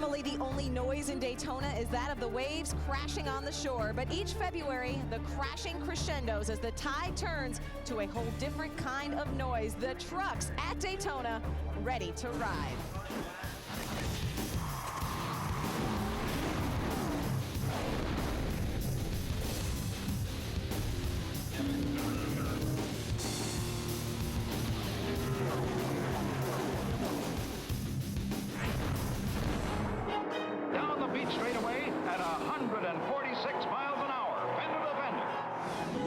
Normally, the only noise in Daytona is that of the waves crashing on the shore. But each February, the crashing crescendos as the tide turns to a whole different kind of noise. The trucks at Daytona ready to ride. Straightaway at 146 miles an hour, fender to fender.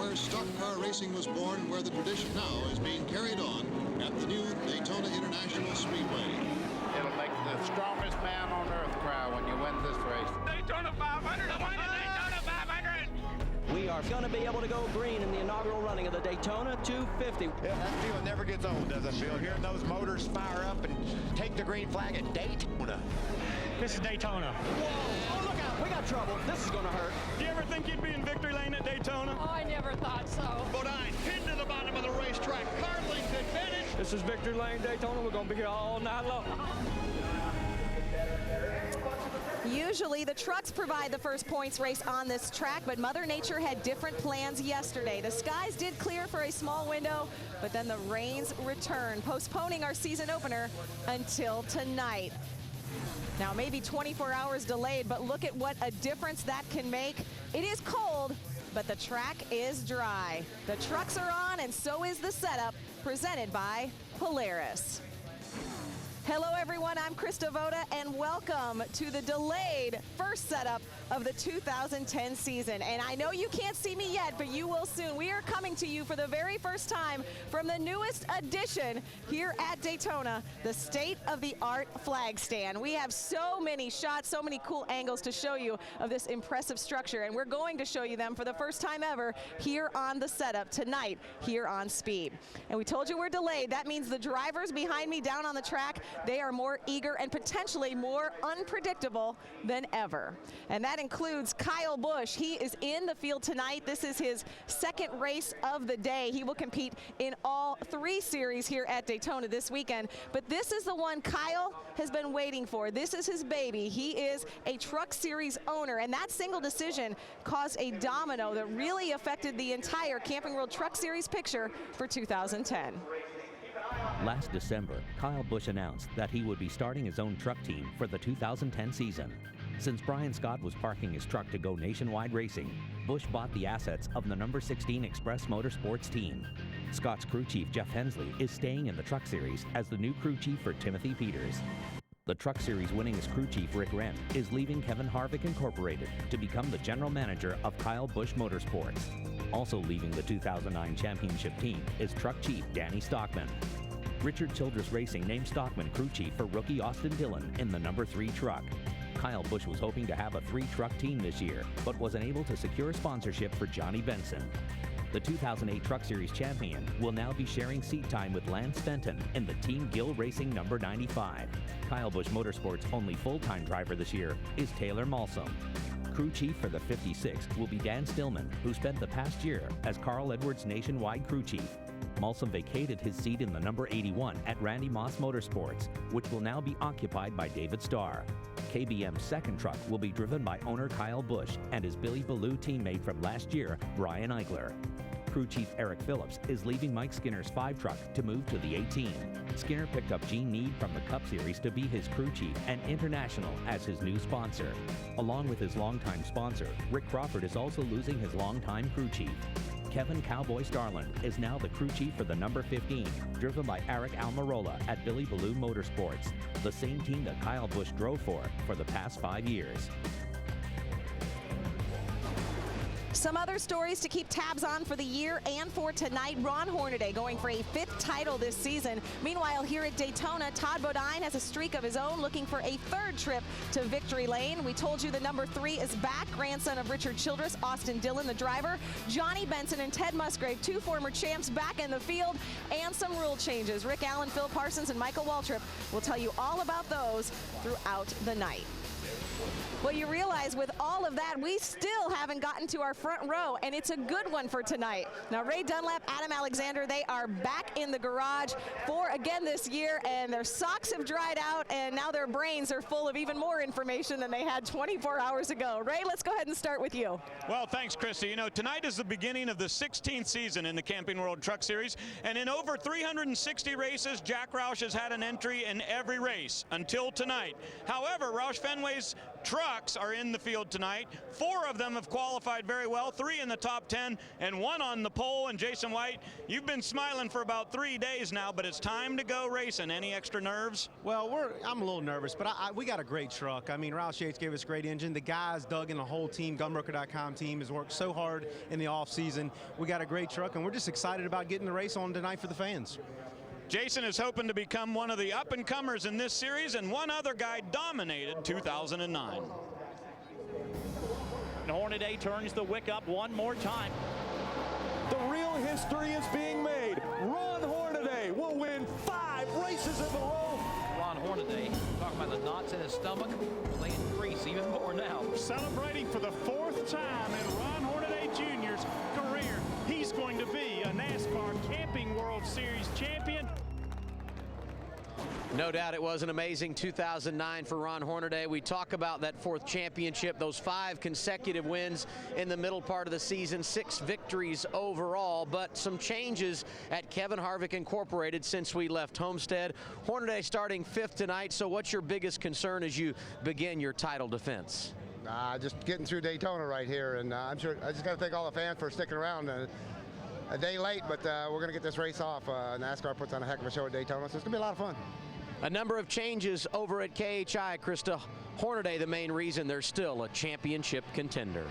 Where stock car racing was born, where the tradition now is being carried on at the new Daytona International Speedway. It'll make the strongest man on earth cry when you win this race. Daytona 500, Daytona 500! We are going to be able to go green in the inaugural running of the Daytona 250. Yeah, that feeling never gets old, does it, Bill? Hearing those motors fire up and take the green flag at Daytona. This is Daytona. Whoa! Oh, look out! We got trouble. This is going to hurt. Do you ever think you'd be in victory lane at Daytona? Oh, I never thought so. Bodine pinned to the bottom of the racetrack. Car length advantage. This is victory lane Daytona. We're going to be here all night long. Usually the trucks provide the first points race on this track, but Mother Nature had different plans yesterday. The skies did clear for a small window, but then the rains returned, postponing our season opener until tonight. Now, maybe 24 hours delayed, but look at what a difference that can make. It is cold, but the track is dry. The trucks are on, and so is the setup, presented by Polaris. Hello, everyone. I'm Krista Voda, and welcome to the delayed first setup of the 2010 season. And I know you can't see me yet, but you will soon. We are coming to you for the very first time from the newest addition here at Daytona, the state-of-the-art flag stand. We have so many shots, so many cool angles to show you of this impressive structure, and we're going to show you them for the first time ever here on the setup tonight here on Speed. And we told you we're delayed. That means the drivers behind me down on the track, they are more eager and potentially more unpredictable than ever. And that includes Kyle Busch. He is in the field tonight. This is his second race of the day. He will compete in all three series here at Daytona this weekend. But this is the one Kyle has been waiting for. This is his baby. He is a Truck Series owner, and that single decision caused a domino that really affected the entire Camping World Truck Series picture for 2010. Last December, Kyle Busch announced that he would be starting his own truck team for the 2010 season. Since Brian Scott was parking his truck to go nationwide racing, Busch bought the assets of the number 16 Express Motorsports team. Scott's crew chief, Jeff Hensley, is staying in the Truck Series as the new crew chief for Timothy Peters. The Truck Series winningest crew chief, Rick Wren, is leaving Kevin Harvick Incorporated to become the general manager of Kyle Busch Motorsports. Also leaving the 2009 championship team is truck chief Danny Stockman. Richard Childress Racing named Stockman crew chief for rookie Austin Dillon in the number 3 truck. Kyle Busch was hoping to have a 3-truck team this year, but was unable to secure sponsorship for Johnny Benson. The 2008 Truck Series champion will now be sharing seat time with Lance Fenton in the Team Gill Racing number 95. Kyle Busch Motorsports' only full-time driver this year is Taylor Malsom. Crew chief for the 56 will be Dan Stillman, who spent the past year as Carl Edwards' nationwide crew chief. Malsom vacated his seat in the number 81 at Randy Moss Motorsports, which will now be occupied by David Starr. KBM's second truck will be driven by owner Kyle Busch and his Billy Ballou teammate from last year, Brian Eichler. Crew chief Eric Phillips is leaving Mike Skinner's 5-truck to move to the 18. Skinner picked up Gene Need from the Cup Series to be his crew chief and International as his new sponsor. Along with his longtime sponsor, Rick Crawford is also losing his longtime crew chief. Kevin Cowboy Starland is now the crew chief for the number 15, driven by Eric Almirola at Billy Ballou Motorsports, the same team that Kyle Busch drove for the past 5 years. Some other stories to keep tabs on for the year and for tonight. Ron Hornaday going for a 5th title this season. Meanwhile, here at Daytona, Todd Bodine has a streak of his own, looking for a 3rd trip to victory lane. We told you the number 3 is back, grandson of Richard Childress, Austin Dillon, the driver. Johnny Benson and Ted Musgrave, 2 former champs, back in the field, and some rule changes. Rick Allen, Phil Parsons, and Michael Waltrip will tell you all about those throughout the night. Well, you realize with all of that, we still haven't gotten to our front row, and it's a good one for tonight. Now, Ray Dunlap, Adam Alexander, they are back in the garage for again this year, and their socks have dried out, and now their brains are full of even more information than they had 24 hours ago. Ray, let's go ahead and start with you. Well, thanks, Christy. You know, tonight is the beginning of the 16th season in the Camping World Truck Series, and in over 360 races, Jack Roush has had an entry in every race until tonight. However, Roush Fenway's trucks are in the field tonight. 4 of them have qualified very well, 3 in the top 10 and 1 on the pole. And Jason White, you've been smiling for about 3 days now, but it's time to go racing. Any extra nerves? Well, I'm a little nervous, but we got a great truck. I mean, Roush Yates gave us a great engine. The guys, Doug and the whole team, Gunbroker.com team, has worked so hard in the off season. We got a great truck, and we're just excited about getting the race on tonight for the fans. Jason is hoping to become one of the up-and-comers in this series, and one other guy dominated 2009. And Hornaday turns the wick up one more time. The real history is being made. Ron Hornaday will win 5 races in a row. Ron Hornaday, talking about the knots in his stomach, will they increase even more now. Celebrating for the 4th time in Ron Hornaday Jr.'s career. He's going to be a NASCAR Camping World Series champion. No doubt it was an amazing 2009 for Ron Hornaday. We talk about that 4th championship, those 5 consecutive wins in the middle part of the season, 6 victories overall, but some changes at Kevin Harvick Incorporated since we left Homestead. Hornaday starting 5th tonight, so what's your biggest concern as you begin your title defense? Just getting through Daytona right here, and I'm sure I just got to thank all the fans for sticking around. A day late, but we're going to get this race off. NASCAR puts on a heck of a show at Daytona, so it's going to be a lot of fun. A number of changes over at KHI. Krista, Hornaday, the main reason they're still a championship contender.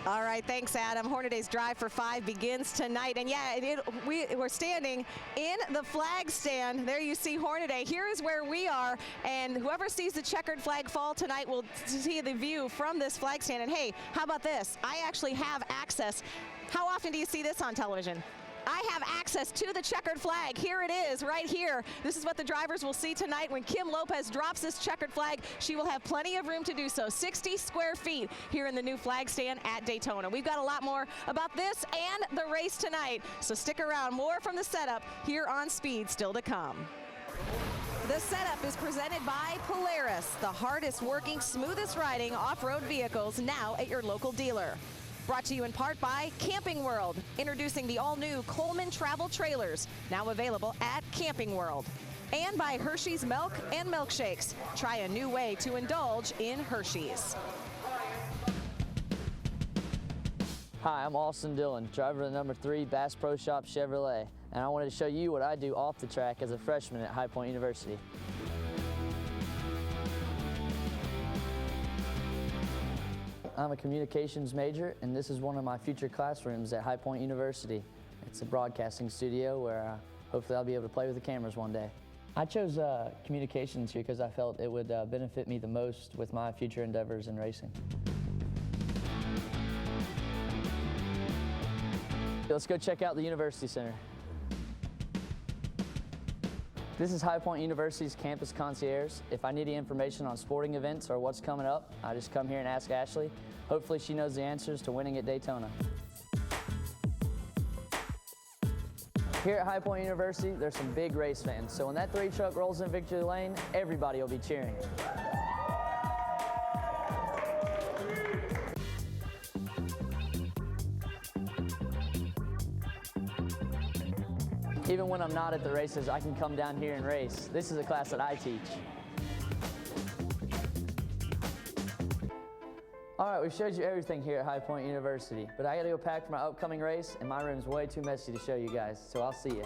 All right, thanks, Adam. Hornaday's Drive for 5 begins tonight. And yeah, we're standing in the flag stand. There you see Hornaday. Here is where we are. And whoever sees the checkered flag fall tonight will see the view from this flag stand. And hey, how about this? I actually have access. How often do you see this on television? I have access to the checkered flag. Here it is, right here. This is what the drivers will see tonight. When Kim Lopez drops this checkered flag, she will have plenty of room to do so. 60 square feet here in the new flag stand at Daytona. We've got a lot more about this and the race tonight, so stick around. More from the setup here on Speed still to come. The setup is presented by Polaris, the hardest working, smoothest riding off-road vehicles, now at your local dealer. Brought to you in part by Camping World, introducing the all-new Coleman Travel Trailers, now available at Camping World. And by Hershey's Milk and Milkshakes. Try a new way to indulge in Hershey's. Hi, I'm Austin Dillon, driver of the number 3 Bass Pro Shop Chevrolet, and I wanted to show you what I do off the track as a freshman at High Point University. I'm a communications major, and this is one of my future classrooms at High Point University. It's a broadcasting studio where hopefully I'll be able to play with the cameras one day. I chose communications here because I felt it would benefit me the most with my future endeavors in racing. Let's go check out the University Center. This is High Point University's Campus Concierge. If I need any information on sporting events or what's coming up, I just come here and ask Ashley. Hopefully she knows the answers to winning at Daytona. Here at High Point University, there's some big race fans. So when that 3 truck rolls in victory lane, everybody will be cheering. Even when I'm not at the races, I can come down here and race. This is a class that I teach. All right, we've showed you everything here at High Point University, but I gotta go pack for my upcoming race, and my room's way too messy to show you guys, so I'll see you.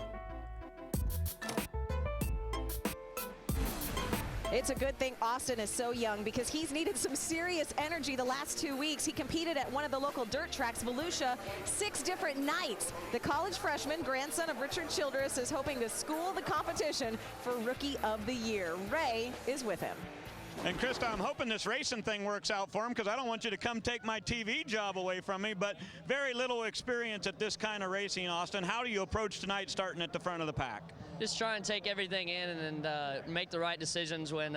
It's a good thing Austin is so young because he's needed some serious energy the last 2 weeks. He competed at one of the local dirt tracks, Volusia, 6 different nights. The college freshman, grandson of Richard Childress, is hoping to school the competition for Rookie of the Year. Ray is with him. And Krista, I'm hoping this racing thing works out for him, because I don't want you to come take my TV job away from me, but very little experience at this kind of racing, Austin. How do you approach tonight starting at the front of the pack? Just try and take everything in and make the right decisions when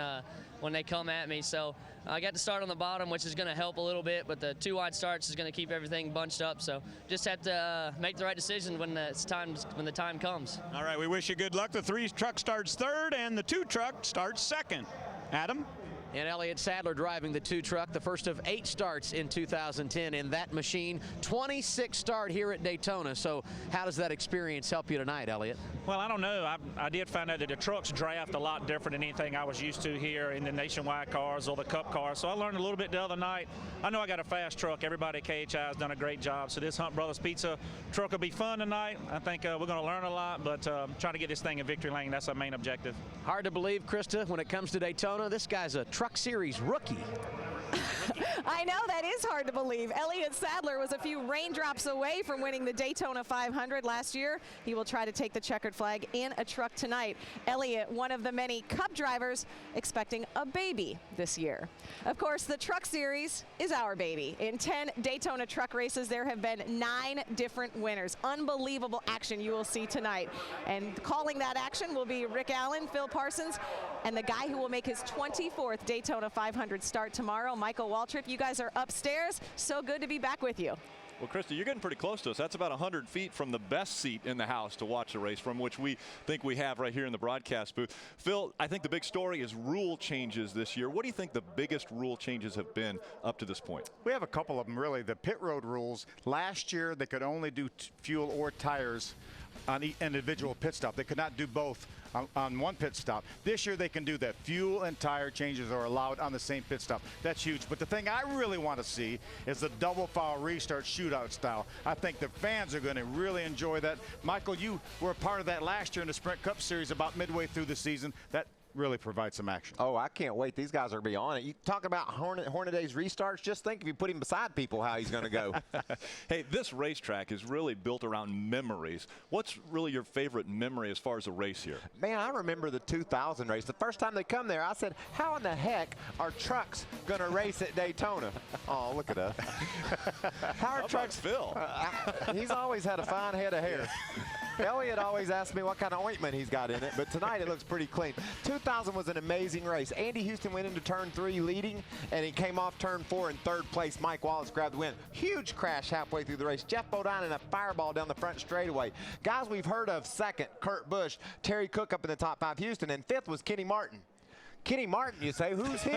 they come at me. So I got to start on the bottom, which is going to help a little bit, but the 2 wide starts is going to keep everything bunched up. So just have to make the right decision when the time comes. All right, we wish you good luck. The 3 truck starts third, and the 2 truck starts second. Adam? And Elliott Sadler driving the 2 truck, the first of 8 starts in 2010 in that machine. 26th start here at Daytona. So how does that experience help you tonight, Elliott? Well, I don't know. I did find out that the trucks draft a lot different than anything I was used to here in the nationwide cars or the cup cars. So I learned a little bit the other night. I know I got a fast truck. Everybody at KHI has done a great job. So this Hunt Brothers Pizza truck will be fun tonight. I think we're going to learn a lot, but trying to get this thing in victory lane, that's our main objective. Hard to believe, Krista, when it comes to Daytona, this guy's a Truck Series rookie. I know, that is hard to believe. Elliott Sadler was a few raindrops away from winning the Daytona 500 last year. He will try to take the checkered flag in a truck tonight. Elliott, one of the many Cup drivers expecting a baby this year. Of course, the Truck Series is our baby. In 10 Daytona truck races, there have been 9 different winners. Unbelievable action you will see tonight. And calling that action will be Rick Allen, Phil Parsons, and the guy who will make his 24th Daytona 500 start tomorrow, Michael Waltrip. You guys are upstairs. So good to be back with you. Well, Krista, you're getting pretty close to us. That's about 100 feet from the best seat in the house to watch the race from, which we think we have right here in the broadcast booth. Phil, I think the big story is rule changes this year. What do you think the biggest rule changes have been up to this point? We have a couple of them, really. The pit road rules. Last year, they could only do fuel or tires on each individual pit stop. They could not do both on one pit stop. This year they can do that. Fuel and tire changes are allowed on the same pit stop. That's huge. But the thing I really want to see is the double foul restart shootout style. I think the fans are going to really enjoy that. Michael, you were a part of that last year in the Sprint Cup Series about midway through the season. That really provide some action. Oh, I can't wait. These guys are going to be on it. You talk about Hornaday's restarts. Just think if you put him beside people how he's going to go. Hey, this racetrack is really built around memories. What's really your favorite memory as far as a race here? Man, I remember the 2000 race. The first time they come there, I said, how in the heck are trucks going to race at Daytona? Oh, look at us. How are trucks? Phil? He's always had a fine head of hair. Elliott always asks me what kind of ointment he's got in it, but tonight it looks pretty clean. 2000 was an amazing race. Andy Houston went into turn 3 leading, and he came off turn 4 in 3rd place. Mike Wallace grabbed the win. Huge crash halfway through the race. Jeff Bodine in a fireball down the front straightaway. Guys we've heard of: 2nd, Kurt Busch, Terry Cook up in the top 5, Houston, and 5th was Kenny Martin. Kenny Martin, you say, who's he?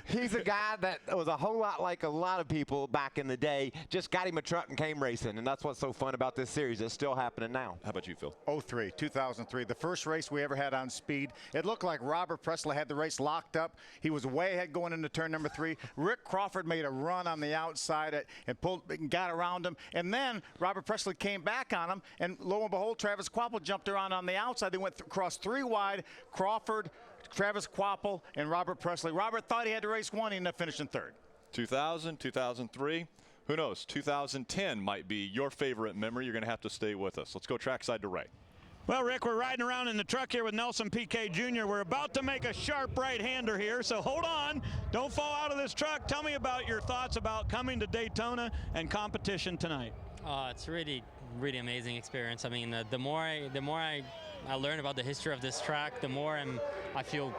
He's a guy that was a whole lot like a lot of people back in the day, just got him a truck and came racing, and that's what's so fun about this series. It's still happening now. How about you, Phil? 2003, the first race we ever had on speed. It looked like Robert Presley had the race locked up. He was way ahead going into turn number 3. Rick Crawford made a run on the outside and pulled and got around him, and then Robert Presley came back on him, and lo and behold, Travis Quapple jumped around on the outside. They went across 3 wide. Crawford, Travis Quapple, and Robert Presley. Robert thought he had to race 1. He ended up finishing 3rd. 2000, 2003. Who knows? 2010 might be your favorite memory. You're going to have to stay with us. Let's go trackside to Ray. Well, Rick, we're riding around in the truck here with Nelson Piquet Jr. We're about to make a sharp right-hander here, so hold on. Don't fall out of this truck. Tell me about your thoughts about coming to Daytona and competition tonight. It's really amazing experience. I mean, the more I learn about the history of this track, the more I feel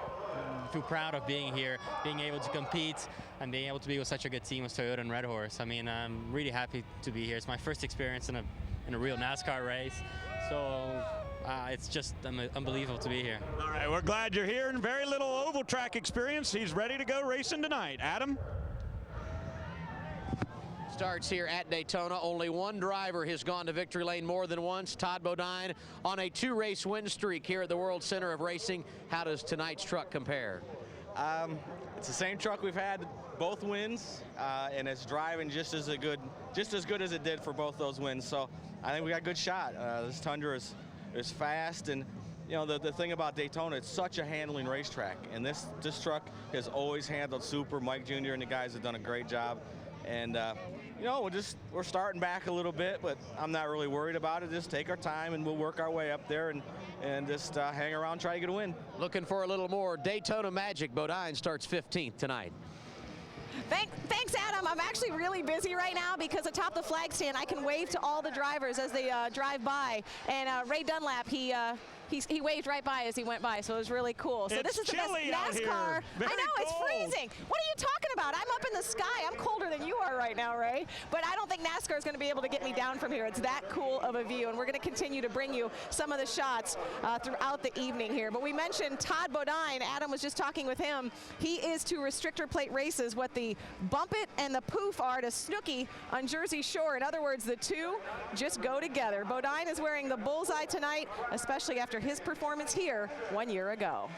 proud of being here, being able to compete, and being able to be with such a good team with Toyota and Red Horse. I mean, I'm really happy to be here. It's my first experience in a real NASCAR race, so it's just unbelievable to be here. All right, we're glad you're here, and very little oval track experience. He's ready to go racing tonight. Adam? Starts here at Daytona. Only one driver has gone to victory lane more than once. Todd Bodine on a 2-race win streak here at the World Center of Racing. How does tonight's truck compare? It's the same truck we've had both wins, and it's driving just as good as it did for both those wins. So I think we got a good shot. This Tundra is fast, and you know the thing about Daytona, it's such a handling racetrack, and this truck has always handled super. Mike Jr. and the guys have done a great job. And you know, we're starting back a little bit, but I'm not really worried about it. Just take our time and we'll work our way up there and just hang around, try to get a win. Looking for a little more Daytona magic. Bodine starts 15th tonight. Thanks, Adam. I'm actually really busy right now because atop the flag stand, I can wave to all the drivers as they drive by. And Ray Dunlap, he waved right by as he went by, so it was really cool. So It's this is the best chilly out NASCAR. here. Very I know, it's cold. freezing. What are you talking about? I'm up in the sky. I'm colder than you are right now, Ray. But I don't think NASCAR is going to be able to get me down from here. It's that cool of a view, and we're going to continue to bring you some of the shots throughout the evening here. But we mentioned Todd Bodine. Adam was just talking with him. He is to restrictor plate races what the Bump It and the Poof are to Snooki on Jersey Shore. In other words, the two just go together. Bodine is wearing the bullseye tonight, especially after his performance here 1 year ago.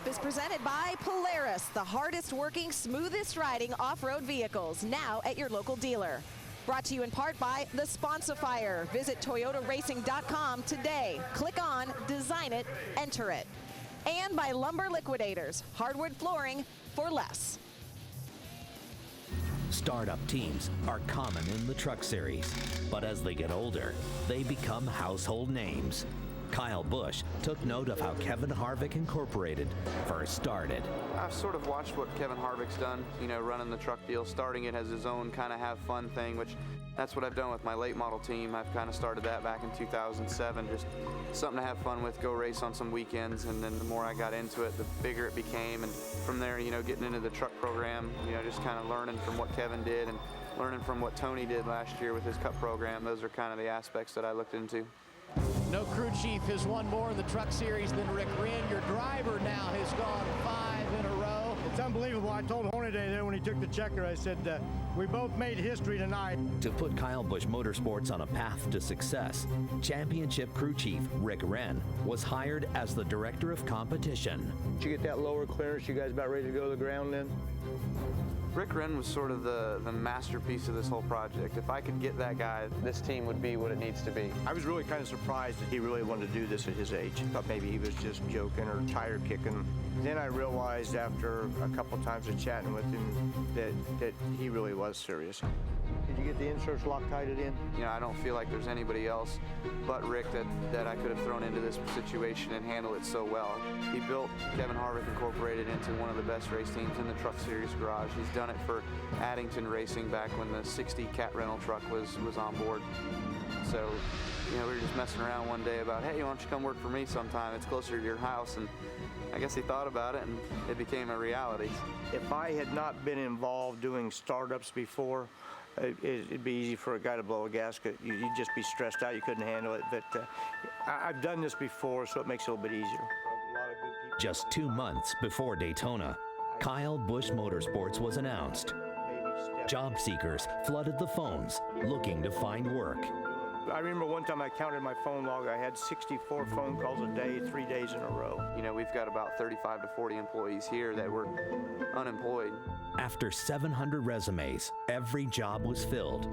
Is presented by Polaris, the hardest working, smoothest riding off-road vehicles, now at your local dealer. Brought to you in part by the Sponsifier. Visit ToyotaRacing.com today. Click on, design it, enter it. And by Lumber Liquidators, hardwood flooring for less. Startup teams are common in the Truck Series, but as they get older, they become household names. Kyle Busch took note of how Kevin Harvick Incorporated first started. I've sort of watched what Kevin Harvick's done, you know, running the truck deal, starting it as his own kind of have fun thing, which that's what I've done with my late model team. I've kind of started that back in 2007, just something to have fun with, go race on some weekends, and then the more I got into it, the bigger it became, and from there, you know, getting into the truck program, you know, just kind of learning from what Kevin did and learning from what Tony did last year with his Cup program. Those are kind of the aspects that I looked into. No crew chief has won more in the Truck Series than Rick Wren. Your driver now has gone 5 in a row. It's unbelievable. I told Hornaday there when he took the checker, I said, we both made history tonight. To put Kyle Busch Motorsports on a path to success, championship crew chief Rick Wren was hired as the director of competition. Did you get that lower clearance? You guys about ready to go to the ground then? Rick Wren was sort of the masterpiece of this whole project. If I could get that guy, this team would be what it needs to be. I was really kind of surprised that he really wanted to do this at his age. Thought maybe he was just joking or tire kicking. Then I realized after a couple times of chatting with him that he really was serious. Did you get the inserts Loctited in? You know, I don't feel like there's anybody else but Rick that I could have thrown into this situation and handle it so well. He built Kevin Harvick Incorporated into one of the best race teams in the Truck Series garage. He's done it for Addington Racing back when the 60 cat rental truck was on board. So, you know, we were just messing around one day about, hey, why don't you come work for me sometime? It's closer to your house. And I guess he thought about it and it became a reality. If I had not been involved doing startups before, it'd be easy for a guy to blow a gasket. You'd just be stressed out. You couldn't handle it. But I've done this before, so it makes it a little bit easier. Just 2 months before Daytona, Kyle Busch Motorsports was announced. Job seekers flooded the phones looking to find work. I remember one time I counted my phone log. I had 64 phone calls a day, 3 days in a row. You know, we've got about 35 to 40 employees here that were unemployed. After 700 resumes, every job was filled,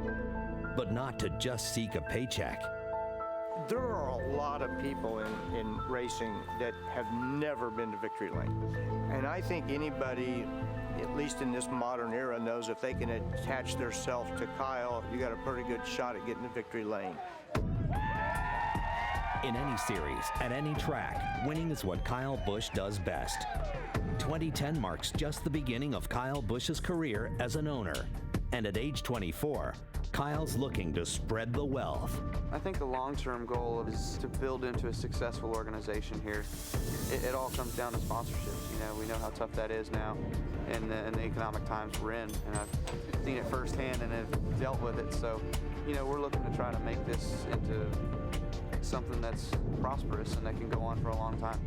but not to just seek a paycheck. There are a lot of people in racing that have never been to victory lane. And I think anybody, at least in this modern era, knows if they can attach themselves to Kyle, you got a pretty good shot at getting to victory lane. In any series, at any track, winning is what Kyle Busch does best. 2010 marks just the beginning of Kyle Busch's career as an owner. And at age 24, Kyle's looking to spread the wealth. I think the long-term goal is to build into a successful organization here. It all comes down to sponsorships. You know, we know how tough that is now in the economic times we're in, and I've seen it firsthand and have dealt with it. So, you know, we're looking to try to make this into something that's prosperous and that can go on for a long time.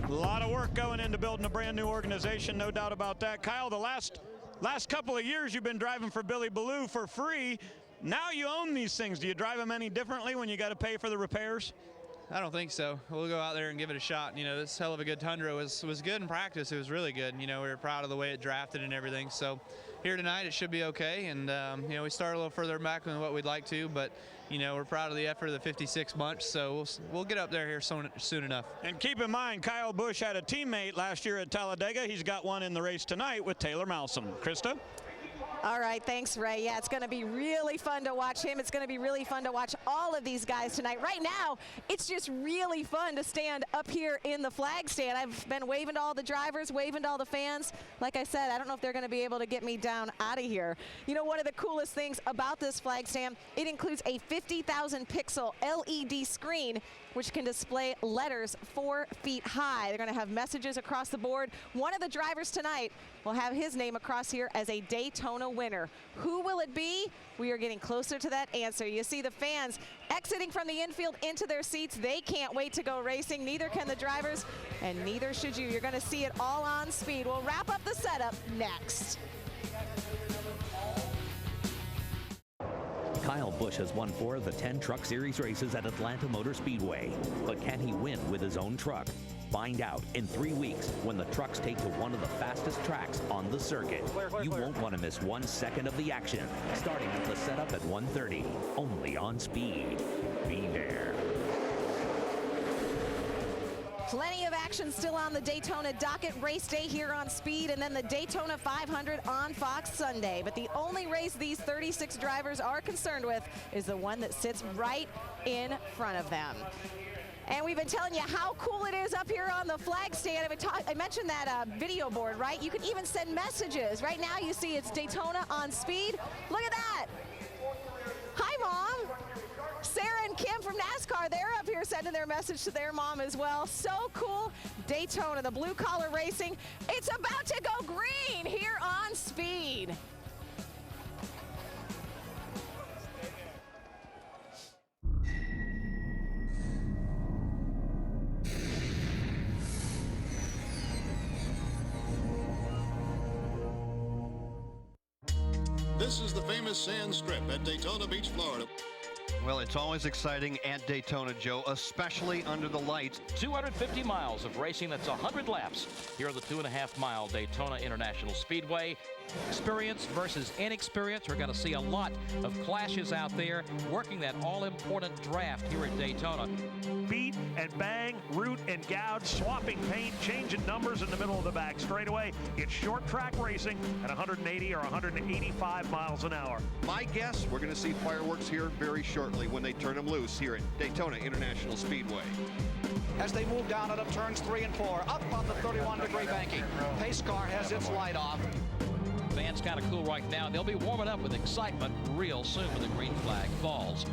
A lot of work going into building a brand new organization, no doubt about that. Kyle, the last Last couple of years you've been driving for Billy Ballou for free. Now you own these things. Do you drive them any differently when you got to pay for the repairs? I don't think so. We'll go out there and give it a shot. You know, this hell of a good Tundra was good in practice. It was really good. You know, we were proud of the way it drafted and everything. So here tonight it should be okay. And, you know, we started a little further back than what we'd like to, but, you know, we're proud of the effort of the 56 bunch. So we'll get up there here soon enough. And keep in mind, Kyle Busch had a teammate last year at Talladega. He's got one in the race tonight with Taylor Malsom. Krista? All right, thanks, Ray. Yeah, it's going to be really fun to watch him. It's going to be really fun to watch all of these guys tonight. Right now, it's just really fun to stand up here in the flag stand. I've been waving to all the drivers, waving to all the fans. Like I said, I don't know if they're going to be able to get me down out of here. You know, one of the coolest things about this flag stand, it includes a 50,000 pixel LED screen which can display letters 4 feet high. They're going to have messages across the board. One of the drivers tonight will have his name across here as a Daytona winner. Who will it be? We are getting closer to that answer. You see the fans exiting from the infield into their seats. They can't wait to go racing. Neither can the drivers, and neither should you. You're going to see it all on speed. We'll wrap up the setup next. Kyle Busch has won 4 of the 10 Truck Series races at Atlanta Motor Speedway. But can he win with his own truck? Find out in 3 weeks when the trucks take to one of the fastest tracks on the circuit. You won't want to miss 1 second of the action, starting with the setup at 1:30, only on Speed. Be there. Plenty of action still on the Daytona docket. Race day here on Speed, and then the Daytona 500 on Fox Sunday. But the only race these 36 drivers are concerned with is the one that sits right in front of them. And we've been telling you how cool it is up here on the flag stand. I mentioned that video board, right? You can even send messages. Right now you see it's Daytona on Speed. Look at that. Hi, Mom. Sarah and Kim from NASCAR, they're up here sending their message to their mom as well. So cool. Daytona, the blue collar racing. It's about to go green here on Speed. This is the famous sand strip at Daytona Beach, Florida. Well, it's always exciting at Daytona, Joe, especially under the lights. 250 miles of racing, that's 100 laps here at the 2.5-mile Daytona International Speedway. Experience versus inexperience. We're going to see a lot of clashes out there working that all-important draft here at Daytona. Beat and bang, root and gouge, swapping paint, changing numbers in the middle of the back straightaway. It's short track racing at 180 or 185 miles an hour. My guess, we're going to see fireworks here very shortly when they turn them loose here at Daytona International Speedway. As they move down out of turns 3 and 4, up on the 31-degree banking. Pace car has its light off. Fans kind of cool right now. They'll be warming up with excitement real soon when the green flag falls.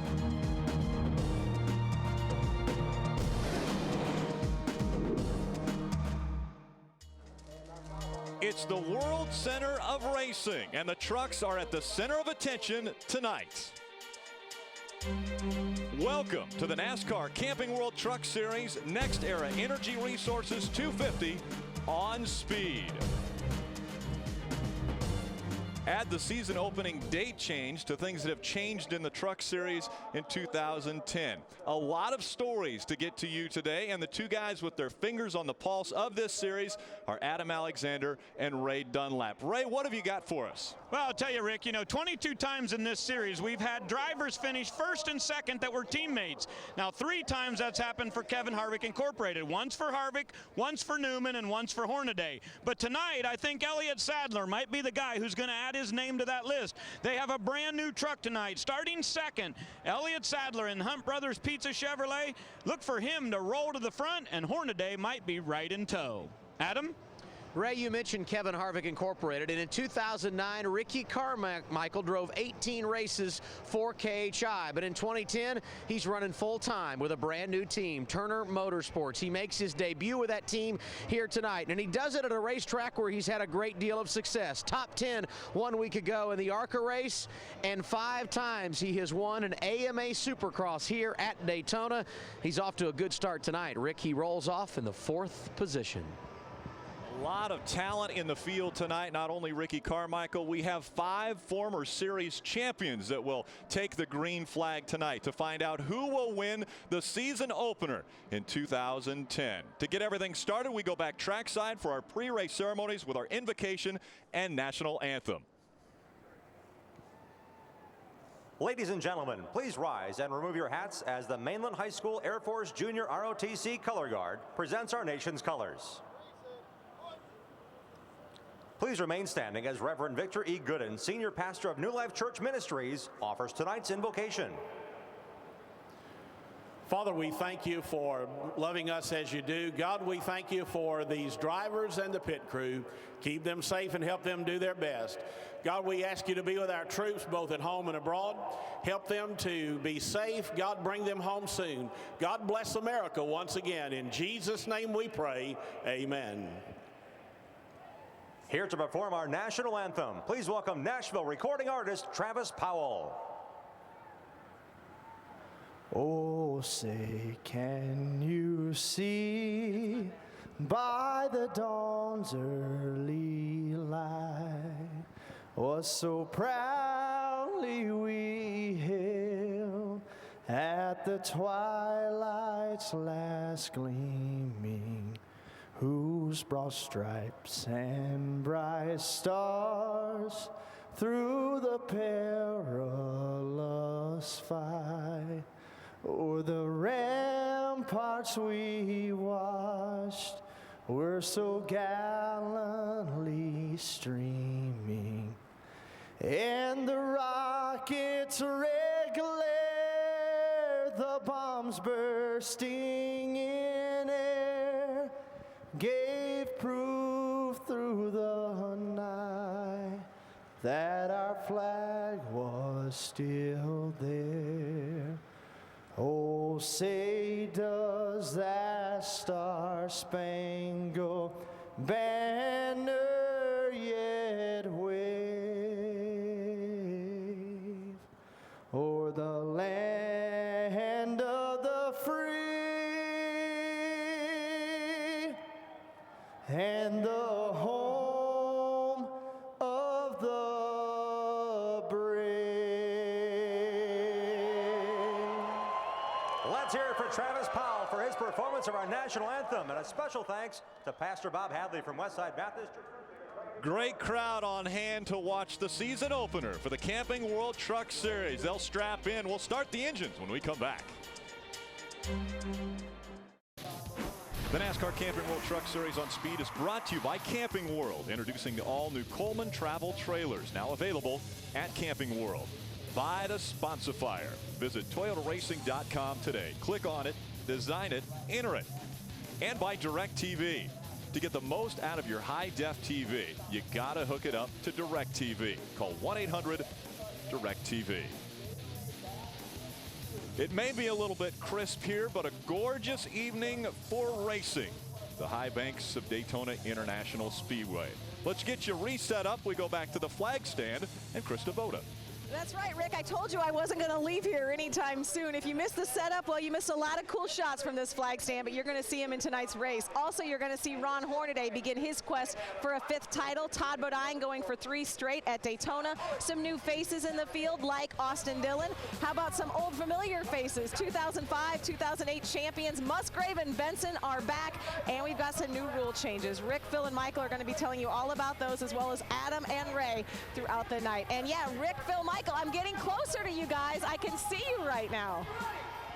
It's the World Center of Racing, and the trucks are at the center of attention tonight. Welcome to the NASCAR Camping World Truck Series Nextera Energy Resources 250 on Speed. Add the season opening date change to things that have changed in the Truck Series in 2010. A lot of stories to get to you today, and the two guys with their fingers on the pulse of this series are Adam Alexander and Ray Dunlap. Ray, what have you got for us? Well, I'll tell you, Rick, you know, 22 times in this series we've had drivers finish first and second that were teammates. Now, 3 times that's happened for Kevin Harvick Incorporated. Once for Harvick, once for Newman, and once for Hornaday. But tonight, I think Elliott Sadler might be the guy who's going to add his name to that list. They have a brand new truck tonight. Starting second, Elliott Sadler in Hunt Brothers Pizza Chevrolet. Look for him to roll to the front, and Hornaday might be right in tow. Adam? Ray, you mentioned Kevin Harvick Incorporated, and in 2009, Ricky Carmichael drove 18 races for KHI. But in 2010, he's running full-time with a brand new team, Turner Motorsports. He makes his debut with that team here tonight, and he does it at a racetrack where he's had a great deal of success. Top 10 1 week ago in the ARCA race, and 5 times he has won an AMA Supercross here at Daytona. He's off to a good start tonight. Rick, he rolls off in the 4th position. lot of talent in the field tonight. Not only Ricky Carmichael, we have 5 former series champions that will take the green flag tonight to find out who will win the season opener in 2010. To get everything started, we go back trackside for our pre-race ceremonies with our invocation and national anthem. Ladies and gentlemen, please rise and remove your hats as the Mainland High School Air Force Junior ROTC Color Guard presents our nation's colors. Please remain standing as Reverend Victor E. Gooden, Senior Pastor of New Life Church Ministries, offers tonight's invocation. Father, we thank you for loving us as you do. God, we thank you for these drivers and the pit crew. Keep them safe and help them do their best. God, we ask you to be with our troops both at home and abroad. Help them to be safe. God, bring them home soon. God bless America once again. In Jesus' name we pray. Amen. Here to perform our national anthem, please welcome Nashville recording artist Travis Powell. Oh, say, can you see by the dawn's early light what so proudly we hailed at the twilight's last gleaming, whose broad stripes and bright stars through the perilous fight o'er the ramparts we watched were so gallantly streaming, and the rockets' red glare, the bombs bursting in air, gave proof through the night that our flag was still there. Oh, say does that star-spangled banner yet wave o'er the land of the free and the home of the brave? Let's hear it for Travis Powell for his performance of our national anthem, and a special thanks to Pastor Bob Hadley from Westside Baptist Church. Great crowd on hand to watch the season opener for the Camping World Truck Series. They'll strap in. We'll start the engines when we come back. The NASCAR Camping World Truck Series on Speed is brought to you by Camping World, introducing the all-new Coleman Travel Trailers, now available at Camping World. By the Sponsifier. Visit ToyotaRacing.com today. Click on it, design it, enter it. And by DirecTV. To get the most out of your high-def TV, you gotta hook it up to DirecTV. Call 1-800-DirecTV. It may be a little bit crisp here, but a gorgeous evening for racing. The high banks of Daytona International Speedway. Let's get you reset up. We go back to the flag stand and Krista Boda. That's right, Rick. I told you I wasn't going to leave here anytime soon. If you missed the setup, well, you missed a lot of cool shots from this flag stand, but you're going to see him in tonight's race. Also, you're going to see Ron Hornaday begin his quest for a 5th title. Todd Bodine going for 3 straight at Daytona. Some new faces in the field like Austin Dillon. How about some old familiar faces? 2005, 2008 champions Musgrave and Benson are back, and we've got some new rule changes. Rick, Phil, and Michael are going to be telling you all about those, as well as Adam and Ray throughout the night. And yeah, Rick, Phil, Michael, I'm getting closer to you guys. I can see you right now.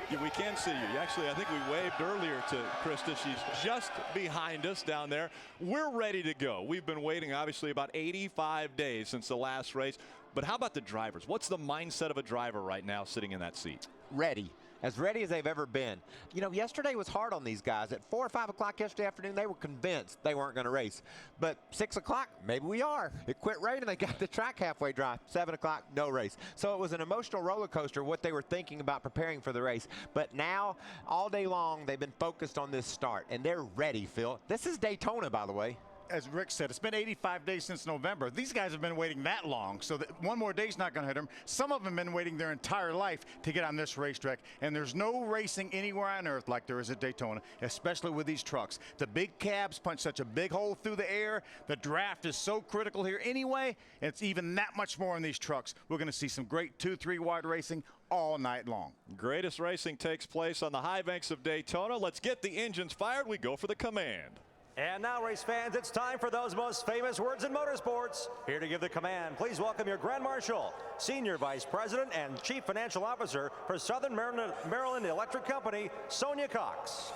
Yeah, we can see you. Actually, I think we waved earlier to Krista. She's just behind us down there. We're ready to go. We've been waiting, obviously, about 85 days since the last race. But how about the drivers? What's the mindset of a driver right now sitting in that seat? Ready. As ready as they've ever been. You know, yesterday was hard on these guys. At 4 or 5 o'clock yesterday afternoon, they were convinced they weren't going to race. But 6 o'clock, maybe we are. It quit raining. They got the track halfway dry. 7 o'clock, no race. So it was an emotional roller coaster, what they were thinking about preparing for the race. But now, all day long, they've been focused on this start, and they're ready, Phil. This is Daytona, by the way. as Rick said, it's been 85 days since November. These guys have been waiting that long, so that one more day's not going to hurt them. Some of them have been waiting their entire life to get on this racetrack, and there's no racing anywhere on earth like there is at Daytona, especially with these trucks. The big cabs punch such a big hole through the air. The draft is so critical here anyway. It's even that much more in these trucks. We're going to see some great 2-3 wide racing all night long. Greatest racing takes place on the high banks of Daytona. Let's get the engines fired. We go for the command. And now, race fans, it's time for those most famous words in motorsports. Here to give the command, please welcome your Grand Marshal, Senior Vice President and Chief Financial Officer for Southern Maryland Electric Company, Sonia Cox.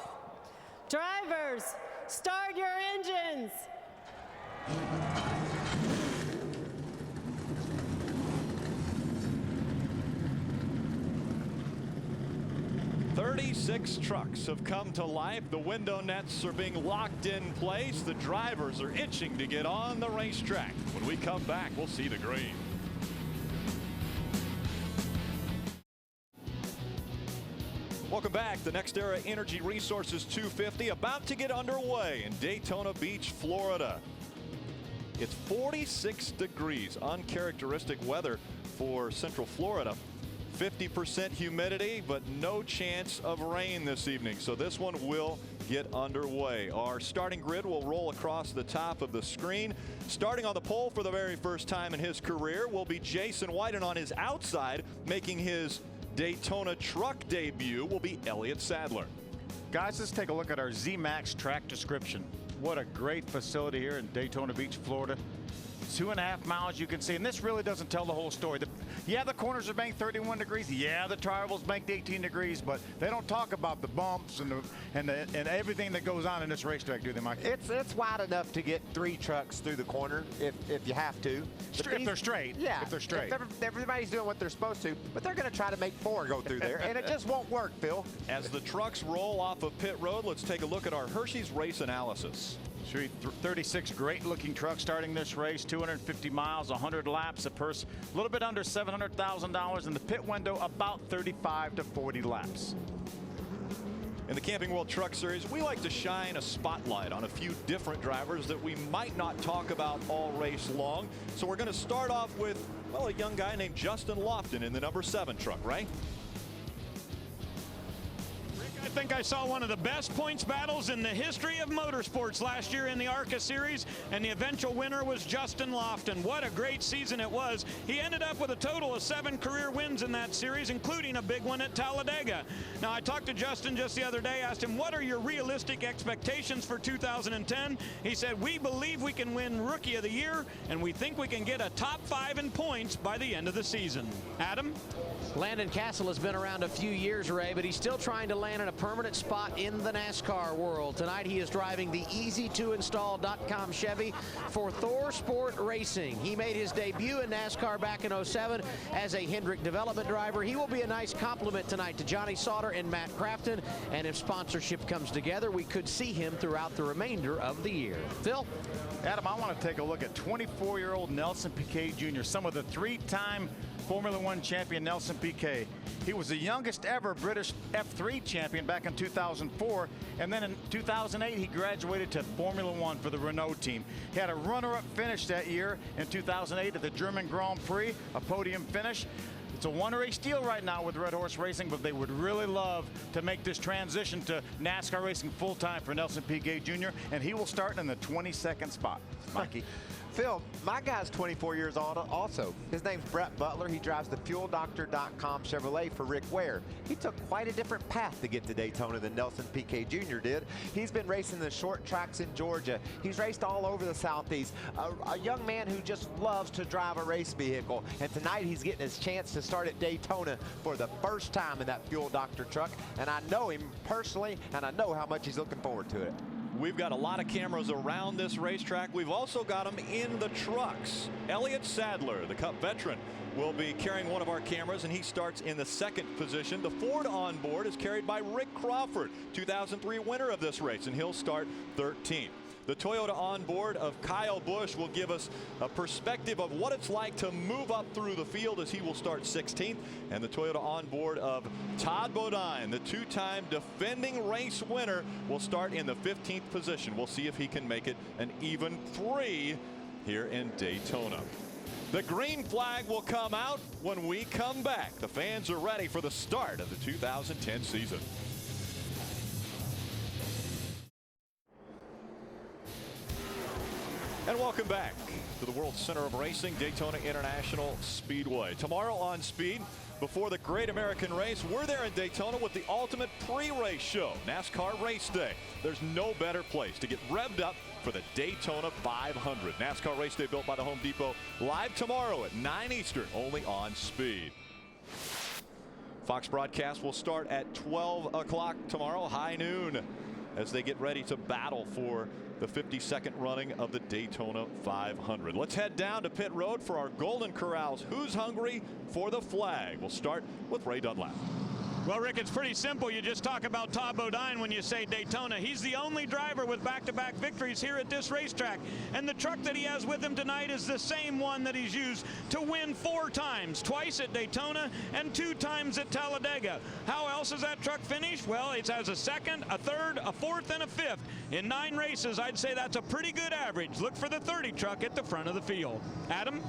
Drivers, start your engines. 36 trucks have come to life. The window nets are being locked in place. The drivers are itching to get on the racetrack. When we come back, we'll see the green. Welcome back. The Nextera Energy Resources 250 about to get underway in Daytona Beach, Florida. It's 46 degrees, uncharacteristic weather for Central Florida. 50% humidity, but no chance of rain this evening. So this one will get underway. Our starting grid will roll across the top of the screen. Starting on the pole for the very first time in his career will be Jason White, and on his outside, making his Daytona truck debut, will be Elliott Sadler. Guys, let's take a look at our Z-Max track description. What a great facility here in Daytona Beach, Florida. 2.5 miles, you can see, and this really doesn't tell the whole story. Yeah, the corners are banked 31 degrees. Yeah, the tri-oval's banked 18 degrees, but they don't talk about the bumps and everything that goes on in this racetrack, do they, Mike? It's wide enough to get 3 trucks through the corner if you have to. If they're straight. Yeah, if they're straight. Everybody's doing what they're supposed to, but they're going to try to make 4 go through there, and it just won't work, Phil. As the trucks roll off of pit road, let's take a look at our Hershey's race analysis. 36 great-looking trucks starting this race, 250 miles, 100 laps, a purse a little bit under $700,000, and the pit window about 35 to 40 laps. In the Camping World Truck Series, we like to shine a spotlight on a few different drivers that we might not talk about all race long. So we're going to start off with, well, a young guy named Justin Lofton in the number 7 truck, right? I think I saw one of the best points battles in the history of motorsports last year in the ARCA series, and the eventual winner was Justin Lofton. What a great season it was. He ended up with a total of 7 career wins in that series, including a big one at Talladega. Now, I talked to Justin just the other day, asked him, what are your realistic expectations for 2010? He said, we believe we can win Rookie of the Year, and we think we can get a top 5 in points by the end of the season. Adam? Landon Castle has been around a few years, Ray, but he's still trying to land in a permanent spot in the NASCAR world. Tonight he is driving the easy-to-install.com Chevy for Thor Sport Racing. He made his debut in NASCAR back in '07 as a Hendrick development driver. He will be a nice compliment tonight to Johnny Sauter and Matt Crafton, and if sponsorship comes together, we could see him throughout the remainder of the year. Phil? Adam, I want to take a look at 24-year-old Nelson Piquet Jr., some of the 3-time Formula One champion Nelson Piquet. He was the youngest ever British F3 champion back in 2004, and then in 2008 he graduated to Formula One for the Renault team. He had a runner-up finish that year in 2008 at the German Grand Prix, a podium finish. It's a one-race deal right now with Red Horse Racing, but they would really love to make this transition to NASCAR racing full-time for Nelson Piquet Jr., and he will start in the 22nd spot. Mikey. Phil, my guy's 24 years old also. His name's Brett Butler. He drives the FuelDoctor.com Chevrolet for Rick Ware. He took quite a different path to get to Daytona than Nelson Piquet Jr. did. He's been racing the short tracks in Georgia. He's raced all over the Southeast. A young man who just loves to drive a race vehicle. And tonight he's getting his chance to start at Daytona for the first time in that Fuel Doctor truck. And I know him personally, and I know how much he's looking forward to it. We've got a lot of cameras around this racetrack. We've also got them in the trucks. Elliott Sadler, the Cup veteran, will be carrying one of our cameras, and he starts in the 2nd position. The Ford onboard is carried by Rick Crawford, 2003 winner of this race, and he'll start 13th. The Toyota onboard of Kyle Busch will give us a perspective of what it's like to move up through the field as he will start 16th. And the Toyota onboard of Todd Bodine, the two-time defending race winner, will start in the 15th position. We'll see if he can make it an even 3 here in Daytona. The green flag will come out when we come back. The fans are ready for the start of the 2010 season. And welcome back to the World Center of Racing, Daytona International Speedway. Tomorrow on Speed, before the Great American Race, we're there in Daytona with the ultimate pre-race show, NASCAR Race Day. There's no better place to get revved up for the Daytona 500. NASCAR Race Day built by the Home Depot, live tomorrow at 9 Eastern, only on Speed. Fox broadcast will start at 12 o'clock tomorrow, high noon, as they get ready to battle for the 52nd running of the Daytona 500. Let's head down to pit road for our Golden Corrals Who's Hungry for the Flag. We'll start with Ray Dunlap. Well, Rick, it's pretty simple. You just talk about Todd Bodine when you say Daytona. He's the only driver with back-to-back victories here at this racetrack. And the truck that he has with him tonight is the same one that he's used to win 4 times, twice at Daytona and 2 times at Talladega. How else is that truck finished? Well, it has a 2nd, a 3rd, a 4th, and a 5th. In 9 races, I'd say that's a pretty good average. Look for the 30 truck at the front of the field. Adam?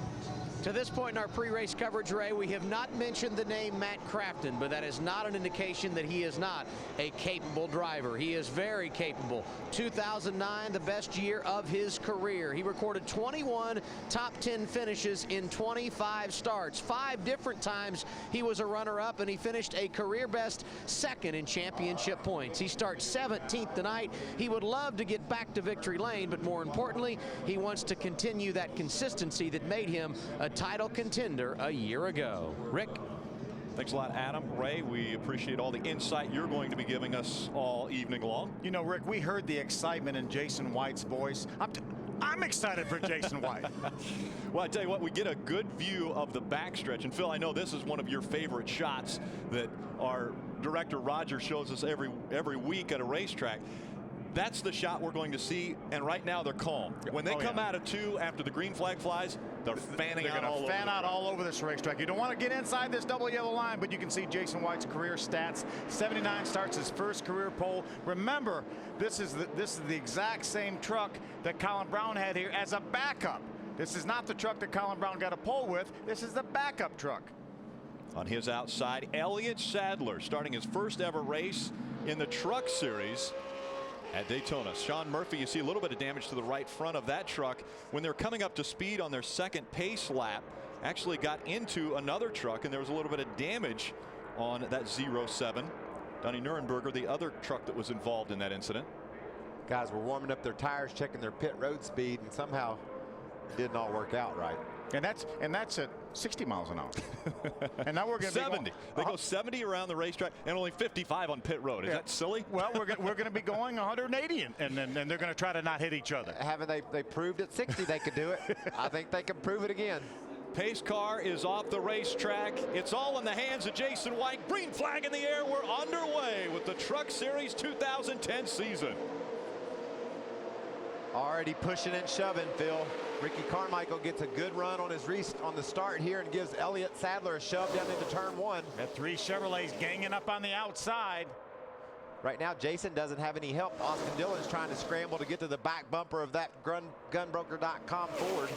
To this point in our pre-race coverage, Ray, we have not mentioned the name Matt Crafton, but that is not an indication that he is not a capable driver. He is very capable. 2009, the best year of his career. He recorded 21 top 10 finishes in 25 starts. 5 different times he was a runner-up, and he finished a career best 2nd in championship points. He starts 17th tonight. He would love to get back to victory lane, but more importantly, he wants to continue that consistency that made him a title contender a year ago. Rick? Thanks a lot, Adam. Ray, we appreciate all the insight you're going to be giving us all evening long. You know, Rick, we heard the excitement in Jason White's voice. I'm excited for Jason White. Well, I tell you what, we get a good view of the backstretch. And Phil, I know this is one of your favorite shots that our director Roger shows us every week at a racetrack. That's the shot we're going to see, and right now they're calm. When they come out of 2 after the green flag flies, they're fanning out all over. Fan out all over this racetrack. You don't want to get inside this double yellow line, but you can see Jason White's career stats. 79 starts, his first career pole. Remember, this is the exact same truck that Colin Brown had here as a backup. This is not the truck that Colin Brown got a pole with. This is the backup truck. On his outside, Elliott Sadler starting his first ever race in the Truck Series at Daytona. Sean Murphy, you see a little bit of damage to the right front of that truck when they're coming up to speed on their 2nd pace lap. Actually got into another truck, and there was a little bit of damage on that 07. Donnie Nurenberger, the other truck that was involved in that incident. Guys were warming up their tires, checking their pit road speed, and somehow it didn't all work out right. And that's at 60 miles an hour. And now we're going to 70. They go 70 around the racetrack and only 55 on pit road. Is that silly? Well, we're going to be going 180, and they're going to try to not hit each other. Haven't they proved at 60 they could do it? I think they can prove it again. Pace car is off the racetrack. It's all in the hands of Jason White. Green flag in the air. We're underway with the Truck Series 2010 season. Already pushing and shoving, Phil. Ricky Carmichael gets a good run on the start here and gives Elliott Sadler a shove down into turn 1. That 3 Chevrolets ganging up on the outside. Right now, Jason doesn't have any help. Austin Dillon's trying to scramble to get to the back bumper of that gunbroker.com Ford.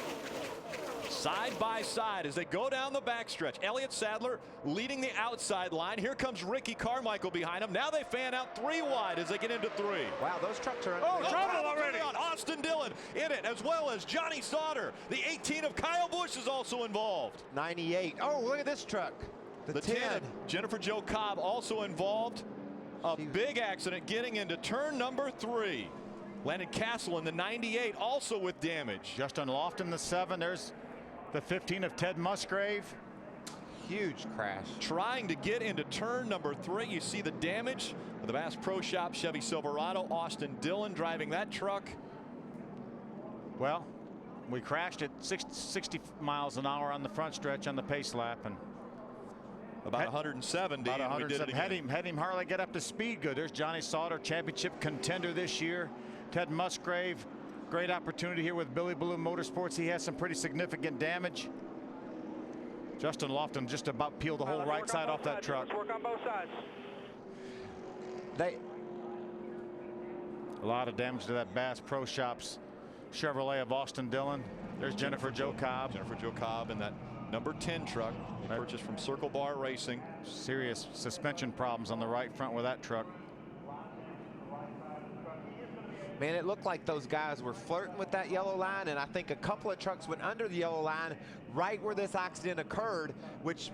Side by side as they go down the backstretch. Elliott Sadler leading the outside line. Here comes Ricky Carmichael behind him. Now they fan out 3 wide as they get into 3. Wow, those trucks are trouble already. Austin Dillon in it, as well as Johnny Sauter. The 18 of Kyle Busch is also involved. 98. Oh, look at this truck. The 10. Jennifer Jo Cobb also involved. A big accident getting into turn number 3. Landon Castle in the 98 also with damage. Justin Lofton the 7. There's the 15 of Ted Musgrave. Huge crash. Trying to get into turn number 3. You see the damage of the Bass Pro Shop Chevy Silverado. Austin Dillon driving that truck. Well, we crashed at 60 miles an hour on the front stretch on the pace lap, and about 170. About 170. We did it had him hardly get up to speed good. There's Johnny Sauter, championship contender this year. Ted Musgrave, great opportunity here with Billy Balloon Motorsports. He has some pretty significant damage. Justin Lofton just about peeled the whole right side off that truck. Let's work on both sides. A lot of damage to that Bass Pro Shops Chevrolet of Austin Dillon. There's Jennifer Jo Cobb. Jennifer Jo Cobb in that number 10 truck purchased from Circle Bar Racing. Serious suspension problems on the right front with that truck. Man, it looked like those guys were flirting with that yellow line, and I think a couple of trucks went under the yellow line right where this accident occurred, which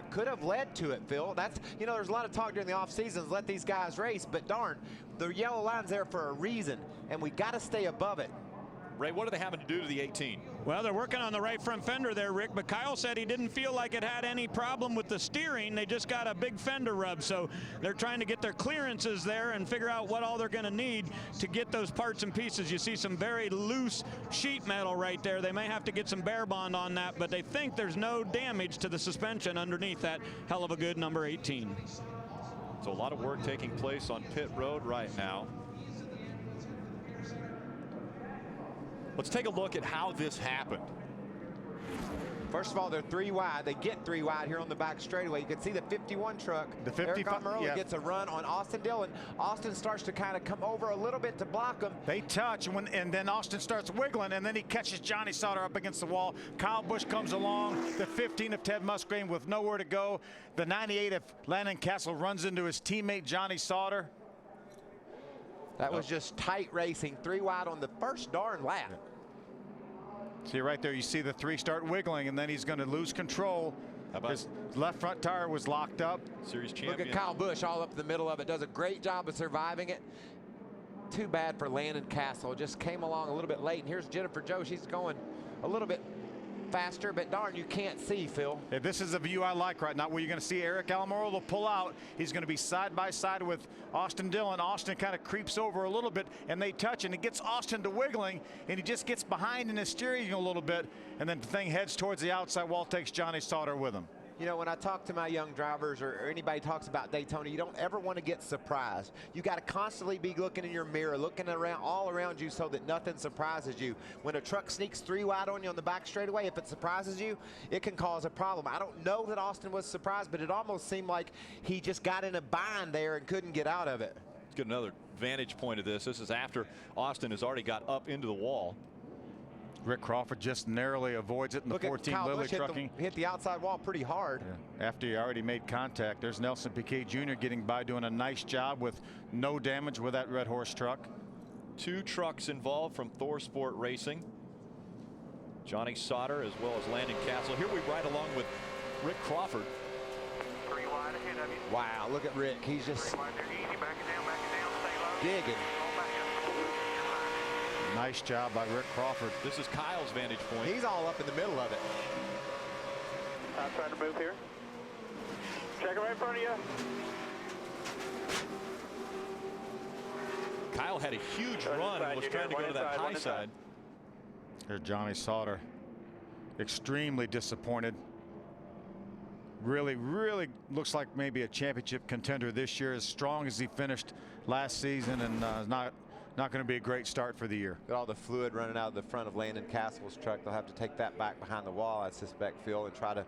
could have led to it, Phil. That's, you know, there's a lot of talk during the off seasons, let these guys race, but darn, the yellow line's there for a reason, and we got to stay above it. Ray, what are they having to do to the 18? Well, they're working on the right front fender there, Rick, but Kyle said he didn't feel like it had any problem with the steering. They just got a big fender rub, so they're trying to get their clearances there and figure out what all they're going to need to get those parts and pieces. You see some very loose sheet metal right there. They may have to get some bear bond on that, but they think there's no damage to the suspension underneath that hell of a good number 18. So a lot of work taking place on pit road right now. Let's take a look at how this happened. First of all, they're 3 wide. They get 3 wide here on the back straightaway. You can see the 51 truck. The 55 gets a run on Austin Dillon. Austin starts to kind of come over a little bit to block him. They touch, and then Austin starts wiggling, and then he catches Johnny Sauter up against the wall. Kyle Busch comes along. The 15 of Ted Musgrave with nowhere to go. The 98 of Landon Castle runs into his teammate Johnny Sauter. That was just tight racing, 3 wide on the first darn lap. See right there, you see the 3 start wiggling, and then he's going to lose control. His left front tire was locked up. Series champion. Look at Kyle Busch all up in the middle of it. Does a great job of surviving it. Too bad for Landon Castle. Just came along a little bit late. And here's Jennifer Jo. She's going a little bit faster, but darn, you can't see, Phil. Yeah, this is a view I like right now, where you're going to see Eric Almirola will pull out. He's going to be side by side with Austin Dillon. Austin kind of creeps over a little bit, and they touch, and it gets Austin to wiggling, and he just gets behind in his steering a little bit, and then the thing heads towards the outside wall, takes Johnny Sauter with him. You know, when I talk to my young drivers or anybody talks about Daytona, you don't ever want to get surprised. You got to constantly be looking in your mirror, looking around all around you so that nothing surprises you. When a truck sneaks 3 wide on you on the back straightaway, if it surprises you, it can cause a problem. I don't know that Austin was surprised, but it almost seemed like he just got in a bind there and couldn't get out of it. Let's get another vantage point of this. This is after Austin has already got up into the wall. Rick Crawford just narrowly avoids it in the 14 Lilly Trucking. Hit the outside wall pretty hard. Yeah. After he already made contact. There's Nelson Piquet Jr. getting by, doing a nice job with no damage with that Red Horse truck. 2 trucks involved from Thor Sport Racing. Johnny Sauter as well as Landon Castle. Here we ride along with Rick Crawford. 3 wide ahead of you. Wow, look at Rick. He's just 3 wide there, easy, back it down, stay low. digging. Nice job by Rick Crawford. This is Kyle's vantage point. He's all up in the middle of it. I'm trying to move here. Check it right in front of you. Kyle had a huge run and was trying to go to that high side. There's Johnny Sauter. Extremely disappointed. Really looks like maybe a championship contender this year, as strong as he finished last season, and not going to be a great start for the year. Got all the fluid running out of the front of Landon Castle's truck. They'll have to take that back behind the wall, I suspect, Phil, and try to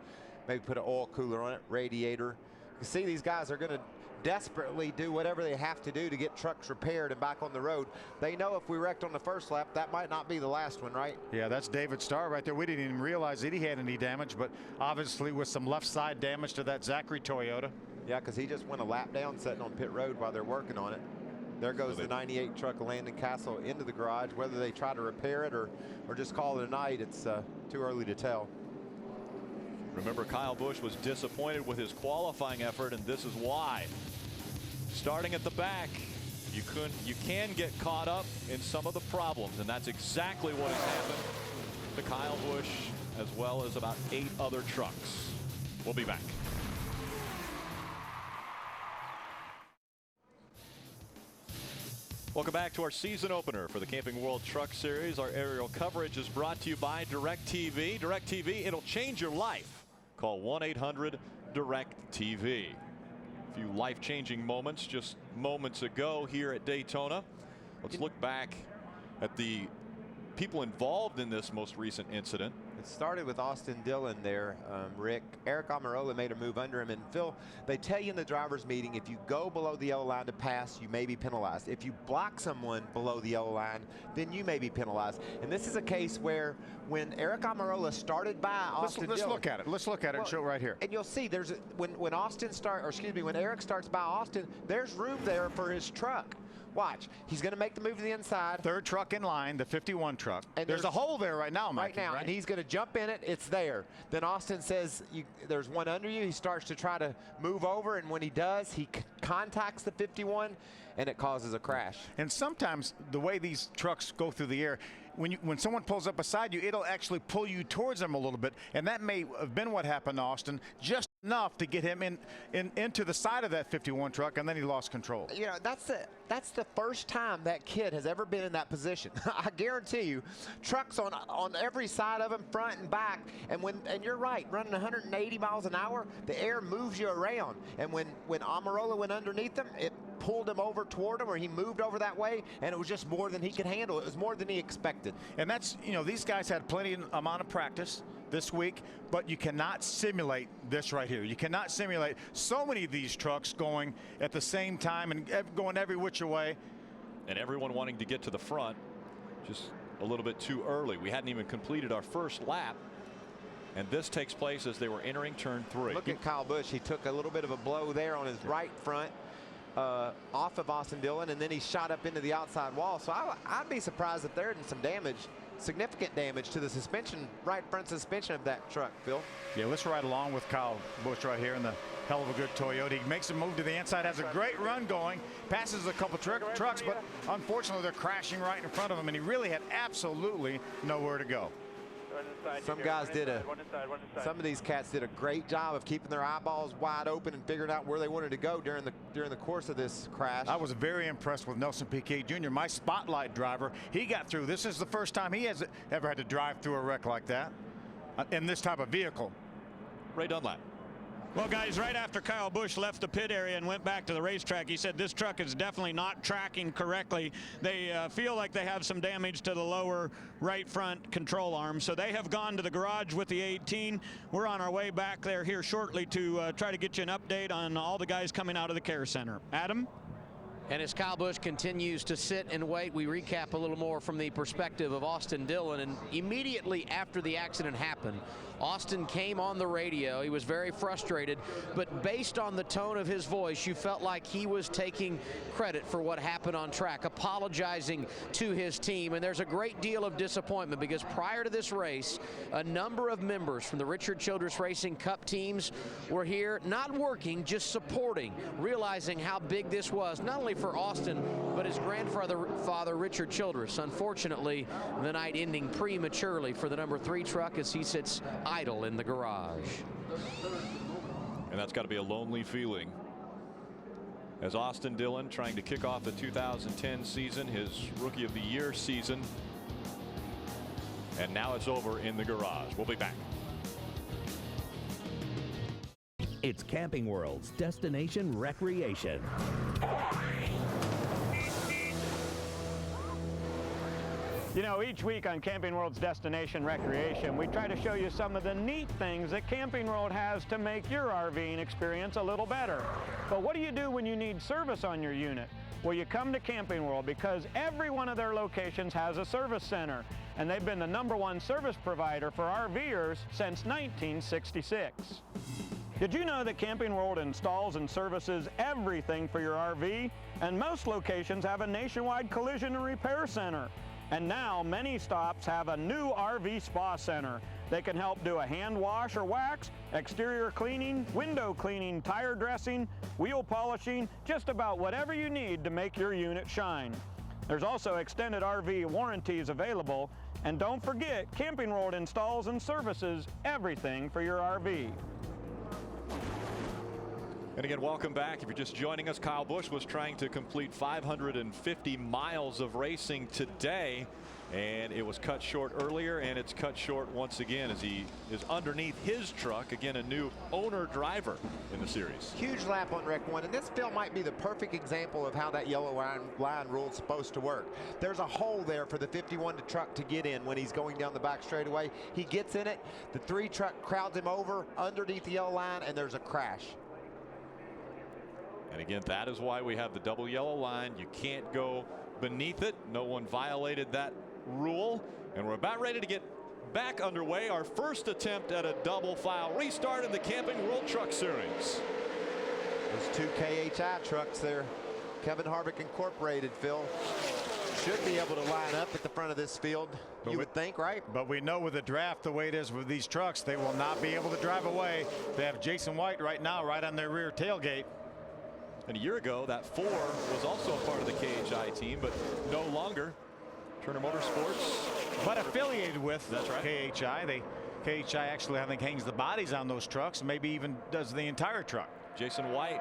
maybe put an oil cooler on it, radiator. You see these guys are going to desperately do whatever they have to do to get trucks repaired and back on the road. They know if we wrecked on the first lap, that might not be the last one, right? Yeah, that's David Starr right there. We didn't even realize that he had any damage, but obviously with some left side damage to that Zachary Toyota. Yeah, because he just went a lap down sitting on pit road while they're working on it. There goes the 98 truck of Landon Castle into the garage. Whether they try to repair it or just call it a night, it's too early to tell. Remember, Kyle Busch was disappointed with his qualifying effort, and this is why. Starting at the back, you can get caught up in some of the problems, and that's exactly what has happened to Kyle Busch as well as about 8 other trucks. We'll be back. Welcome back to our season opener for the Camping World Truck Series. Our aerial coverage is brought to you by DirecTV. DirecTV, it'll change your life. Call 1-800-DIRECTV. A few life-changing moments just moments ago here at Daytona. Let's look back at the people involved in this most recent incident. It started with Austin Dillon there, Rick. Eric Almirola made a move under him, and Phil, they tell you in the driver's meeting, if you go below the yellow line to pass, you may be penalized. If you block someone below the yellow line, then you may be penalized. And this is a case where when Eric Almirola started by Austin let's Dillon, look at it. Let's look at it and show it right here. And you'll see there's when Eric starts by Austin, there's room there for his truck. Watch, he's going to make the move to the inside. Third truck in line, the 51 truck. And there's a hole there right now, Mikey. Right now, and he's going to jump in it. It's there. Then Austin says, there's one under you. He starts to try to move over, and when he does, he contacts the 51, and it causes a crash. And sometimes the way these trucks go through the air, when someone pulls up beside you, it'll actually pull you towards them a little bit, and that may have been what happened to Austin, just enough to get him into the side of that 51 truck, and then he lost control. You know, that's the first time that kid has ever been in that position. I guarantee you, trucks on every side of him, front and back, and you're right, running 180 miles an hour, the air moves you around, and when Almirola went underneath him, it pulled him over toward him, or he moved over that way, and it was just more than he could handle. It was more than he expected. And that's, you know, these guys had plenty amount of practice this week, but you cannot simulate this right here. You cannot simulate so many of these trucks going at the same time and going every which way. And everyone wanting to get to the front just a little bit too early. We hadn't even completed our first lap, and this takes place as they were entering turn 3. Look at Kyle Busch. He took a little bit of a blow there on his right front off of Austin Dillon, and then he shot up into the outside wall. So I'd be surprised if there isn't some damage, significant damage to the suspension, right front suspension of that truck, Phil. Yeah, let's ride along with Kyle Busch right here in the hell of a good Toyota. He makes a move to the inside, has a great run going, passes a couple trucks, but unfortunately they're crashing right in front of him, and he really had absolutely nowhere to go. Some guys some of these cats did a great job of keeping their eyeballs wide open and figuring out where they wanted to go during the course of this crash. I was very impressed with Nelson Piquet Jr., my spotlight driver. He got through. This is the first time he has ever had to drive through a wreck like that in this type of vehicle. Ray Dunlap. Well, guys, right after Kyle Busch left the pit area and went back to the racetrack, he said this truck is definitely not tracking correctly. They feel like they have some damage to the lower right front control arm, so they have gone to the garage with the 18. We're on our way back there here shortly to try to get you an update on all the guys coming out of the care center. Adam? And as Kyle Busch continues to sit and wait, we recap a little more from the perspective of Austin Dillon. And immediately after the accident happened, Austin came on the radio. He was very frustrated, but based on the tone of his voice, you felt like he was taking credit for what happened on track, apologizing to his team. And there's a great deal of disappointment because prior to this race, a number of members from the Richard Childress Racing Cup teams were here, not working, just supporting, realizing how big this was, not only for Austin, but his grandfather, Richard Childress. Unfortunately, the night ending prematurely for the number 3 truck as he sits idle in the garage. And that's got to be a lonely feeling as Austin Dillon trying to kick off the 2010 season, his Rookie of the Year season. And now it's over in the garage. We'll be back. It's Camping World's Destination Recreation. You know, each week on Camping World's Destination Recreation, we try to show you some of the neat things that Camping World has to make your RVing experience a little better. But what do you do when you need service on your unit? Well, you come to Camping World because every one of their locations has a service center, and they've been the #1 service provider for RVers since 1966. Did you know that Camping World installs and services everything for your RV? And most locations have a nationwide collision and repair center. And now many stops have a new RV spa center. They can help do a hand wash or wax, exterior cleaning, window cleaning, tire dressing, wheel polishing, just about whatever you need to make your unit shine. There's also extended RV warranties available. And don't forget, Camping World installs and services everything for your RV. And again, welcome back. If you're just joining us, Kyle Busch was trying to complete 550 miles of racing today, and it was cut short earlier, and it's cut short once again as he is underneath his truck. Again, a new owner driver in the series. Huge lap on Rec 1, and this field might be the perfect example of how that yellow line rule is supposed to work. There's a hole there for the 51 truck to get in when he's going down the back straightaway. He gets in it, the 3 truck crowds him over underneath the yellow line, and there's a crash. And again, that is why we have the double yellow line. You can't go beneath it. No one violated that rule. And we're about ready to get back underway. Our first attempt at a double file restart in the Camping World Truck Series. Those 2 KHI trucks there, Kevin Harvick Incorporated, Phil, should be able to line up at the front of this field. You would think, right? But we know with the draft the way it is with these trucks, they will not be able to drive away. They have Jason White right now right on their rear tailgate. And a year ago, that 4 was also a part of the KHI team, but no longer. Turner Motorsports. But affiliated with that's right. KHI. KHI actually, I think, hangs the bodies on those trucks, maybe even does the entire truck. Jason White,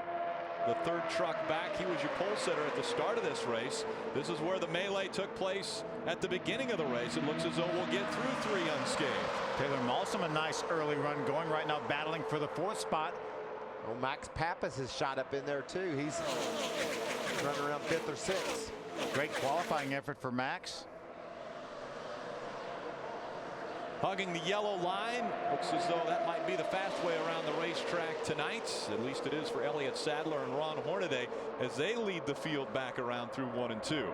the 3rd truck back. He was your pole sitter at the start of this race. This is where the melee took place at the beginning of the race. It looks as though we'll get through 3 unscathed. Taylor Malsom, a nice early run going right now, battling for the 4th spot. Well, Max Pappas has shot up in there too. He's running around 5th or 6th. Great qualifying effort for Max. Hugging the yellow line. Looks as though that might be the fast way around the racetrack tonight. At least it is for Elliott Sadler and Ron Hornaday as they lead the field back around through 1 and 2.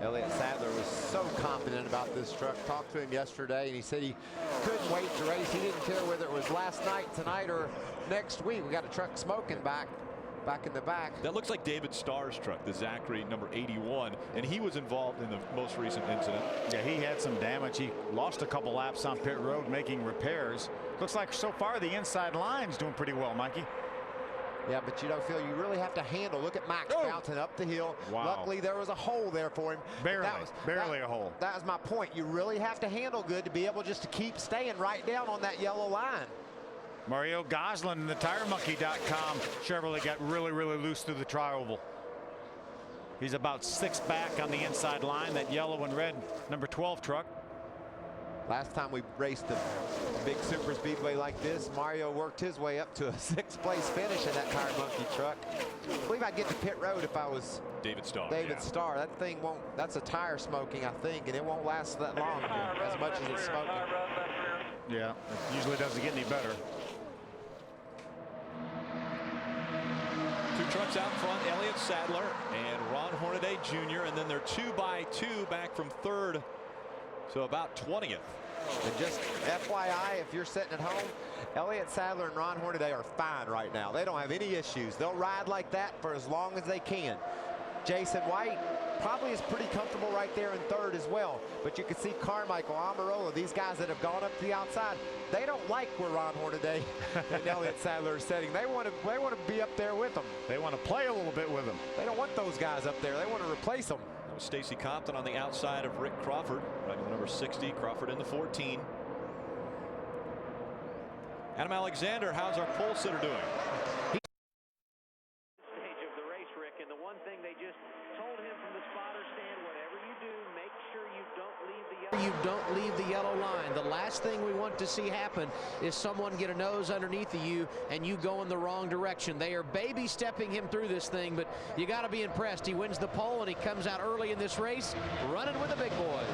Elliott Sadler was so confident about this truck. Talked to him yesterday, and he said he couldn't wait to race. He didn't care whether it was last night, tonight, or next week. We got a truck smoking back in the back. That looks like David Starr's truck, the Zachary number 81, and he was involved in the most recent incident. Yeah, he had some damage. He lost a couple laps on pit road making repairs. Looks like so far the inside line's doing pretty well, Mikey. Yeah, but you don't feel you really have to handle. Look at Max bouncing up the hill. Wow. Luckily, there was a hole there for him. Barely a hole. That was my point. You really have to handle good to be able just to keep staying right down on that yellow line. Mario Goslin in the TireMonkey.com Chevrolet got really loose through the tri-oval. He's about 6 back on the inside line. That yellow and red number 12 truck. Last time we raced a big super speedway like this, Mario worked his way up to a 6th place finish in that Tire Monkey truck. I believe I'd get to pit road if I was David Starr. Starr. That thing won't, that's a tire smoking, I think, and it won't last that long as much as it's smoking. Yeah, it usually doesn't get any better. 2 trucks out front, Elliott Sadler and Ron Hornaday Jr., and then they're 2x2 back from 3rd. So about 20th. And just FYI, if you're sitting at home, Elliott Sadler and Ron Hornaday are fine right now. They don't have any issues. They'll ride like that for as long as they can. Jason White probably is pretty comfortable right there in 3rd as well. But you can see Carmichael, Amarola, these guys that have gone up to the outside, they don't like where Ron Hornaday and Elliott Sadler are sitting. They want to be up there with them. They want to play a little bit with them. They don't want those guys up there. They want to replace them. Stacy Compton on the outside of Rick Crawford, riding the number 60, Crawford in the 14. Adam Alexander, how's our pole sitter doing? Stage of the race, Rick, and the one thing they just told him from the spotter stand, whatever you do, make sure you don't leave the yellow line. The last thing we want to see happen is someone get a nose underneath of you and you go in the wrong direction. They are baby stepping him through this thing, but you got to be impressed. He wins the pole and he comes out early in this race running with the big boys.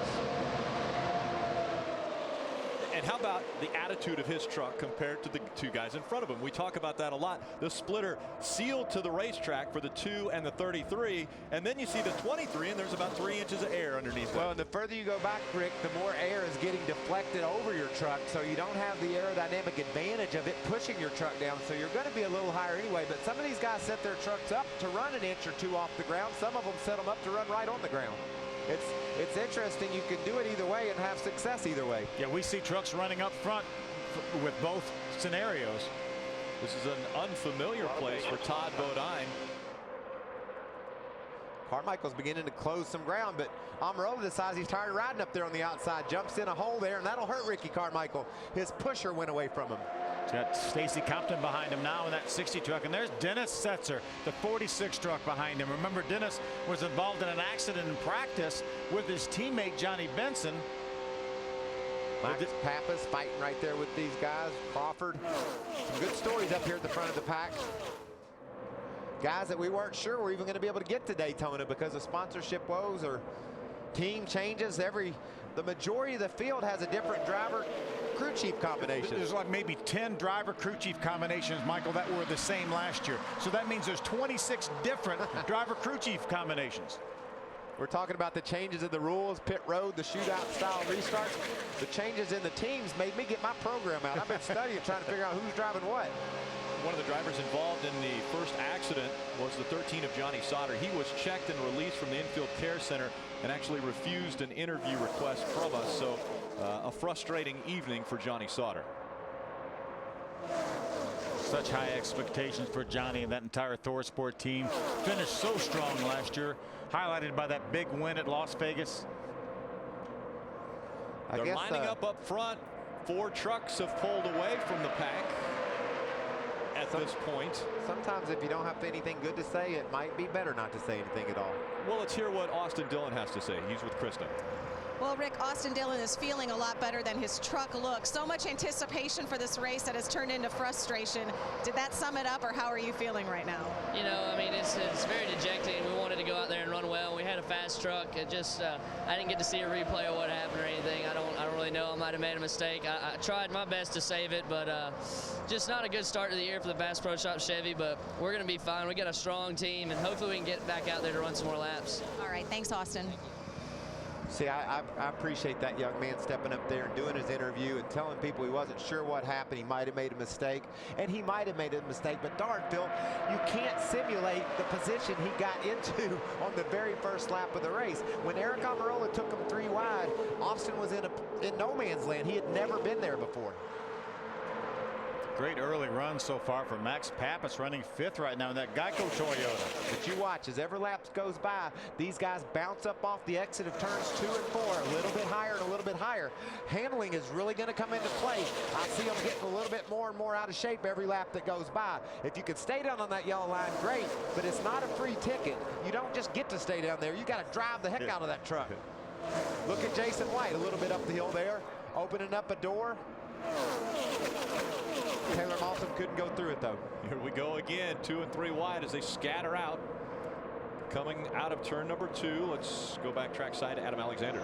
And how about the attitude of his truck compared to the 2 guys in front of him? We talk about that a lot. The splitter sealed to the racetrack for the 2 and the 33, and then you see the 23, and there's about 3 inches of air underneath. Well, and the further you go back, Rick, the more air is getting deflected over your truck, so you don't have the aerodynamic advantage of it pushing your truck down, so you're going to be a little higher anyway. But some of these guys set their trucks up to run an inch or 2 off the ground. Some of them set them up to run right on the ground. It's interesting. You can do it either way and have success either way. Yeah, we see trucks running up front with both scenarios. This is an unfamiliar place for Todd Bodine. Carmichael's beginning to close some ground, but Amarola decides he's tired of riding up there on the outside, jumps in a hole there, and that'll hurt Ricky Carmichael. His pusher went away from him. He's got Stacy Compton behind him now in that 60 truck, and there's Dennis Setzer, the 46 truck behind him. Remember, Dennis was involved in an accident in practice with his teammate Johnny Benson. Max Pappas fighting right there with these guys. Crawford. Some good stories up here at the front of the pack. Guys that we weren't sure were even going to be able to get to Daytona because of sponsorship woes or team changes. The majority of the field has a different driver crew chief combination. There's like maybe 10 driver crew chief combinations, Michael, that were the same last year. So that means there's 26 different driver crew chief combinations. We're talking about the changes in the rules, pit road, the shootout style restarts. The changes in the teams made me get my program out. I've been studying, trying to figure out who's driving what. One of the drivers involved in the first accident was the 13 of Johnny Sauter. He was checked and released from the infield care center and actually refused an interview request from us. So a frustrating evening for Johnny Sauter. Such high expectations for Johnny and that entire Thor Sport team. Finished so strong last year, highlighted by that big win at Las Vegas. They're lining up front. 4 trucks have pulled away from the pack at this point. Sometimes if you don't have anything good to say, it might be better not to say anything at all. Well, let's hear what Austin Dillon has to say. He's with Krista. Well, Rick, Austin Dillon is feeling a lot better than his truck looks. So much anticipation for this race that has turned into frustration. Did that sum it up, or how are you feeling right now? You know, I mean, it's very dejecting. We wanted to go out there and run well. We had a fast truck. It just, I didn't get to see a replay of what happened or anything. I don't really know. I might have made a mistake. I tried my best to save it, but just not a good start to the year for the Bass Pro Shop Chevy. But we're going to be fine. We got a strong team, and hopefully we can get back out there to run some more laps. All right, thanks, Austin. See, I appreciate that young man stepping up there and doing his interview and telling people he wasn't sure what happened. He might have made a mistake, and he might have made a mistake, but darn, Phil, you can't simulate the position he got into on the very first lap of the race. When Eric Almirola took him 3 wide, Austin was in no man's land. He had never been there before. Great early run so far for Max Pappas, running 5th right now in that Geico Toyota. But you watch, as every lap goes by, these guys bounce up off the exit of turns 2 and 4, a little bit higher and a little bit higher. Handling is really going to come into play. I see them getting a little bit more and more out of shape every lap that goes by. If you can stay down on that yellow line, great, but it's not a free ticket. You don't just get to stay down there. You got to drive the heck out of that truck. Look at Jason White, a little bit up the hill there, opening up a door. Taylor Malton couldn't go through it, though. Here we go again, 2 and 3 wide as they scatter out. Coming out of turn number 2, let's go back trackside to Adam Alexander.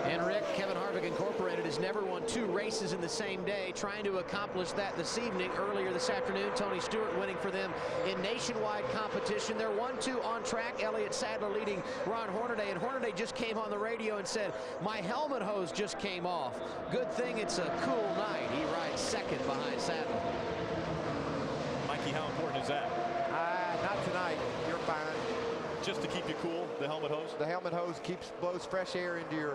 And Rick, Kevin Harvick Incorporated has never won 2 races in the same day, trying to accomplish that this evening. Earlier this afternoon, Tony Stewart winning for them in nationwide competition. They're 1-2 on track. Elliott Sadler leading Ron Hornaday, and Hornaday just came on the radio and said, my helmet hose just came off. Good thing it's a cool night. He rides 2nd behind Sadler. Mikey, how important is that? Not tonight. You're fine. Just to keep you cool, the helmet hose? The helmet hose blows fresh air into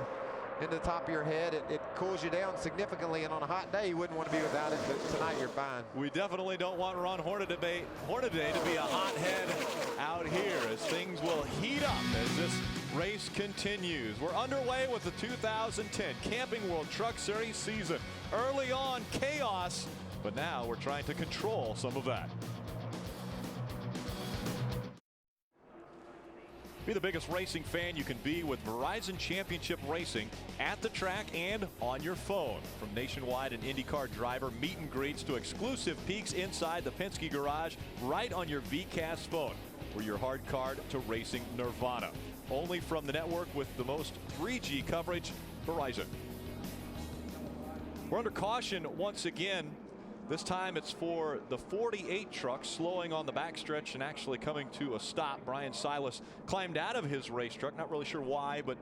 the top of your head. It cools you down significantly, and on a hot day you wouldn't want to be without it, but tonight you're fine. We definitely don't want Ron Hornaday to be a hothead out here, as things will heat up as this race continues. We're underway with the 2010 Camping World Truck Series season. Early on, chaos, but now we're trying to control some of that. Be the biggest racing fan you can be with Verizon Championship Racing at the track and on your phone. From nationwide and IndyCar driver meet and greets to exclusive peeks inside the Penske garage, right on your VCast phone. We're your hard card to racing nirvana. Only from the network with the most 3G coverage, Verizon. We're under caution once again. This time it's for the 48 truck, slowing on the backstretch and actually coming to a stop. Brian Silas climbed out of his race truck, not really sure why, but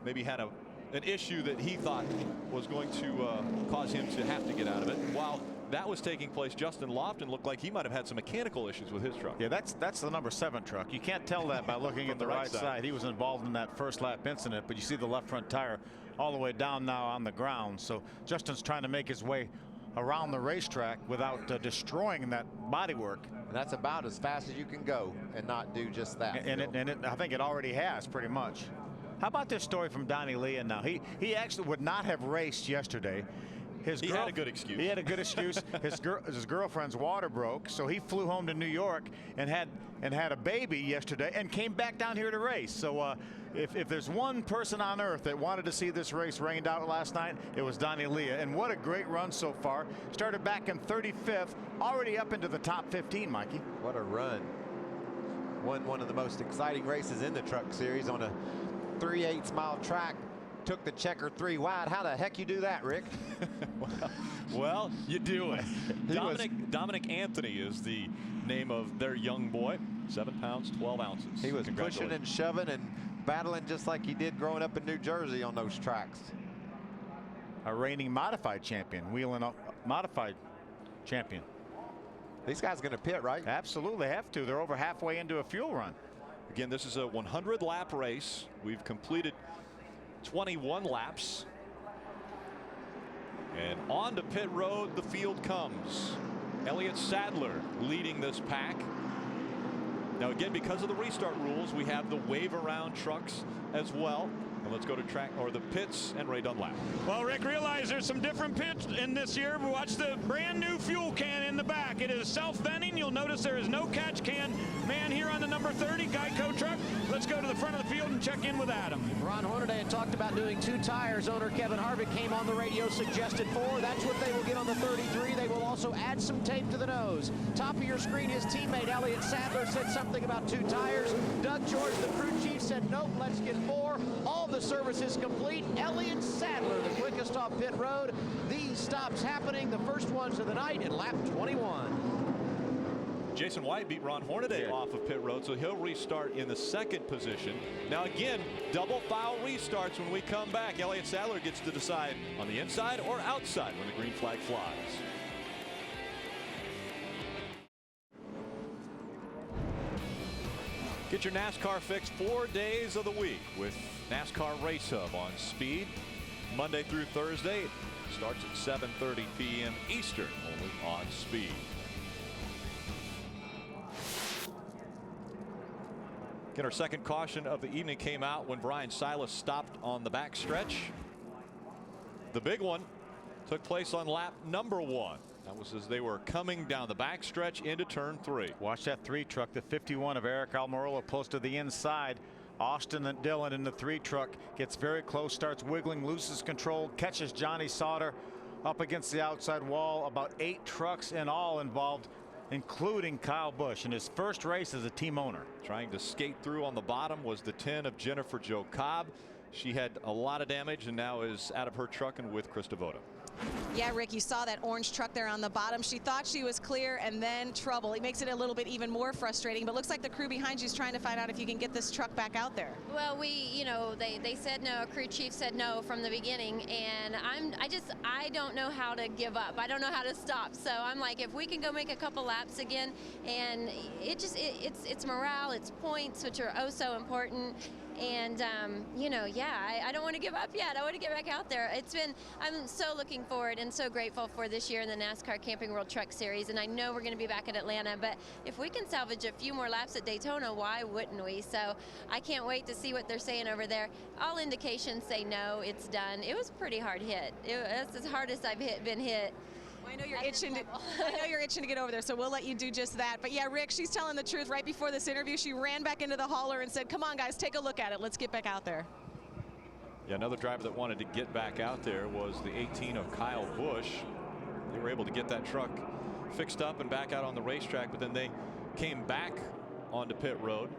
maybe had an issue that he thought was going to cause him to have to get out of it. While that was taking place, Justin Lofton looked like he might have had some mechanical issues with his truck. Yeah, that's the number 7 truck. You can't tell that by looking at the right side. He was involved in that first lap incident, but you see the left front tire all the way down now on the ground. So Justin's trying to make his way around the racetrack without destroying that bodywork. And that's about as fast as you can go and not do just that. And I think it already has pretty much. How about this story from Donnie Leon now? He actually would not have raced yesterday He had a good excuse. He had a good excuse. His girlfriend's water broke, so he flew home to New York and had a baby yesterday and came back down here to race. So if there's one person on earth that wanted to see this race rained out last night, it was Donnie Leah. And what a great run so far. Started back in 35th, already up into the top 15, Mikey. What a run. Won one of the most exciting races in the Truck Series on a 3/8 mile track. Took the checker 3 wide. How the heck you do that, Rick? Well, you do it. Dominic Anthony is the name of their young boy. 7 pounds, 12 ounces. He was pushing and shoving and battling just like he did growing up in New Jersey on those tracks. A reigning modified champion, wheeling up modified champion. These guys going to pit, right? Absolutely have to. They're over halfway into a fuel run. Again, this is a 100-lap race. We've completed 21 laps. And on to pit road, the field comes. Elliott Sadler leading this pack. Now again, because of the restart rules, we have the wave around trucks as well. And let's go to the pits and Ray Dunlap. Well, Rick, realize there's some different pits in this year. Watch the brand new fuel can in the back. It is self-venting. You'll notice there is no catch can man here on the number 30 Geico truck. Let's go to the front of the field and check in with Adam. Ron Hornaday had talked about doing 2 tires. Owner Kevin Harvick came on the radio, suggested 4. That's what they will get on the 33. They will also add some tape to the nose. Top of your screen, his teammate Elliott Sadler said something about 2 tires. Doug George, the crew chief, said nope, let's get 4. All the service is complete. Elliott Sadler, the quickest off pit road. These stops happening, the first ones of the night in lap 21. Jason White beat Ron Hornaday off of pit road, so he'll restart in the 2nd position. Now again, double foul restarts when we come back. Elliott Sadler gets to decide on the inside or outside when the green flag flies. Get your NASCAR fix 4 days of the week with NASCAR Race Hub on Speed. Monday through Thursday. It starts at 7:30 p.m. Eastern, only on Speed. Again, our second caution of the evening came out when Brian Silas stopped on the back stretch. The big one took place on lap number 1. That was as they were coming down the back stretch into turn 3. Watch that 3 truck, the 51 of Eric Almirola, close to the inside. Austin and Dillon in the 3 truck gets very close, starts wiggling, loses control, catches Johnny Sauter up against the outside wall. About 8 trucks in all involved, including Kyle Busch in his first race as a team owner. Trying to skate through on the bottom was the 10 of Jennifer Jo Cobb. She had a lot of damage and now is out of her truck and with Chris Devoto. Yeah, Rick, you saw that orange truck there on the bottom. She thought she was clear and then trouble. It makes it a little bit even more frustrating, but looks like the crew behind you is trying to find out if you can get this truck back out there. Well, they said no, crew chief said no from the beginning, and I don't know how to give up. I don't know how to stop. So I'm like, if we can go make a couple laps again, and it's morale, it's points, which are oh so important. And I don't want to give up yet. I want to get back out there. I'm so looking forward and so grateful for this year in the NASCAR Camping World Truck Series, and I know we're going to be back at Atlanta, but if we can salvage a few more laps at Daytona, why wouldn't we? So I can't wait to see what they're saying over there. All indications say no, it's done. It was a pretty hard hit. It's as hard as I've been hit. I know you're itching to get over there, so we'll let you do just that. But yeah, Rick, she's telling the truth. Right before this interview, she ran back into the hauler and said, come on, guys, take a look at it. Let's get back out there. Yeah, another driver that wanted to get back out there was the 18 of Kyle Busch. They were able to get that truck fixed up and back out on the racetrack, but then they came back onto pit road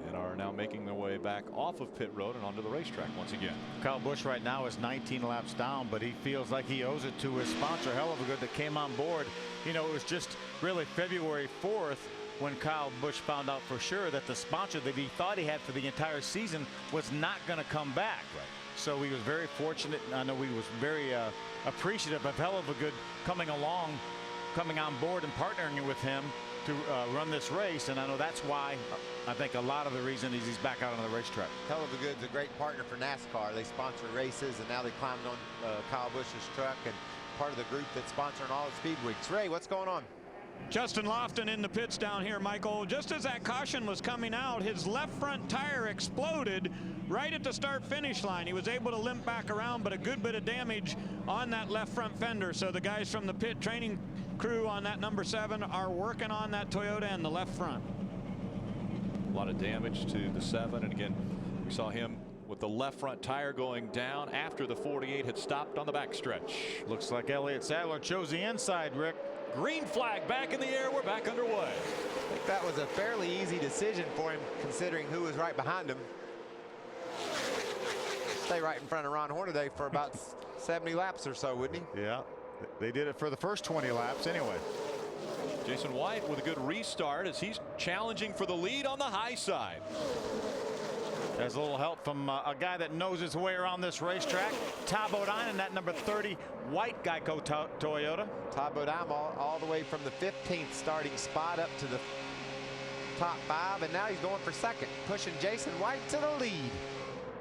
and are now making their way back off of pit road and onto the racetrack once again. Kyle Busch right now is 19 laps down, but he feels like he owes it to his sponsor, Hell of a Good, that came on board. You know, it was just really February 4th when Kyle Busch found out for sure that the sponsor that he thought he had for the entire season was not going to come back. Right. So he was very fortunate. I know he was very appreciative of Hell of a Good coming on board and partnering with him to run this race, and I know that's why I think a lot of the reason is he's back out on the racetrack. Hell of a Good's a great partner for NASCAR. They sponsor races, and now they climbed on Kyle Busch's truck and part of the group that's sponsoring all the speed weeks. Ray, what's going on? Justin Lofton in the pits down here, Michael. Just as that caution was coming out, his left front tire exploded right at the start-finish line. He was able to limp back around, but a good bit of damage on that left front fender. So the guys from the pit training crew on that number 7 are working on that Toyota and the left front. A lot of damage to the 7, and again, we saw him with the left front tire going down after the 48 had stopped on the backstretch. Looks like Elliott Sadler chose the inside, Rick. Green flag back in the air. We're back underway. I think that was a fairly easy decision for him, considering who was right behind him. Stay right in front of Ron Hornaday for about 70 laps or so, wouldn't he? Yeah, they did it for the first 20 laps anyway. Jason White with a good restart as he's challenging for the lead on the high side. There's a little help from a guy that knows his way around this racetrack. Todd Bodine in that number 30 white Geico Toyota. Todd Bodine all the way from the 15th starting spot up to the top 5, and now he's going for second, pushing Jason White to the lead.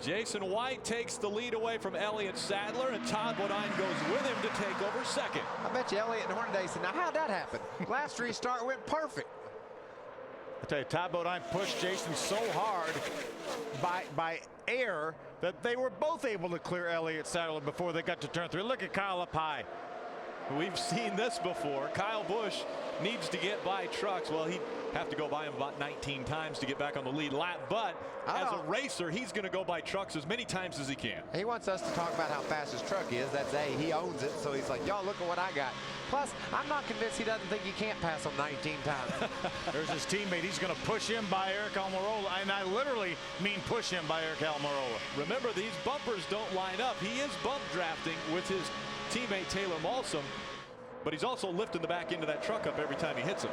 Jason White takes the lead away from Elliott Sadler, and Todd Bodine goes with him to take over second. I bet you Elliott and Hornaday said, now how'd that happen? Last restart went perfect. I tell you, Todd Bodine pushed Jason so hard by air that they were both able to clear Elliott Sadler before they got to turn 3. Look at Kyle up high. We've seen this before. Kyle Busch needs to get by trucks. Well, he'd have to go by him about 19 times to get back on the lead lap, but as a racer, he's going to go by trucks as many times as he can. He wants us to talk about how fast his truck is. That's A, he owns it, so he's like, y'all look at what I got. Plus, I'm not convinced he doesn't think he can't pass him 19 times. There's his teammate. He's going to push him by Eric Almirola, and I literally mean push him by Eric Almirola. Remember, these bumpers don't line up. He is bump drafting with his teammate Taylor Malsom, but he's also lifting the back end of that truck up every time he hits him.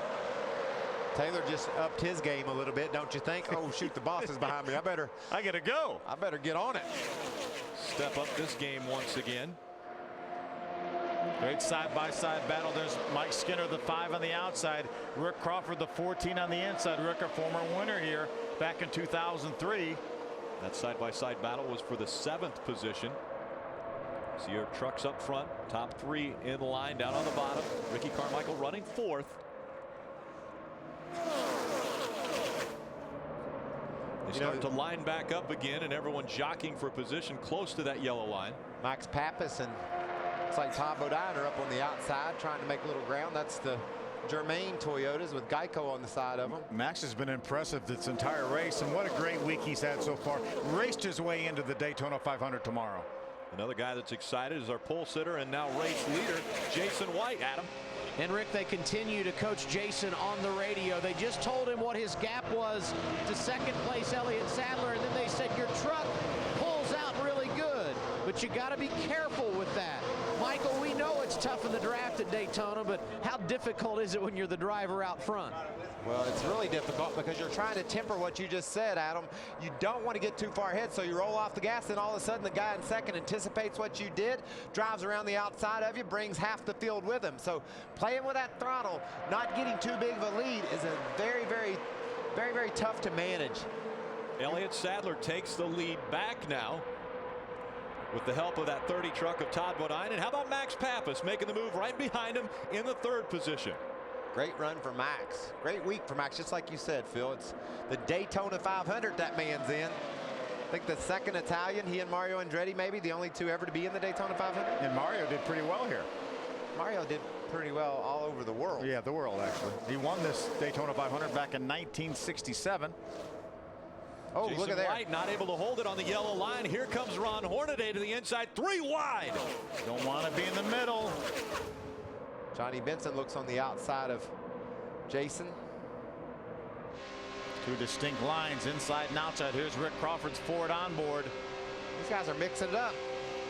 Taylor just upped his game a little bit, don't you think? Oh, shoot, the boss is behind me. I gotta go. I better get on it. Step up this game once again. Great side-by-side battle. There's Mike Skinner, the 5 on the outside. Rick Crawford, the 14 on the inside. Rick, a former winner here back in 2003. That side-by-side battle was for the 7th position. See your trucks up front, top 3 in line down on the bottom. Ricky Carmichael running 4th. They start to line back up again, and everyone jockeying for position close to that yellow line. Max Pappas and it's like Todd Bodine are up on the outside trying to make a little ground. That's the Germain Toyotas with Geico on the side of them. Max has been impressive this entire race, and what a great week he's had so far. Raced his way into the Daytona 500 tomorrow. Another guy that's excited is our pole sitter and now race leader, Jason White. Adam. And Rick, they continue to coach Jason on the radio. They just told him what his gap was to second place Elliott Sadler, and then they said your truck pulls out really good, but you got to be careful with that. Michael, we know it's tough in the draft at Daytona, but how difficult is it when you're the driver out front? Well, it's really difficult because you're trying to temper what you just said, Adam. You don't want to get too far ahead, so you roll off the gas, and all of a sudden the guy in second anticipates what you did, drives around the outside of you, brings half the field with him. So playing with that throttle, not getting too big of a lead is a very, very tough to manage. Elliott Sadler takes the lead back now with the help of that 30 truck of Todd Bodine. And how about Max Pappas making the move right behind him in the 3rd position? Great run for Max. Great week for Max, just like you said, Phil. It's the Daytona 500 that man's in. I think the 2nd Italian, he and Mario Andretti, maybe the only 2 ever to be in the Daytona 500. And Mario did pretty well here. Mario did pretty well all over the world. Yeah, the world, actually. He won this Daytona 500 back in 1967. Oh, Jason look at that. White not able to hold it on the yellow line. Here comes Ron Hornaday to the inside, 3 wide. Don't want to be in the middle. Johnny Benson looks on the outside of Jason. 2 distinct lines, inside and outside. Here's Rick Crawford's Ford onboard. These guys are mixing it up.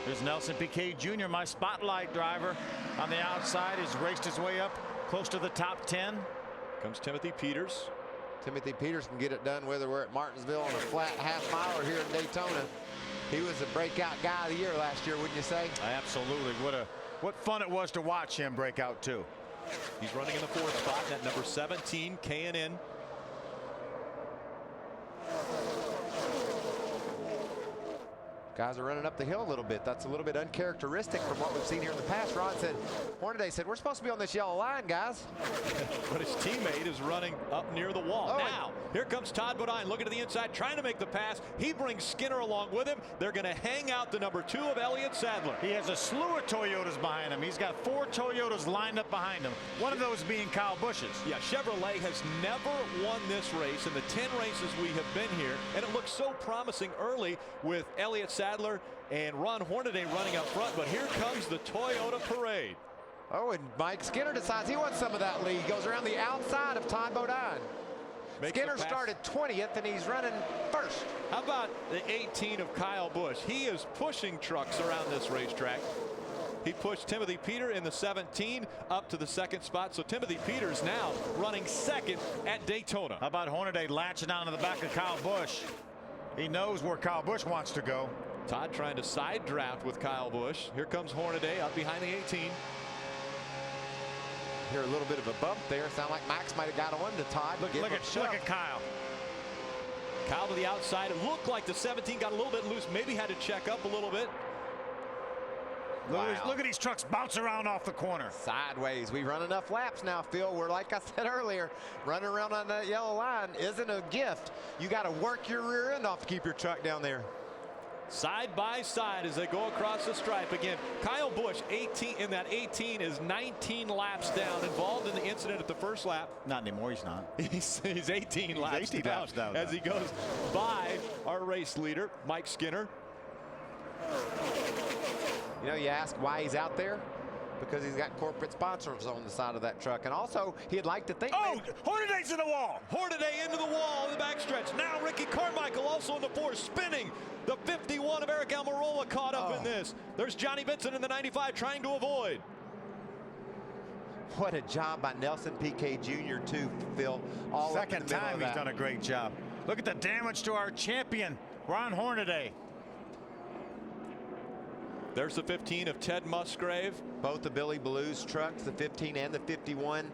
There's Nelson Piquet Jr., my spotlight driver. On the outside, he's raced his way up close to the top 10. Comes Timothy Peters. Timothy Peters can get it done whether we're at Martinsville on a flat half-mile or here in Daytona. He was a breakout guy of the year last year, wouldn't you say? Absolutely. What fun it was to watch him break out, too. He's running in the 4th spot, that number 17, K&N. Guys are running up the hill a little bit. That's a little bit uncharacteristic from what we've seen here in the past. Ron said, Hornaday said, we're supposed to be on this yellow line, guys. But his teammate is running up near the wall. Oh, now, here comes Todd Bodine looking to the inside, trying to make the pass. He brings Skinner along with him. They're going to hang out the number 2 of Elliott Sadler. He has a slew of Toyotas behind him. He's got 4 Toyotas lined up behind him. One of those being Kyle Busch's. Yeah, Chevrolet has never won this race in the 10 races we have been here, and it looks so promising early with Elliott Sadler and Ron Hornaday running up front, but here comes the Toyota parade. Oh, and Mike Skinner decides he wants some of that lead. Goes around the outside of Todd Bodine. Skinner started 20th, and he's running first. How about the 18 of Kyle Busch? He is pushing trucks around this racetrack. He pushed Timothy Peter in the 17 up to the 2nd spot. So Timothy Peter's now running 2nd at Daytona. How about Hornaday latching onto the back of Kyle Busch? He knows where Kyle Busch wants to go. Todd trying to side draft with Kyle Busch. Here comes Hornaday up behind the 18. Here a little bit of a bump there. Sound like Max might have got on to Todd. Look at Kyle. Kyle to the outside. It looked like the 17 got a little bit loose. Maybe had to check up a little bit. Wow. Look at these trucks bounce around off the corner. Sideways. We run enough laps now, Phil. We're, like I said earlier, running around on that yellow line isn't a gift. You got to work your rear end off to keep your truck down there. Side by side as they go across the stripe. Again, Kyle Busch 18 in that 18 is 19 laps down, involved in the incident at the first lap. Not anymore, he's not. He's 18 laps down as he goes by our race leader, Mike Skinner. You know, you ask why he's out there? Because he's got corporate sponsors on the side of that truck. And also, he'd like to think... Oh, Hornaday's in the wall. Hornaday into the wall in the backstretch. Now Ricky Carmichael also in the 4, spinning. The 51 of Eric Almirola caught up in this. There's Johnny Benson in the 95 trying to avoid. What a job by Nelson Piquet Jr. too, Phil. All Second time he's done a great job. Look at the damage to our champion, Ron Hornaday. There's the 15 of Ted Musgrave. Both the Billy Blues trucks, the 15 and the 51,